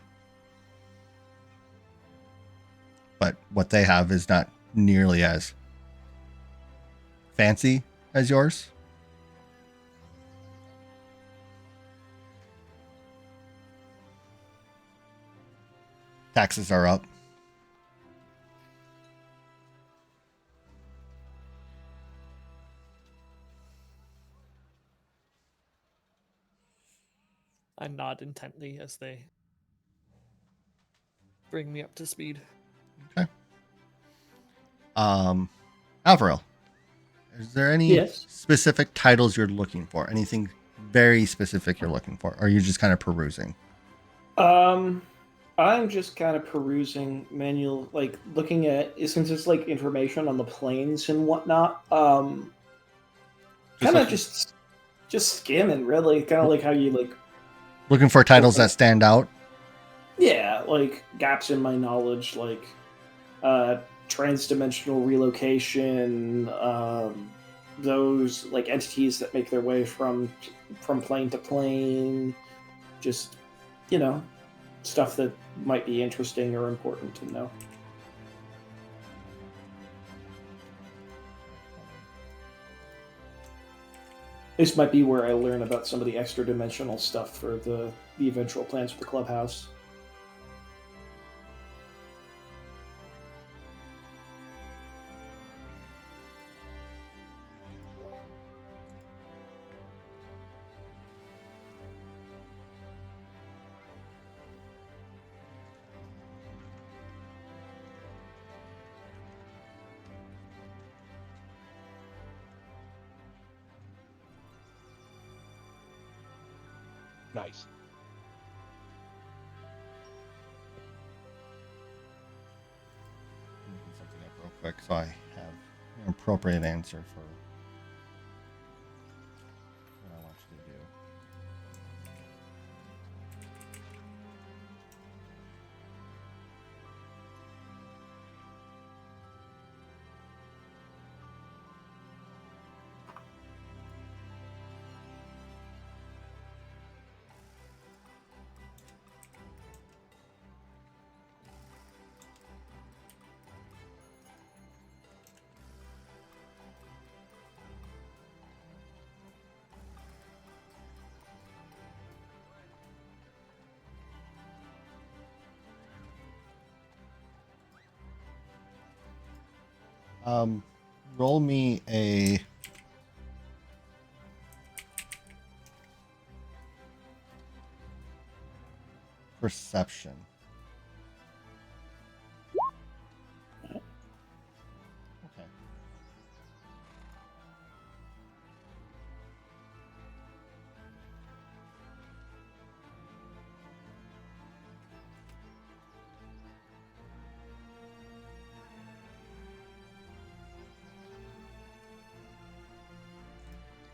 But what they have is not nearly as fancy as yours. Taxes are up. I nod intently as they bring me up to speed. Avril, is there any Yes. specific titles you're looking for? Anything very specific you're looking for? Or are you just kind of perusing? I'm just kind of perusing manual, like looking at, since it's like information on the planes and whatnot. Kind of looking- just skimming, really. Kind of like how you like, Looking for titles that stand out? yeah, like gaps in my knowledge, like transdimensional relocation, those like entities that make their way from plane to plane, just stuff that might be interesting or important to know. This might be where I learn about some of the extra dimensional stuff for the eventual plans for the clubhouse. Nice. Looking something up real quick so I have an appropriate answer for what I want you to do. Roll me a perception. Okay.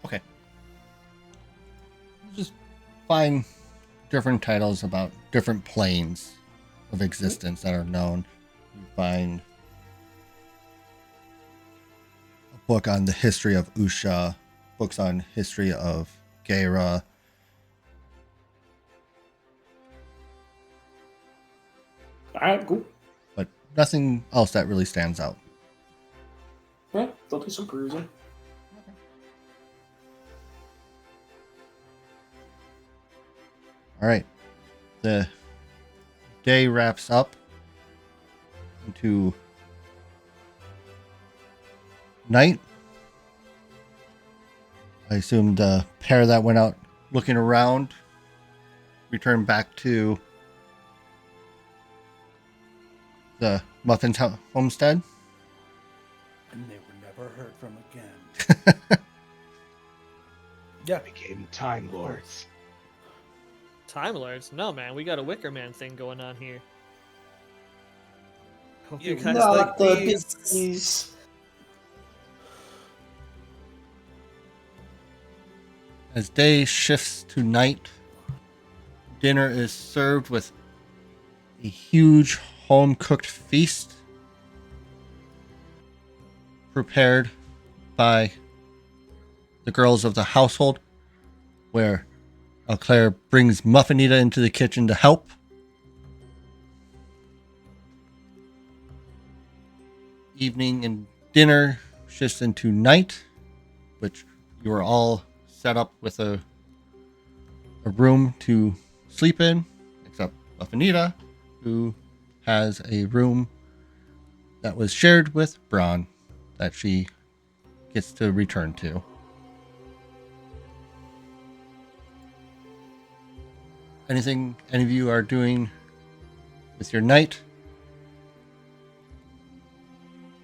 Okay. Just find different titles about different planes of existence that are known. You find a book on the history of Usha, books on history of Gaira. Alright, cool. But nothing else that really stands out. Yeah, they'll do some perusing. All right. The day wraps up into night. I assume the pair that went out looking around returned back to the Muffin's homestead. And they were never heard from again. Yeah. Became Time Lords. Time Lords? No, man, we got a Wicker Man thing going on here. Hope you You guys not like the these. bees. As day shifts to night, dinner is served with a huge home-cooked feast prepared by the girls of the household, where Claire brings Muffinita into the kitchen to help. Evening and dinner shifts into night, which you are all set up with a room to sleep in, except Muffinita, who has a room that was shared with Braun that she gets to return to. anything any of you are doing with your night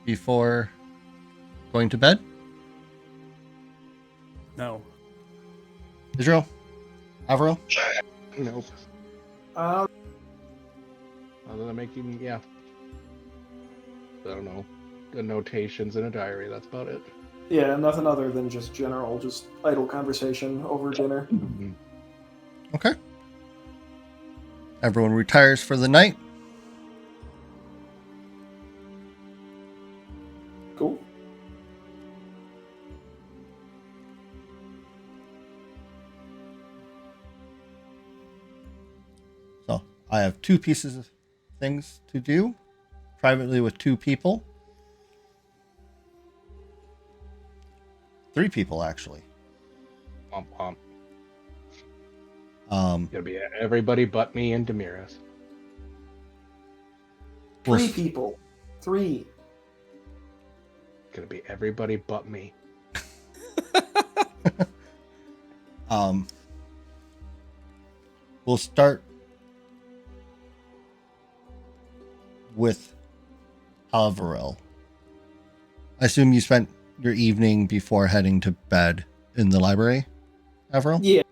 before going to bed? No. Israel? Avril? Nope. Uh, Other than making, I don't know, notations in a diary. That's about it. yeah, nothing other than just general, just idle conversation over dinner. Okay. Everyone retires for the night. Cool. So I have 2 pieces of things to do privately with 2 people. 3 people, actually. Pump, pump. Um, Gonna be everybody but me and Demiris. we'll 3 s- people. 3. Gonna be everybody but me. we'll start with Alvarel. I assume you spent your evening before heading to bed in the library, Avril? Yeah.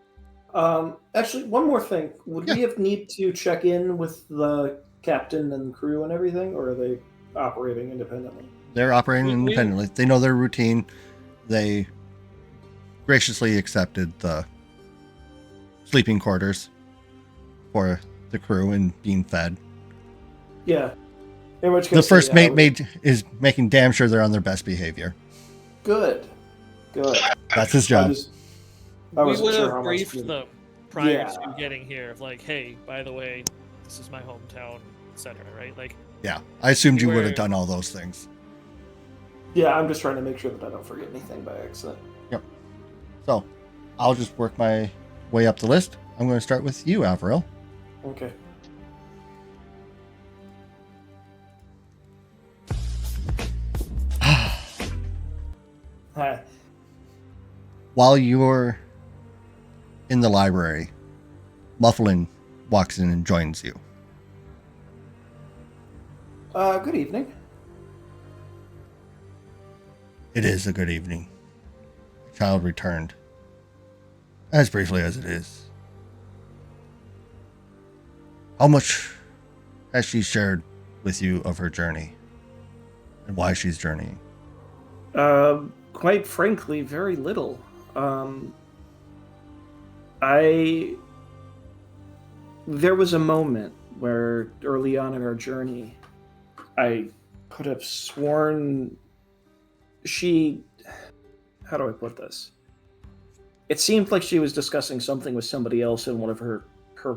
Actually, one more thing. Would we have need to check in with the captain and crew and everything, or are they operating independently? They're operating We- independently. They know their routine. They graciously accepted the sleeping quarters for the crew and being fed. Yeah. In which case, The first yeah, mate is making damn sure they're on their best behavior. Good. Good. That's his I job. I We wasn't would sure have how much. briefed them prior Yeah. to getting here of like, hey, by the way, this is my hometown, etc. Right? Like, Yeah, I assumed you would Where- have done all those things. Yeah, I'm just trying to make sure that I don't forget anything by accident. So, I'll just work my way up the list. I'm going to start with you, Avril. Okay. Hi. While you're in the library, Mufflin walks in and joins you. Good evening. It is a good evening. The child returned. As briefly as it is. How much has she shared with you of her journey? And why she's journeying? Quite frankly, very little. There was a moment where early on in our journey, I could have sworn how do I put this? It seemed like she was discussing something with somebody else in one of her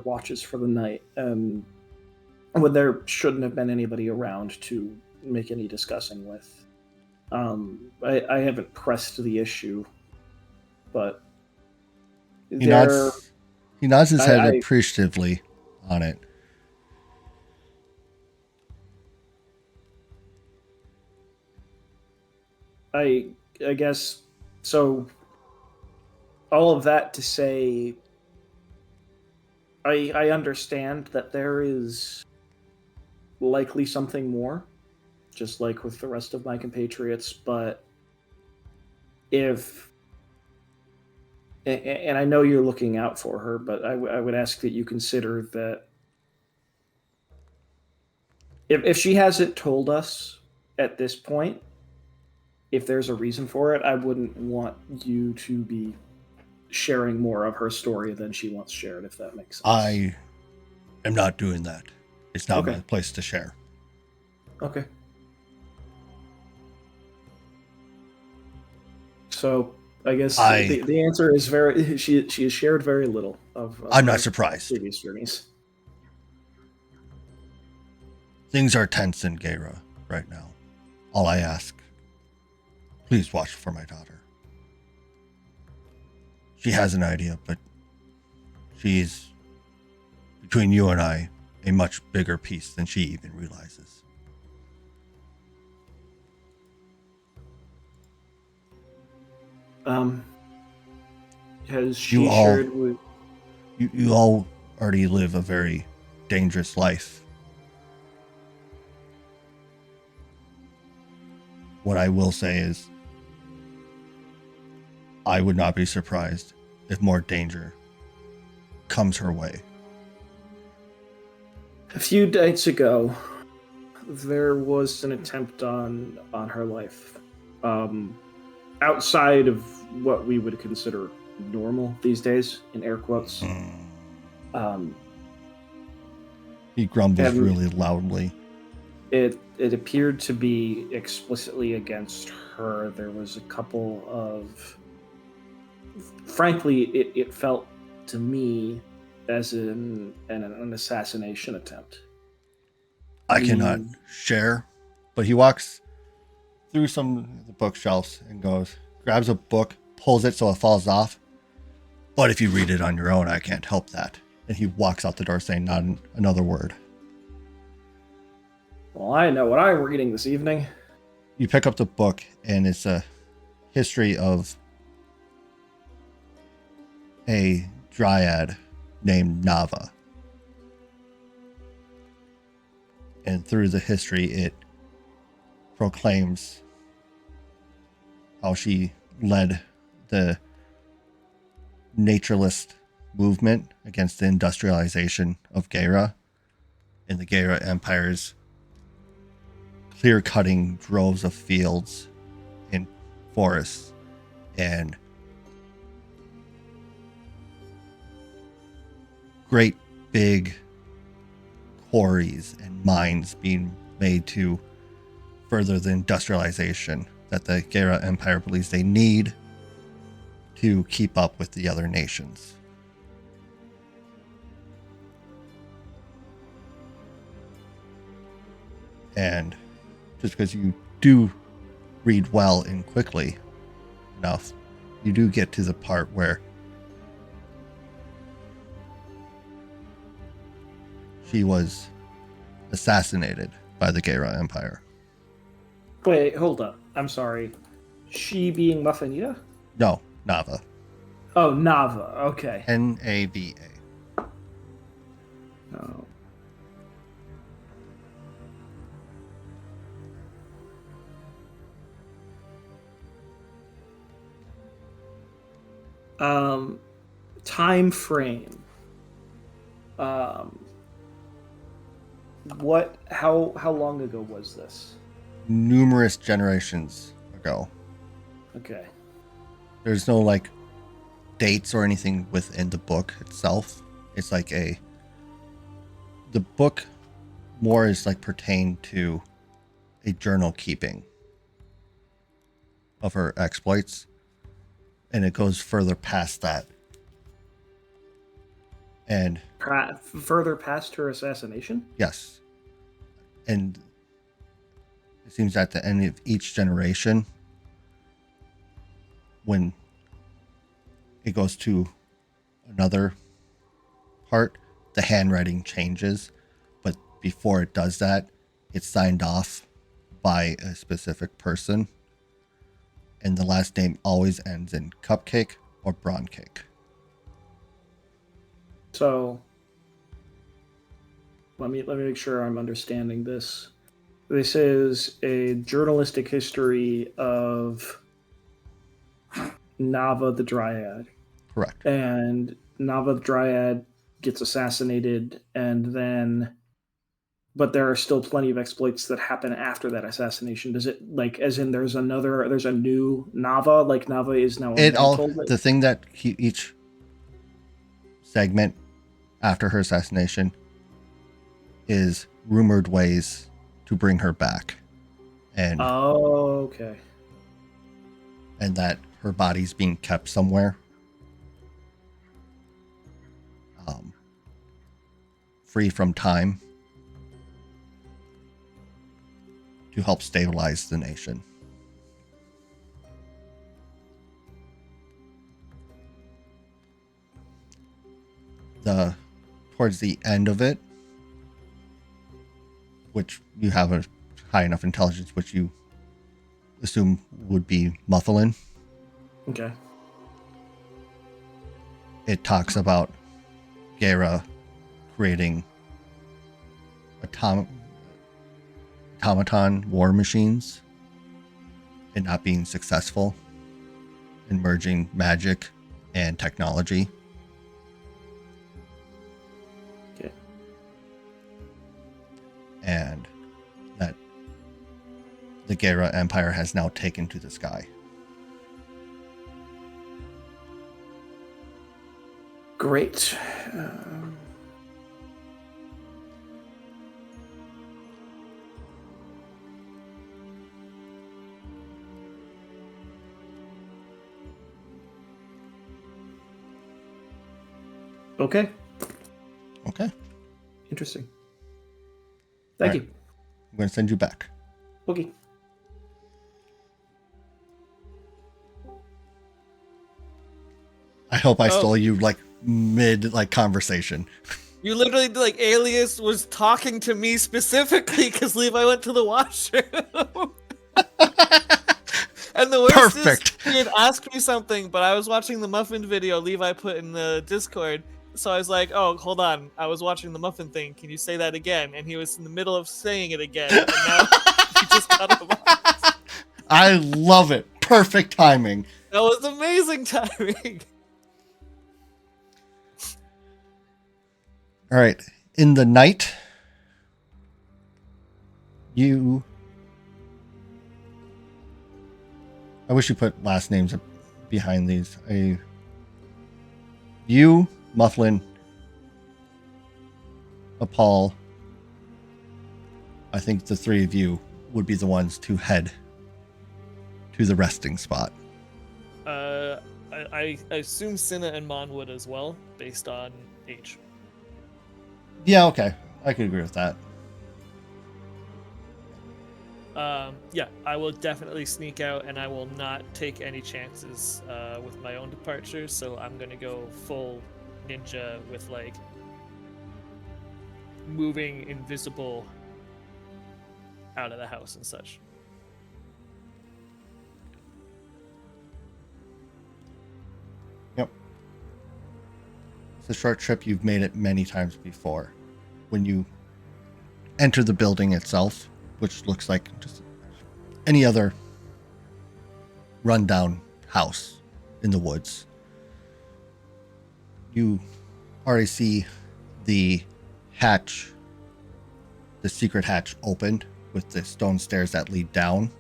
watches for the night, when there shouldn't have been anybody around to make any discussing with. I haven't pressed the issue, but He nods his head I- appreciatively on it. I guess so. All of that to say, I understand that there is likely something more, just like with the rest of my compatriots. But and I know you're looking out for her, but I would ask that you consider that if she hasn't told us at this point, if there's a reason for it, I wouldn't want you to be sharing more of her story than she once shared, if that makes sense. I am not doing that. It's not Okay. my place to share. Okay. So I guess the answer is she has shared very little of I'm not her surprised. previous journeys. Things are tense in Gera right now. All I ask, please watch for my daughter. She has an idea, but she's, between you and I, a much bigger piece than she even realizes. Has she You all- shared with? You all already live a very dangerous life. What I will say is, I would not be surprised if more danger comes her way. A few nights ago, there was an attempt on her life. Outside of what we would consider normal these days, in air quotes. He grumbles And- really loudly. It appeared to be explicitly against her. There was a couple of... Frankly, it felt to me as an assassination attempt. I cannot share, but he walks through some of the bookshelves and grabs a book, pulls it so it falls off. But if you read it on your own, I can't help that. And he walks out the door saying not another word. Well, I know what I'm reading this evening. You pick up the book, and it's a history of a dryad named Nava. And through the history, it proclaims how she led the naturalist movement against the industrialization of Gaera and the Gaera Empire's clear-cutting droves of fields and forests and great big quarries and mines being made to further the industrialization that the Gaera Empire believes they need to keep up with the other nations. And just because you do read well and quickly enough, you do get to the part where she was assassinated by the Gaera Empire. Wait, hold up. I'm sorry. She being Muffinita? No, Nava. Oh, Nava. Okay. Nava. Oh. Time frame. How long ago was this? Numerous generations ago. Okay. There's no like dates or anything within the book itself. It's like the book more is like pertained to a journal keeping of her exploits, and it goes further past that. And Further past her assassination? yes, and it seems at the end of each generation, when it goes to another part, the handwriting changes, but before it does that, it's signed off by a specific person, and the last name always ends in Cupcake or Brawn Cake. So let me make sure I'm understanding this. This is a journalistic history of Nava the Dryad. Correct. And Nava the Dryad gets assassinated, and then but there are still plenty of exploits that happen after that assassination. Does it, like, as in there's a new Nava, like Nava is now The thing that each segment after her assassination is rumored ways to bring her back, and okay, and that her body's being kept somewhere, free from time, to help stabilize the nation. Towards the end of it, which you have a high enough intelligence, which you assume would be Mufflin. Okay. It talks about Gaera creating automaton war machines and not being successful in merging magic and technology. Okay. And that the Gera Empire has now taken to the sky. Great. Okay. Okay. Interesting. Thank Right. you. I'm going to send you back. Okay. I hope I Oh. stole you like mid like conversation. You literally, like, Alias was talking to me specifically because Levi went to the washroom. And the worst Perfect. is, he had asked me something, but I was watching the muffin video Levi put in the Discord. So I was like, oh, hold on. I was watching the muffin thing. Can you say that again? And he was in the middle of saying it again. And now he just cut him off. I love it. Perfect timing. That was amazing timing. All right. In the night, you. I wish you put last names behind these. You, Mufflin, Paul. I think the three of you would be the ones to head to the resting spot. I assume Cinna and Mon would as well, based on age. Yeah, okay. I could agree with that. Yeah, I will definitely sneak out, and I will not take any chances with my own departure. So I'm gonna go full ninja with like moving invisible out of the house and such. Yep. It's a short trip. You've made it many times before. When you enter the building itself, which looks like just any other rundown house in the woods, you already see the hatch, the secret hatch opened with the stone stairs that lead down,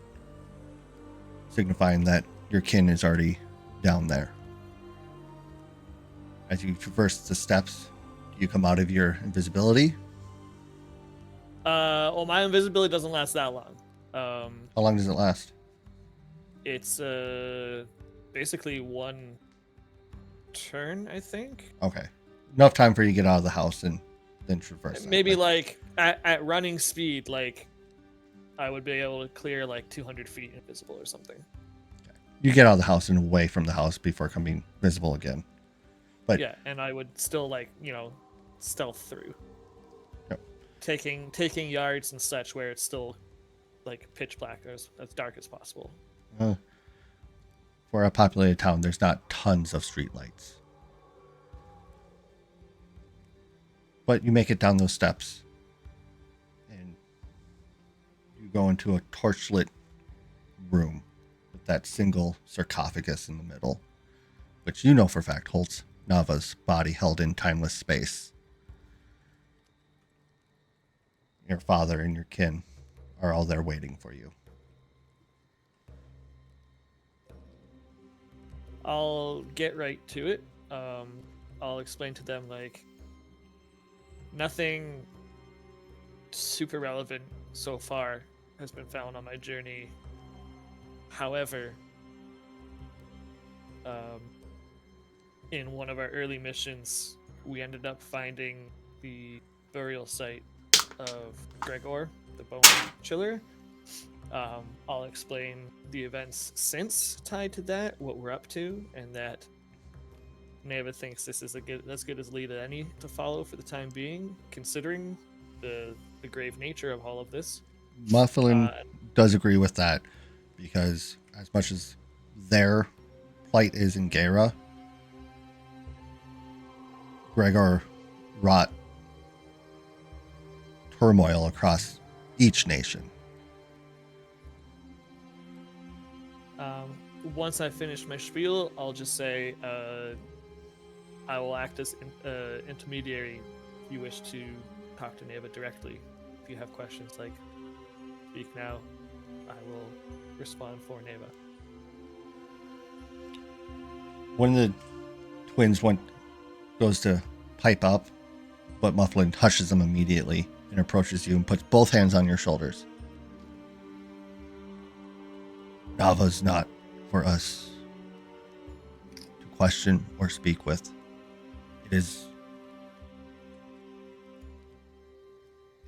signifying that your kin is already down there. As you traverse the steps, you come out of your invisibility. Well, my invisibility doesn't last that long. How long does it last? It's basically one turn, I think. Okay. Enough time for you to get out of the house and then traverse. Maybe that. like at running speed, like I would be able to clear like 200 feet invisible or something. You get out of the house and away from the house before coming visible again. But Yeah, and I would still like, stealth through. Yep. Taking yards and such where it's still like pitch black or as dark as possible. For a populated town, there's not tons of streetlights. But you make it down those steps. And you go into a torchlit room with that single sarcophagus in the middle, which you know for a fact holds Nava's body held in timeless space. Your father and your kin are all there waiting for you. I'll get right to it. I'll explain to them like nothing super relevant so far has been found on my journey. However, in one of our early missions, we ended up finding the burial site of Gregor, the Bone Chiller. I'll explain the events since tied to that, what we're up to, and that Neva thinks this is as good as lead as any to follow for the time being, considering the grave nature of all of this. Mufflin does agree with that, because as much as their plight is in Gera, Gregor wrought turmoil across each nation. Once I finish my spiel, I'll just say I will act as intermediary if you wish to talk to Neva directly. If you have questions like speak now, I will respond for Neva. One of the twins goes to pipe up, but Mufflin hushes them immediately and approaches you and puts both hands on your shoulders. Nava's not for us to question or speak with. It is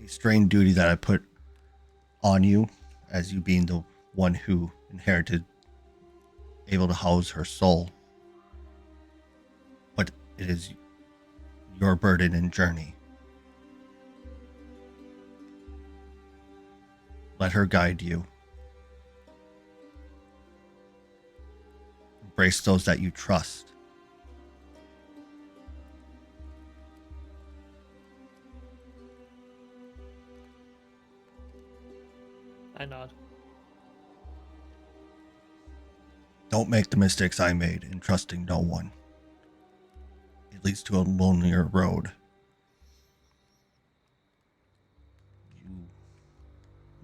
a strained duty that I put on you as you being the one who inherited, able to house her soul. But it is your burden and journey. Let her guide you. Embrace those that you trust. I nod. Don't make the mistakes I made in trusting no one. It leads to a lonelier road. You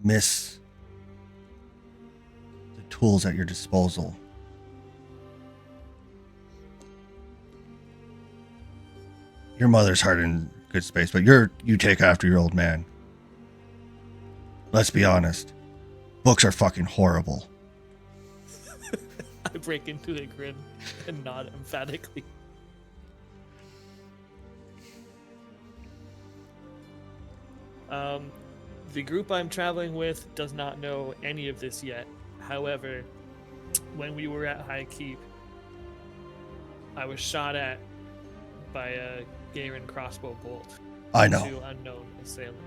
miss the tools at your disposal. Your mother's heart in good space, but you take after your old man. Let's be honest. Books are fucking horrible. I break into a grin and nod emphatically. The group I'm traveling with does not know any of this yet. However, when we were at High Keep, I was shot at by a Garen crossbow bolt. I know. To unknown assailant.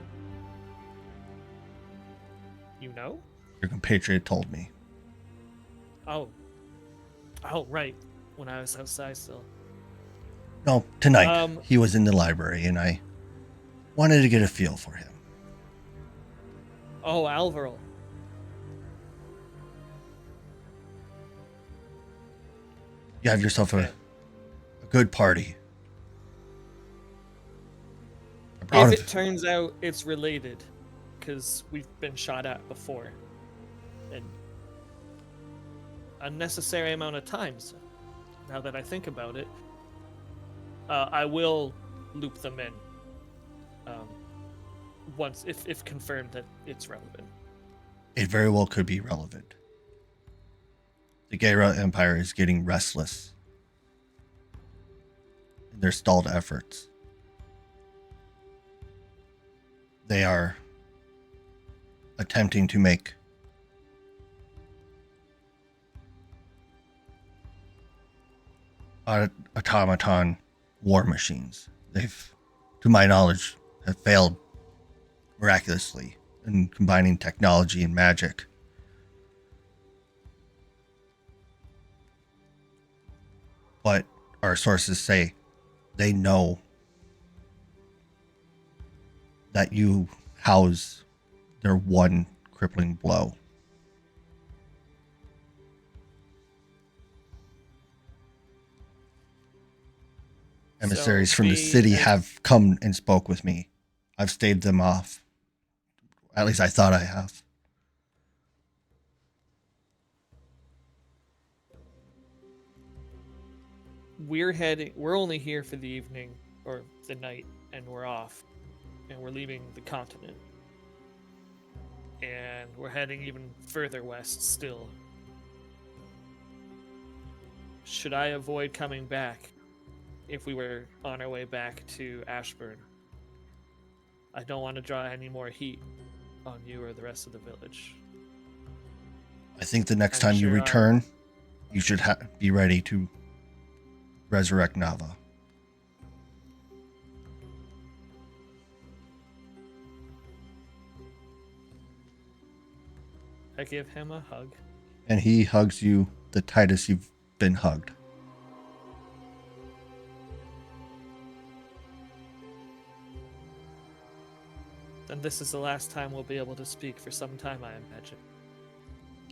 You know? Your compatriot told me. Oh, right. When I was outside still. No, tonight. He was in the library and I wanted to get a feel for him. Oh, Alvaral. You have yourself a good party. If it turns out it's related, because we've been shot at before. An unnecessary amount of times. Now that I think about it, I will loop them in. Once, if confirmed that it's relevant. It very well could be relevant. The Gera Empire is getting restless in their stalled efforts. They are attempting to make automaton war machines. They've, to my knowledge, have failed miraculously in combining technology and magic. But our sources say they know that you house their one crippling blow. Emissaries from the city have come and spoke with me. I've staved them off. At least I thought I have. We're only here for the evening, or the night, and we're off. And we're leaving the continent. And we're heading even further west still. Should I avoid coming back if we were on our way back to Ashburn? I don't want to draw any more heat on you or the rest of the village. I think the next time you return, you should be ready to resurrect Nava. I give him a hug. And he hugs you the tightest you've been hugged. Then this is the last time we'll be able to speak for some time, I imagine.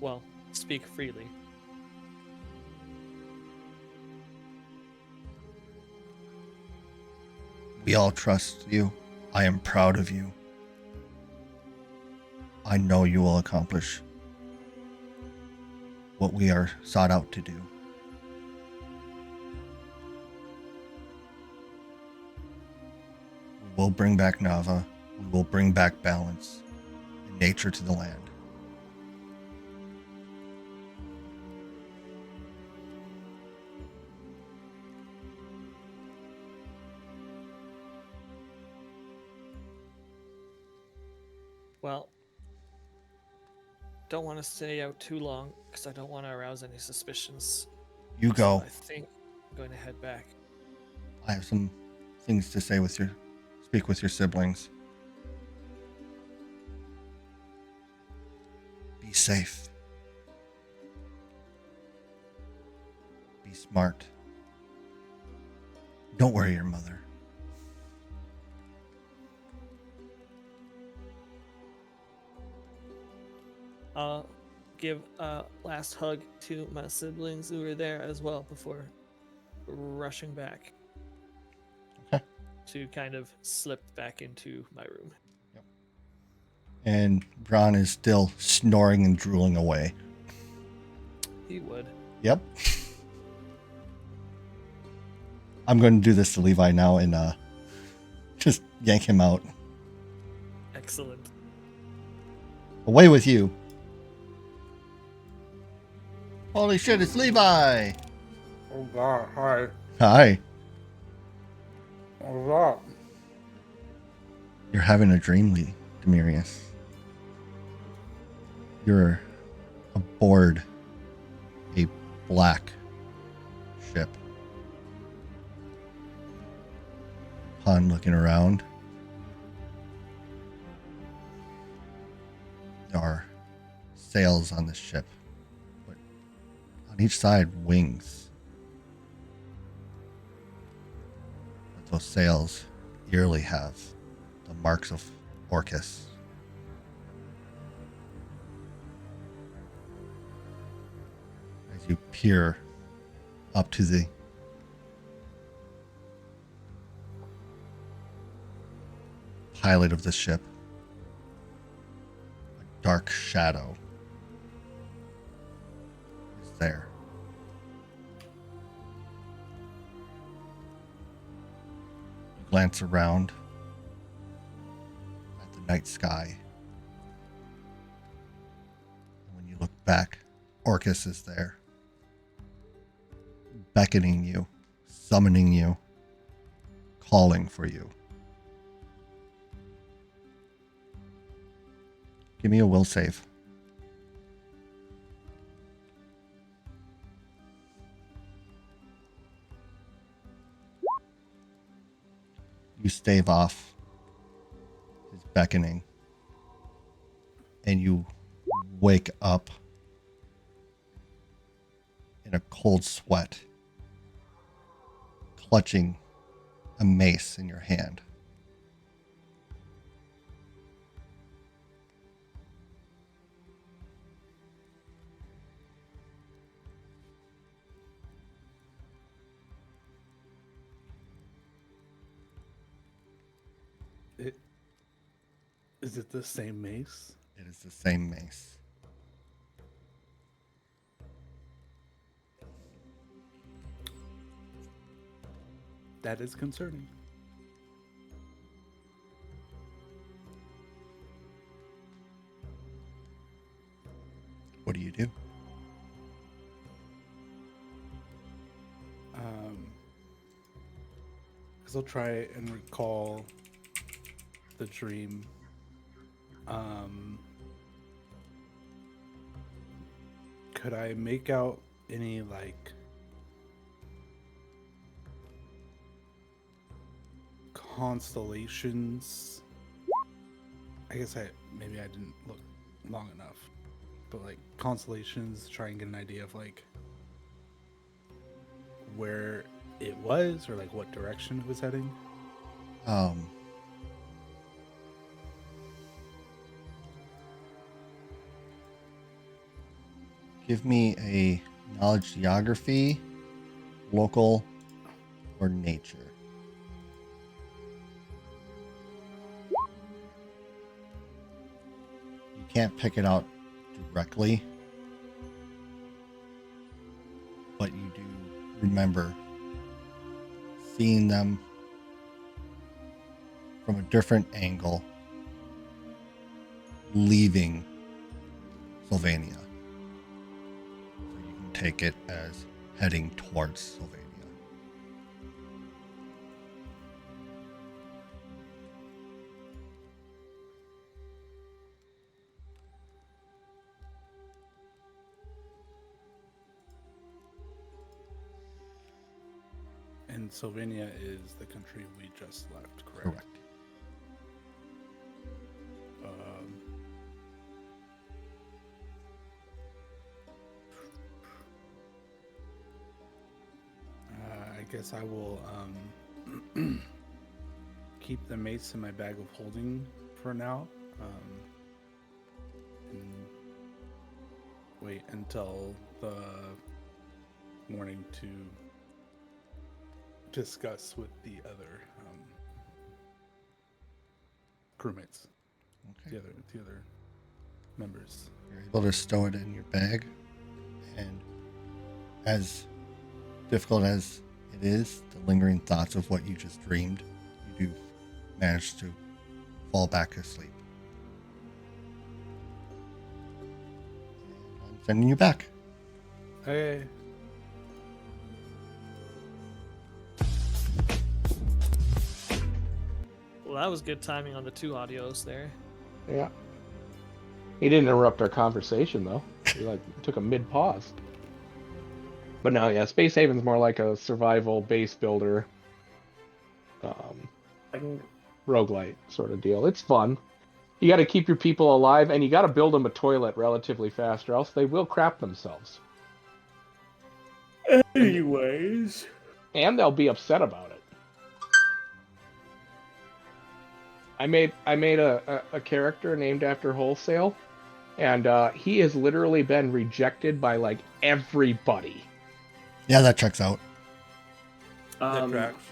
Well, speak freely. We all trust you. I am proud of you. I know you will accomplish what we are sought out to do. We will bring back Nava. We will bring back balance and nature to the land. Well, don't want to stay out too long because I don't want to arouse any suspicions. You go. So I think I'm going to head back. I have some things to say speak with your siblings. Be safe. Be smart. Don't worry your mother. I'll give a last hug to my siblings who were there as well before rushing back. Okay. To kind of slip back into my room. And Bron is still snoring and drooling away. He would. Yep. I'm going to do this to Levi now and just yank him out. Excellent. Away with you. Holy shit, it's Levi! Oh God! Hi. Hi. What's up? You're having a dream, Demirius. You're aboard a black ship. Upon looking around, there are sails on this ship, but on each side, wings. But those sails eerily have the marks of Orcus. As you peer up to the pilot of the ship, a dark shadow is there. You glance around at the night sky. And when you look back, Orcus is there, beckoning you, summoning you, calling for you. Give me a will save. You stave off his beckoning, and you wake up in a cold sweat, clutching a mace in your hand. Is it the same mace? It is the same mace. That is concerning. What do you do? Because I'll try and recall the dream. Could I make out any like constellations? I guess maybe I didn't look long enough, but like constellations, try and get an idea of like where it was or like what direction it was heading. give me a knowledge geography, local, or nature. You can't pick it out directly, but you do remember seeing them from a different angle leaving Sylvania. So you can take it as heading towards Sylvania. And Sylvania is the country we just left, correct? Correct. I guess I will keep the mace in my bag of holding for now, and wait until the morning to discuss with the other crewmates, Okay. the other members. You're able to stow it in your bag, and as difficult as it is, the lingering thoughts of what you just dreamed, you do manage to fall back asleep. And I'm sending you back. Hey. Well, that was good timing on the 2 audios there. Yeah. He didn't interrupt our conversation though. He took a mid pause. But no, yeah, Space Haven's more like a survival base builder, roguelite sort of deal. It's fun. You got to keep your people alive, and you got to build them a toilet relatively fast, or else they will crap themselves. Anyways. And they'll be upset about it. I made a character named after Wholesale, and he has literally been rejected by like everybody. Yeah, that checks out. That tracks.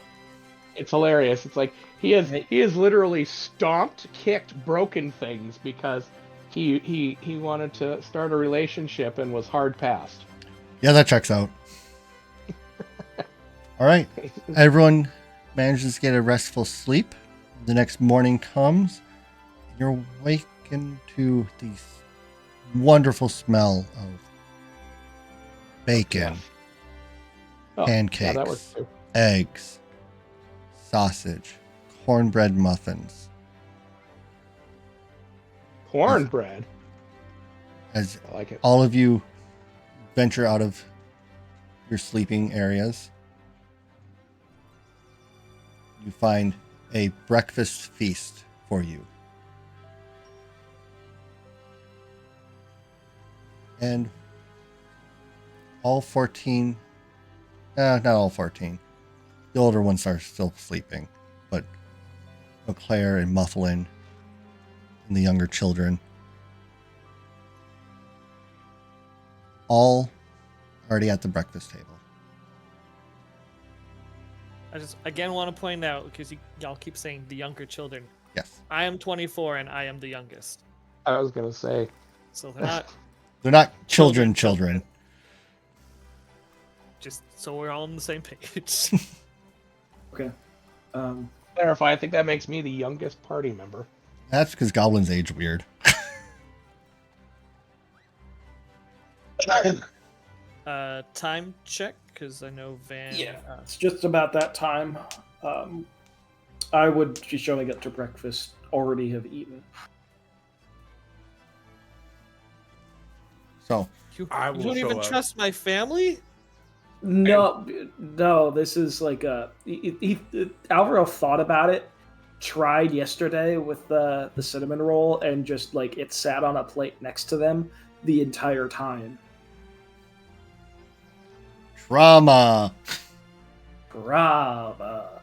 It's hilarious. It's like he has literally stomped, kicked, broken things because he wanted to start a relationship and was hard passed. Yeah, that checks out. All right. Everyone manages to get a restful sleep. The next morning comes. You're awakened to the wonderful smell of bacon, Oh, pancakes, yeah, that works too. eggs, sausage, cornbread muffins. Cornbread. As I like it. all of you venture out of your sleeping areas, you find a breakfast feast for you. And all 14, not all 14, the older ones are still sleeping, but Leclerc and Mufflin and the younger children all already at the breakfast table. I just again want to point out, because y'all keep saying the younger children. Yes. I am 24 and I am the youngest. I was gonna say. So they're not They're not children. just so we're all on the same page. Okay. Clarify. I think that makes me the youngest party member. That's because goblins age weird. Time check, because I know Van. It's just about that time. I would be showing up to breakfast, already have eaten. So You, I you will don't show even up. trust my family? No, this is like Alvaro thought about it, tried yesterday with the cinnamon roll, and just like it sat on a plate next to them the entire time. trauma. Brava.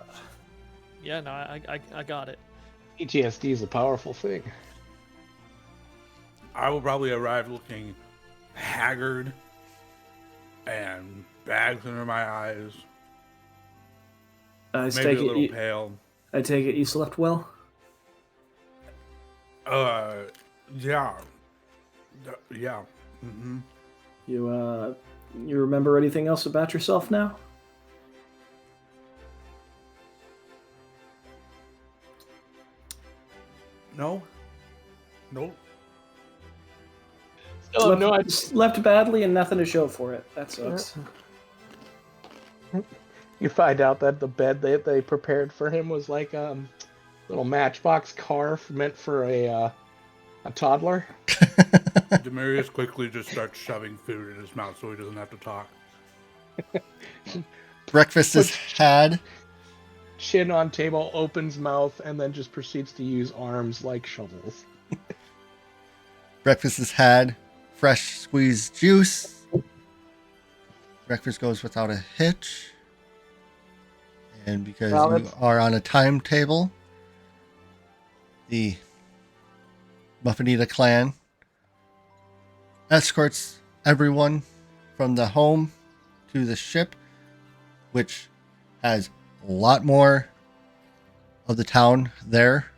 Yeah, no, I got it. PTSD is a powerful thing. I will probably arrive looking haggard and bags under my eyes. I Maybe take a little it. pale. I take it you slept well. Yeah. Yeah. Mm-hmm. You remember anything else about yourself now? No. Nope. Still have no idea. Slept badly and nothing to show for it. That sucks. You find out that the bed that they prepared for him was like little Matchbox car meant for a toddler. Demarius quickly just starts shoving food in his mouth so he doesn't have to talk. Breakfast is had. Chin on table, opens mouth, and then just proceeds to use arms like shovels. Breakfast is had. Fresh squeezed juice. Breakfast goes without a hitch. And because you are on a timetable, the Muffinita clan escorts everyone from the home to the ship, which has a lot more of the town there.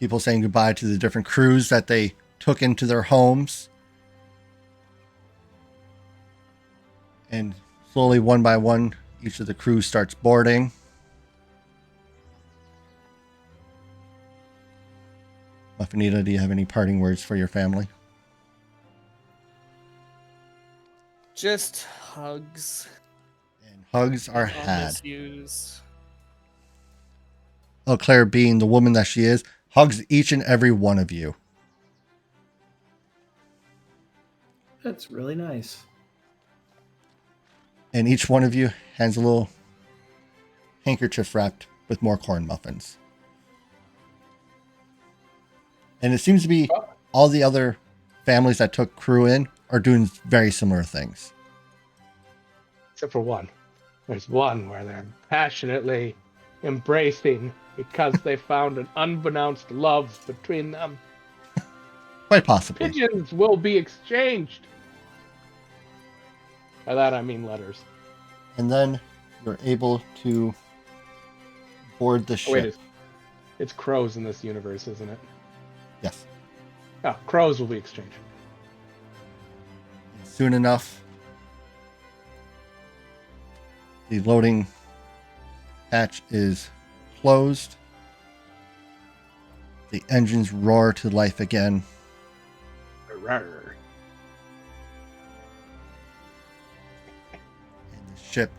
People saying goodbye to the different crews that they took into their homes. And slowly, one by one, each of the crew starts boarding. Muffinita, do you have any parting words for your family? Just hugs. And hugs are I'll had. misuse. Eau Claire, being the woman that she is, hugs each and every one of you. That's really nice. And each one of you hands a little handkerchief wrapped with more corn muffins. And it seems to be all the other families that took crew in are doing very similar things. Except for one. There's one where they're passionately embracing because they found an unbeknownst love between them. Quite possibly. Pigeons will be exchanged. By that I mean letters. And then you're able to board the ship. Oh, wait, it's crows in this universe, isn't it? Yes. Oh, crows will be exchanged. Soon enough, the loading hatch is closed. The engines roar to life again. Rawr. And the ship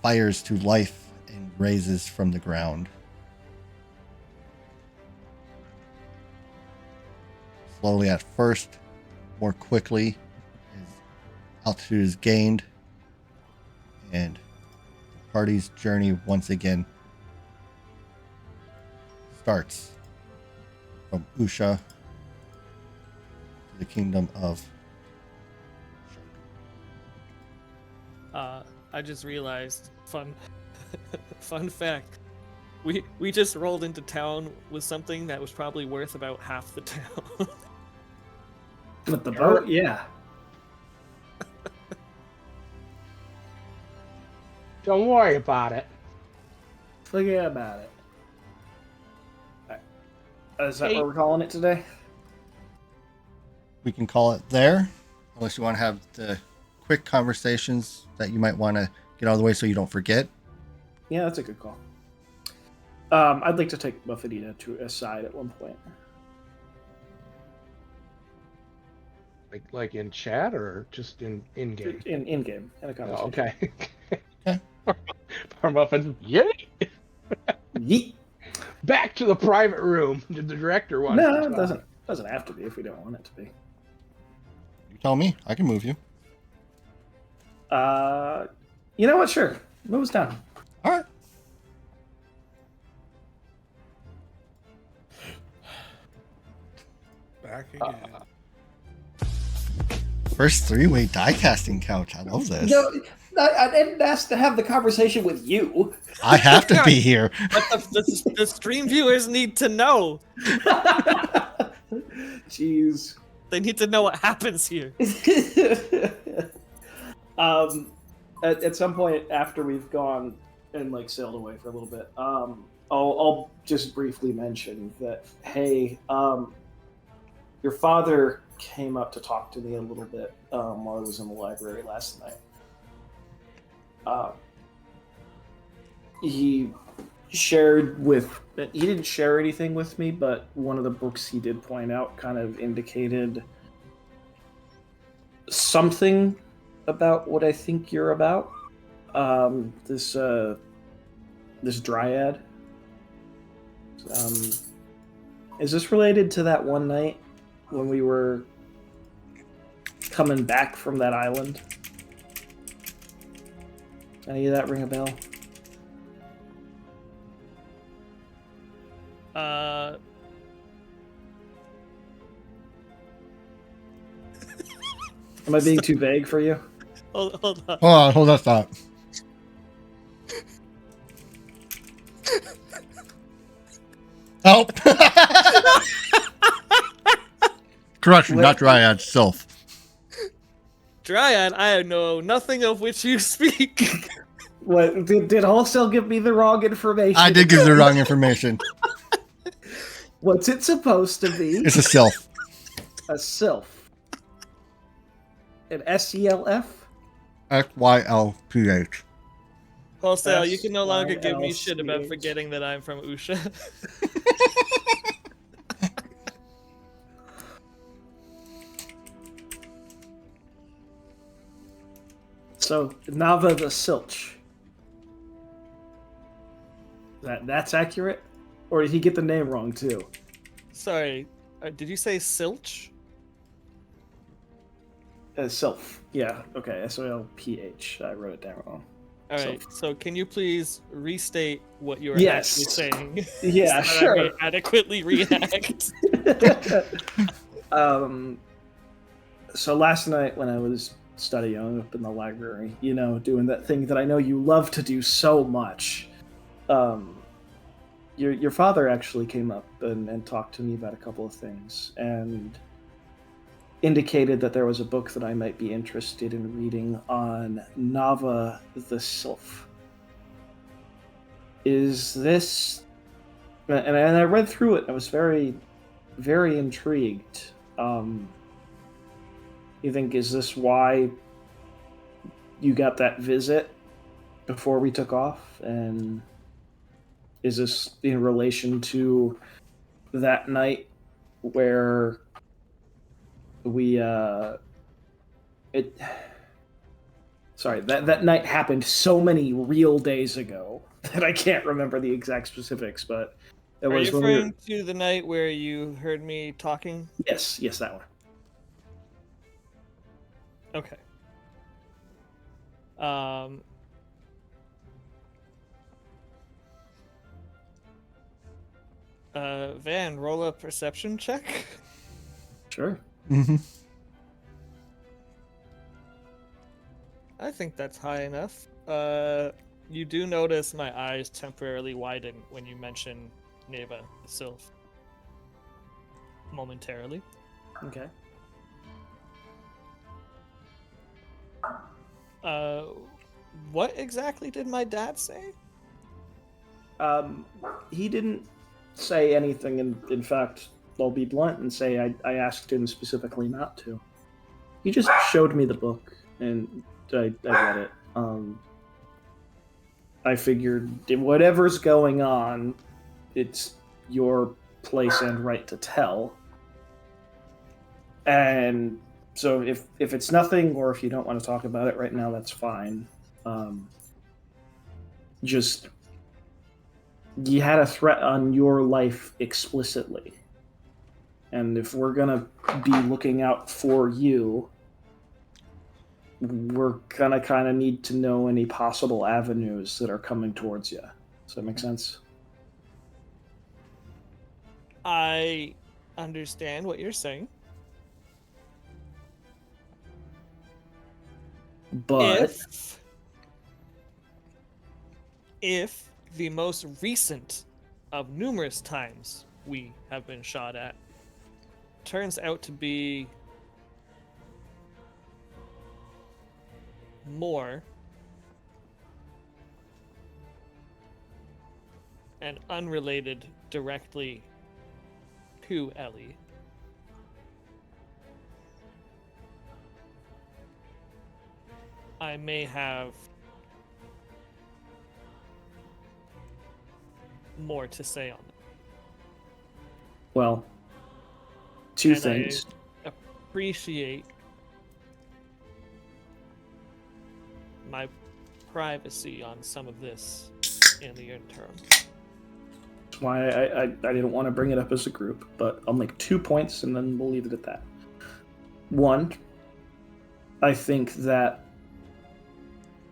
fires to life and raises from the ground. Slowly at first, more quickly, as altitude is gained, and the party's journey once again starts from Usha to the kingdom of I just realized, fun fact. We just rolled into town with something that was probably worth about half the town. With the boat, yeah. Don't worry about it. Forget about it. Is that Hey. what we're calling it today? We can call it there, unless you want to have the quick conversations that you might want to get out of the way so you don't forget. Yeah, that's a good call. I'd like to take Muffinita to a side at one point. Like in chat or just in game? In game, in a Oh, conversation. okay. Okay. Our muffins. Yay! Yeet. Back to the private room. Did the director want No, to it talk? doesn't have to be if we don't want it to be. You tell me. I can move you. You know what? Sure. Move us down. All right. Back again. First three-way die casting couch. I love this. No, I didn't ask to have the conversation with you. I have to be here. But the stream viewers need to know. Jeez. They need to know what happens here. At some point after we've gone and like sailed away for a little bit, I'll just briefly mention that, hey, your father came up to talk to me a little bit while I was in the library last night. He didn't share anything with me, but one of the books he did point out kind of indicated something about what I think you're about. This dryad. Is this related to that one night when we were coming back from that island? Any of that ring a bell? Am I being too vague for you? Hold on. Hold that thought. Help! Correction, not Dryad, Sylph. Dryad, I know nothing of which you speak. What did Wholesale give me the wrong information? I did give the wrong information. What's it supposed to be? It's a Sylph. A sylph. An S-E-L-F? Sylph. Wholesale, you can no longer give me SYLCH. shit about forgetting that I'm from Usha. So, Nava the Silch. That's accurate? Or did he get the name wrong, too? Sorry, did you say Silch? Sylph. Yeah, okay. S-O-L-P-H. I wrote it down wrong. Alright, so can you please restate what you were Yes. actually saying? Yeah, so that sure. I may adequately react. So last night when I was studying up in the library, doing that thing that I know you love to do so much, your father actually came up and talked to me about a couple of things and indicated that there was a book that I might be interested in reading on Nava the Sylph. Is this... And I read through it and I was very, very intrigued. You think, is this why you got that visit before we took off? And is this in relation to that night where that night happened so many real days ago that I can't remember the exact specifics, but it Are was you when referring to the night where you heard me talking? Yes, that one. Okay. Van, roll a perception check. Sure. Mm-hmm. I think that's high enough. You do notice my eyes temporarily widen when you mention Neva Sylph. Momentarily. Okay. What exactly did my dad say? He didn't say anything. In fact, I'll be blunt and say I asked him specifically not to. He just showed me the book, and I read it. I figured whatever's going on, it's your place and right to tell. And so if it's nothing, or if you don't want to talk about it right now, that's fine. Just, you had a threat on your life explicitly. And if we're gonna be looking out for you, we're gonna kind of need to know any possible avenues that are coming towards you. Does that make sense? I understand what you're saying. But if the most recent of numerous times we have been shot at turns out to be more and unrelated directly to Ellie. I may have more to say on it. Well, two And things. I appreciate my privacy on some of this in the interim. That's why I didn't want to bring it up as a group, but I'll make 2 points and then we'll leave it at that. One, I think that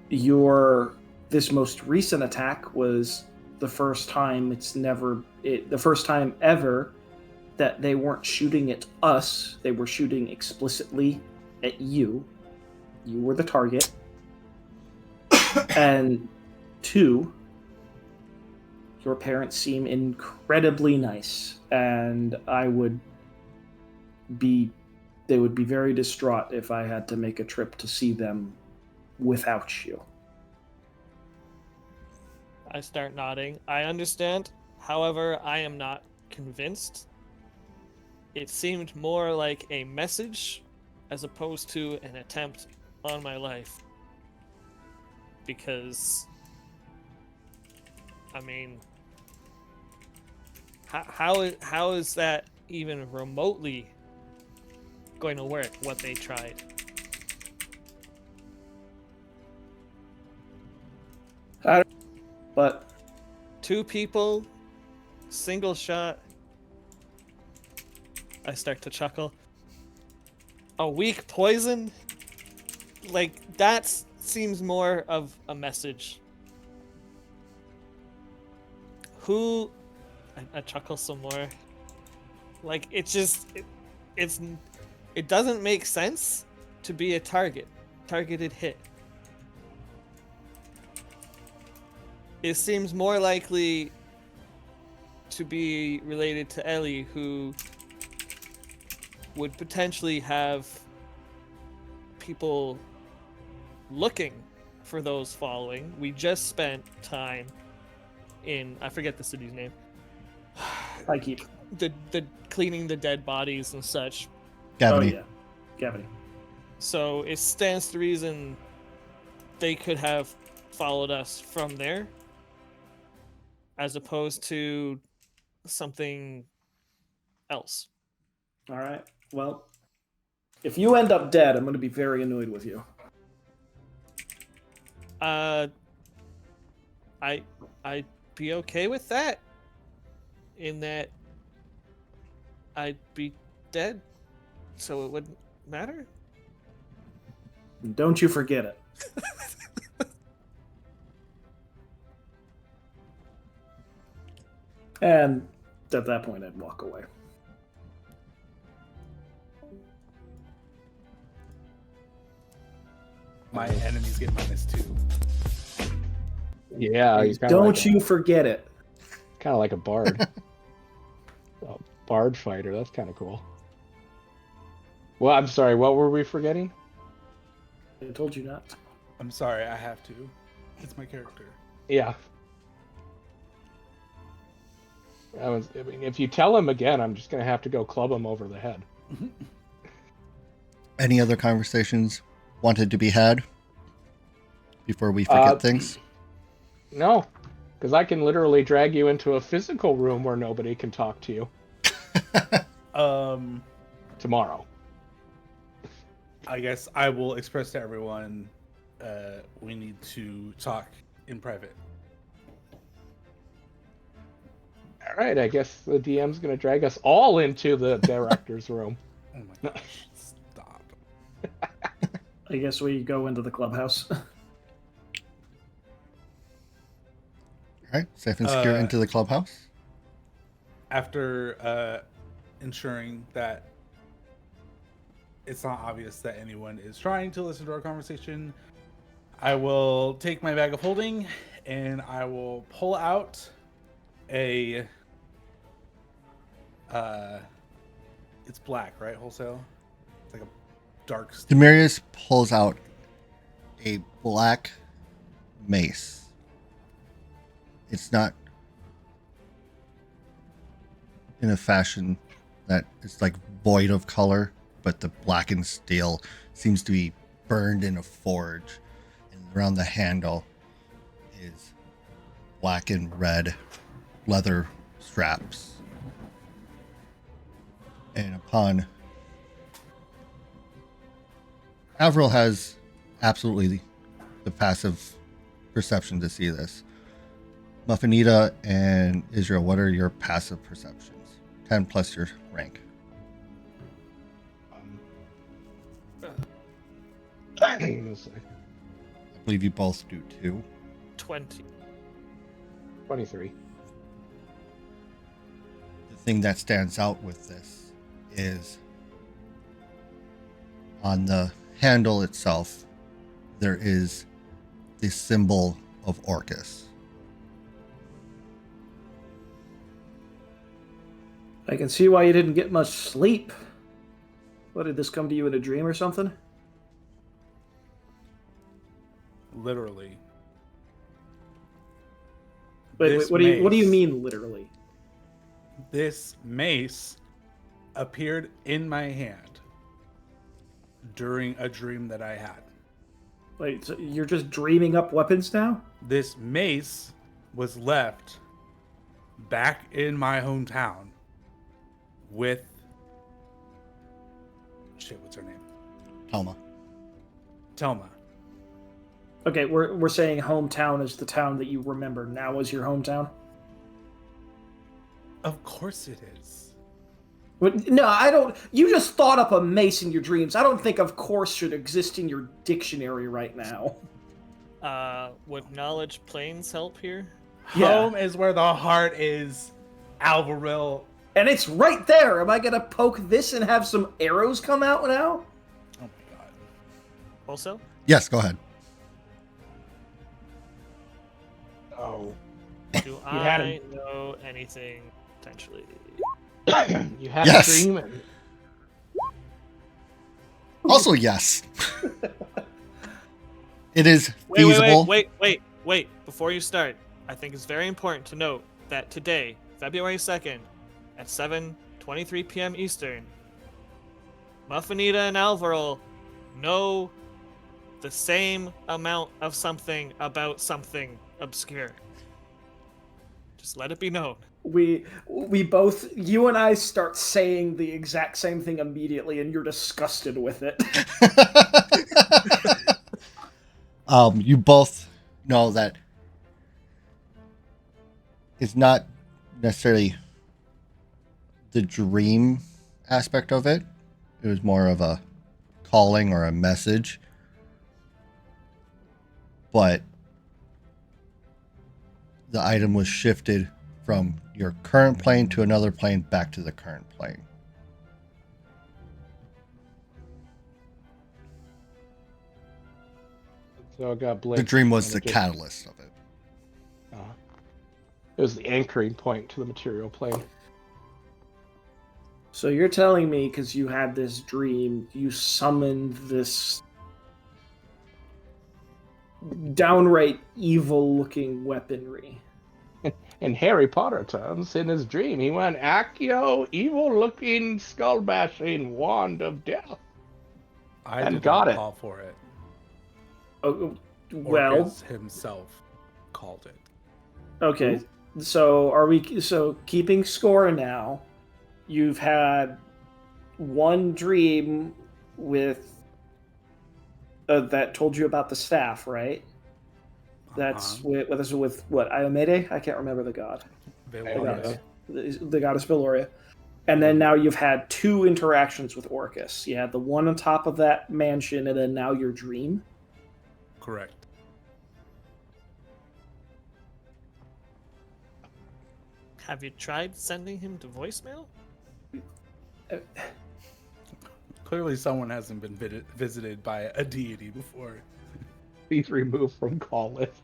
this most recent attack was the first time the first time ever that they weren't shooting at us, they were shooting explicitly at you. You were the target. And two, your parents seem incredibly nice, and they would be very distraught if I had to make a trip to see them without you. I start nodding. I understand. However, I am not convinced. It seemed more like a message as opposed to an attempt on my life. Because, I mean, how is that even remotely going to work, what they tried? But 2 people, single shot. I start to chuckle. A weak poison? Like, that seems more of a message. I chuckle some more. Like, it doesn't make sense to be a targeted hit. It seems more likely to be related to Ellie, who would potentially have people looking for those following. We just spent time in, I forget the city's name. I keep The cleaning the dead bodies and such. Gavity. Oh yeah, Gavity. So it stands to reason they could have followed us from there, as opposed to something else. All right. Well, if you end up dead, I'm going to be very annoyed with you. I'd be okay with that. In that I'd be dead, so it wouldn't matter. And don't you forget it. And at that point, I'd walk away. My enemies get -2. Yeah, he's kind Don't you forget it. Kind of like a bard. A bard fighter. That's kind of cool. Well, I'm sorry. What were we forgetting? I told you not. I'm sorry, I have to. It's my character. Yeah. I mean, if you tell him again, I'm just gonna have to go club him over the head. Any other conversations wanted to be had before we forget things? No, because I can literally drag you into a physical room where nobody can talk to you tomorrow. I guess I will express to everyone we need to talk in private. All right, I guess the DM's gonna drag us all into the director's room. Oh my gosh, stop. I guess we go into the clubhouse. All right, safe and secure into the clubhouse. After ensuring that it's not obvious that anyone is trying to listen to our conversation, I will take my bag of holding and I will pull out a it's black, right? Wholesale. It's like a dark. Demarius pulls out a black mace. It's not in a fashion that it's like void of color, but the blackened steel seems to be burned in a forge, and around the handle is black and red leather straps. And upon Avril has absolutely the passive perception to see this. Muffinita and Israel, what are your passive perceptions? 10 plus your rank. I believe you both do too. 20. 23. The thing that stands out with this is on the handle itself, there is the symbol of Orcus. I can see why you didn't get much sleep. What, did this come to you in a dream or something? Literally. Wait, what do you mean literally? This mace appeared in my hand during a dream that I had. Wait, so you're just dreaming up weapons now? This mace was left back in my hometown with what's her name? Telma. Okay, we're saying hometown is the town that you remember now as your hometown? Of course it is. No, I don't. You just thought up a mace in your dreams. I don't think "of course" should exist in your dictionary right now. Would knowledge planes help here? Yeah. Home is where the heart is, Alvaril. And it's right there. Am I gonna poke this and have some arrows come out now? Oh my god. Also? Yes, go ahead. Oh. Do had I know anything potentially? You had Yes. a dream and Also, yes. It is feasible. Wait. Before you start, I think it's very important to note that today, February 2nd, at 7:23 p.m. Eastern, Muffinita and Alvarol know the same amount of something about something obscure. Just let it be known. We both, you and I, start saying the exact same thing immediately, and you're disgusted with it. You both know that it's not necessarily the dream aspect of it. It was more of a calling or a message. But the item was shifted from your current plane to another plane back to the current plane. so it got The blinked. dream was and the it just- catalyst of it. It was the anchoring point to the material plane. So you're telling me, because you had this dream, you summoned this downright evil-looking weaponry. In Harry Potter terms, in his dream, he went Accio, evil-looking, skull-bashing wand of death. I And did got not it. call for it. Oh, well, Orcus himself called it. okay. So keeping score now, you've had one dream with that told you about the staff, right? That's with what, Iomede? I can't remember the god. Veloria. The goddess Veloria. And then now you've had two interactions with Orcus. You had the one on top of that mansion, and then now your dream. Correct. Have you tried sending him to voicemail? Clearly someone hasn't been visited by a deity before. He's removed from call list.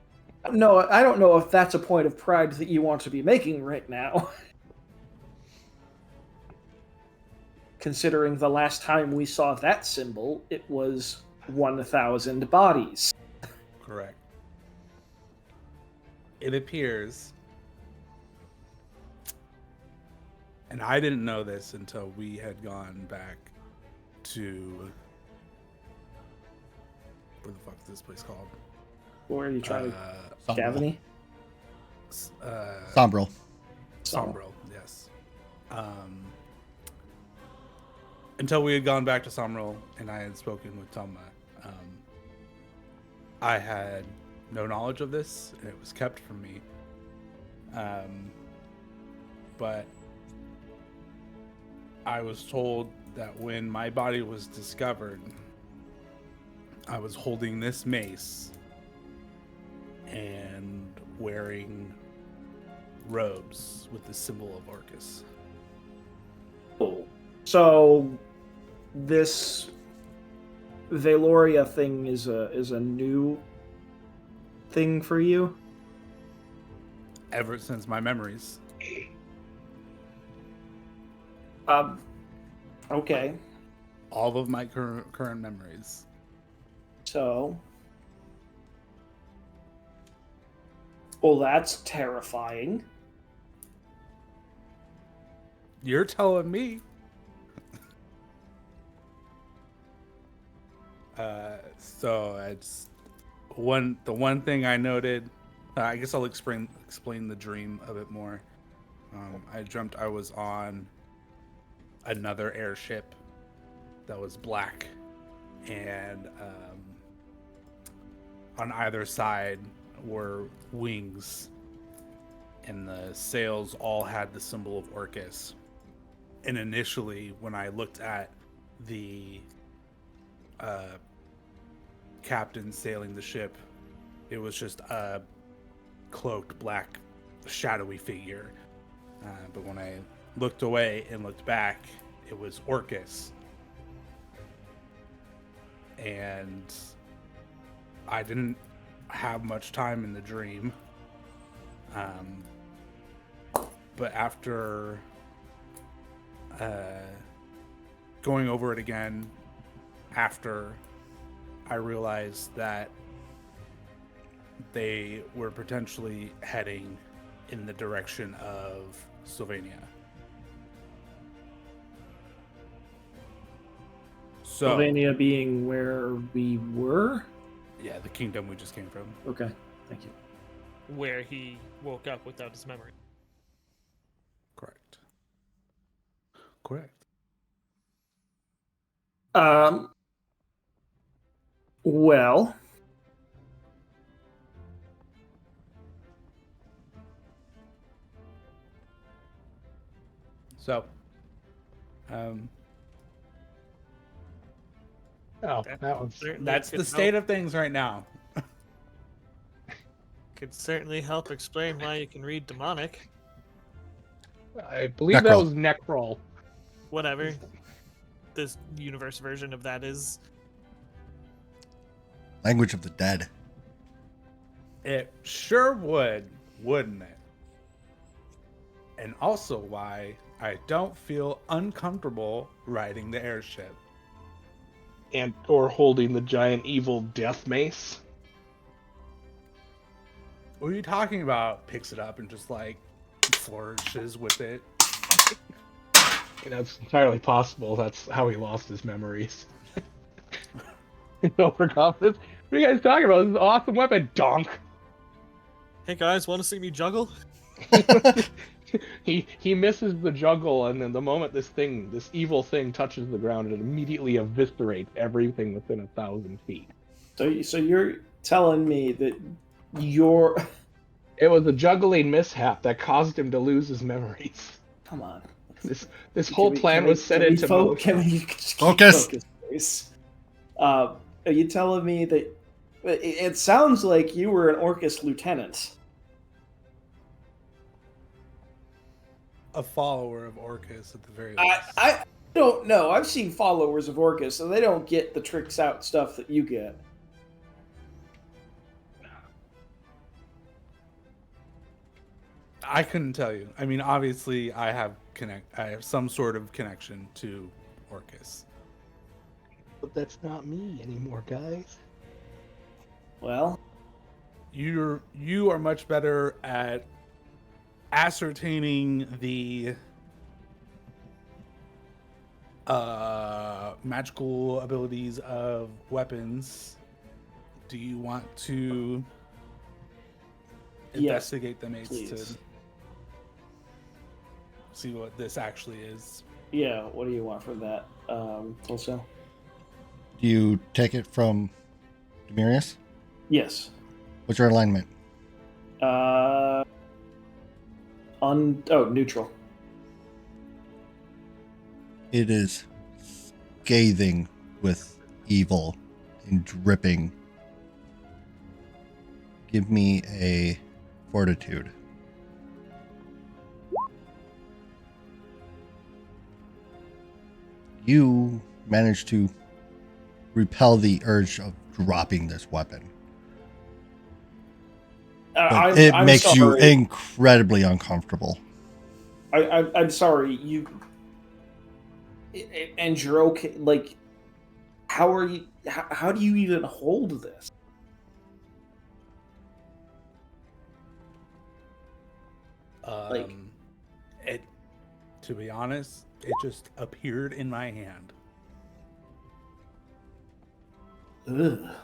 No, I don't know if that's a point of pride that you want to be making right now. Considering the last time we saw that symbol, it was 1,000 bodies. Correct. It appears, and I didn't know this until we had gone back to, where the fuck is this place called? Or are you trying to Sombral. Gavany? Sombral. Sombral, yes. Until we had gone back to Sombral and I had spoken with Toma, I had no knowledge of this, and it was kept from me. But I was told that when my body was discovered, I was holding this mace and wearing robes with the symbol of Orcus. Oh. So this Valoria thing is a new thing for you? Ever since my memories. Okay. All of my current memories. So, well, that's terrifying. You're telling me. So it's the one thing I noted. I guess I'll explain the dream a bit more. I dreamt I was on another airship that was black, and on either side were wings, and the sails all had the symbol of Orcus. And initially, when I looked at the captain sailing the ship, it was just a cloaked black shadowy figure. But when I looked away and looked back, it was Orcus. And I didn't have much time in the dream. But after going over it again, after I realized that they were potentially heading in the direction of Sylvania. So, Sylvania being where we were? yeah, the kingdom we just came from. Okay, thank you. Where he woke up without his memory. Correct. Correct. Well, So, Oh, that was Certainly that's could the state help- of things right now. Could certainly help explain why you can read demonic. I believe that Necrol. was Necrol. Whatever this universe version of that is. Language of the dead. It sure would, wouldn't it? And also why I don't feel uncomfortable riding the airship. And or holding the giant evil death mace. What are you talking about? Picks it up and just like flourishes with it. You know, it's entirely possible that's how he lost his memories. Overconfidence. What are you guys talking about? This is an awesome weapon, donk. Hey guys, want to see me juggle? He misses the juggle, and then the moment this evil thing touches the ground, it immediately eviscerates everything within 1,000 feet. so you're telling me that you're... It was a juggling mishap that caused him to lose his memories. Come on. This whole plan was set into motion. Can we just keep Focus. please? Are you telling me that... It sounds like you were an Orcus lieutenant. A follower of Orcus at the very least. I don't know. I've seen followers of Orcus, and they don't get the tricks out stuff that you get. I couldn't tell you. I mean, obviously, I have some sort of connection to Orcus. But that's not me anymore, guys. Well, you are much better at ascertaining the magical abilities of weapons. Do you want to investigate them, Ace, to please. see what this actually is? Yeah, what do you want for that, Tulsa? Do you take it from Demirius? Yes. What's your alignment? Neutral. It is scathing with evil and dripping. Give me a fortitude. You managed to repel the urge of dropping this weapon. But it makes you incredibly uncomfortable. I'm sorry. And you're okay. Like, how are you? How do you even hold this? It. To be honest, it just appeared in my hand. Ugh.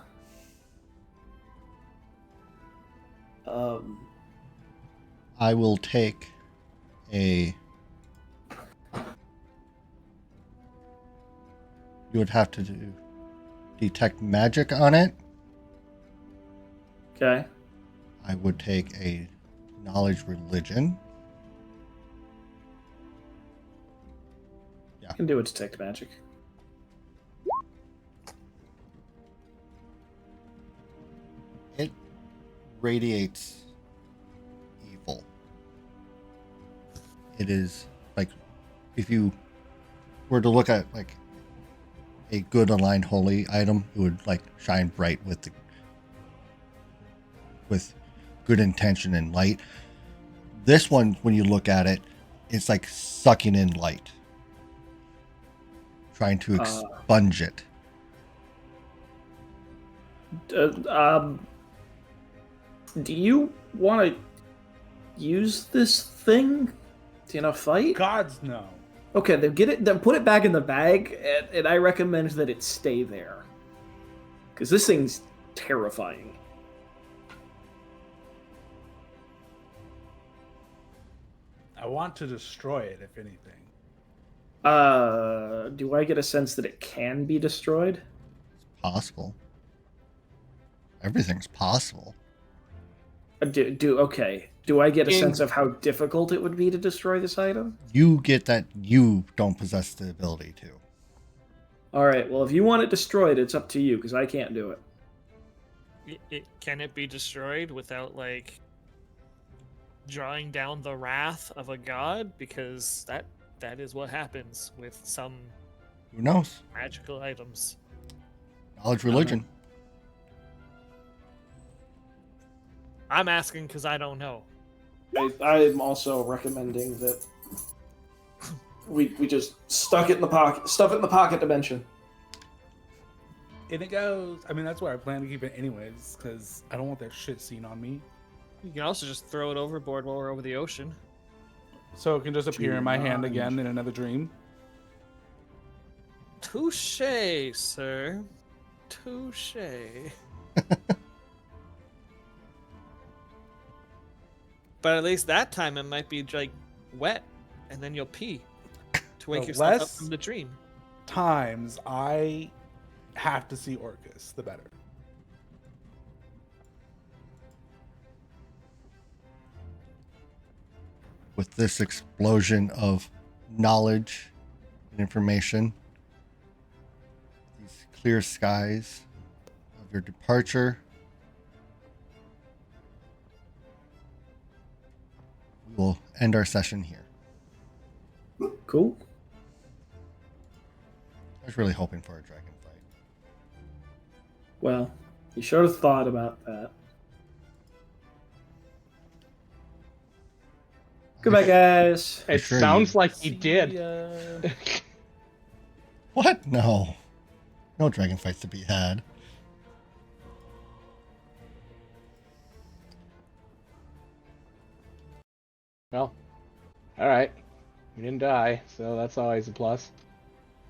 I will take a... You would have to do detect magic on it. Okay. I would take a knowledge religion. I can do a detect magic. It radiates evil. It is like, if you were to look at like a good aligned holy item, it would like shine bright with good intention and light. This one, when you look at it, it's like sucking in light, trying to expunge it. Do you want to use this thing in a fight? Gods no. Okay, then get it. Then put it back in the bag, and I recommend that it stay there, because this thing's terrifying. I want to destroy it, if anything. Do I get a sense that it can be destroyed? Possible. Everything's possible. Okay. Do I get a sense of how difficult it would be to destroy this item? You get that you don't possess the ability to. All right. Well, if you want it destroyed, it's up to you, because I can't do it. Can it be destroyed without like drawing down the wrath of a god? Because that is what happens with some Who knows? magical items. Knowledge religion. I'm asking because I don't know. I'm also recommending that we just stuff it in the pocket dimension. And it goes. I mean, that's where I plan to keep it anyways, because I don't want that shit seen on me. You can also just throw it overboard while we're over the ocean. So it can just appear in my hand again in another dream. Touche, sir. Touche. But at least that time it might be like wet, and then you'll pee to wake The yourself up less- from the dream. Times I have to see Orcus, the better. With this explosion of knowledge and information, these clear skies of your departure, we will end our session here. Cool. I was really hoping for a dragon fight. Well, you should have thought about that. Goodbye, guys. It Sure sounds you- like he did. What? No. No dragon fights to be had. Well, all right. We didn't die, so that's always a plus.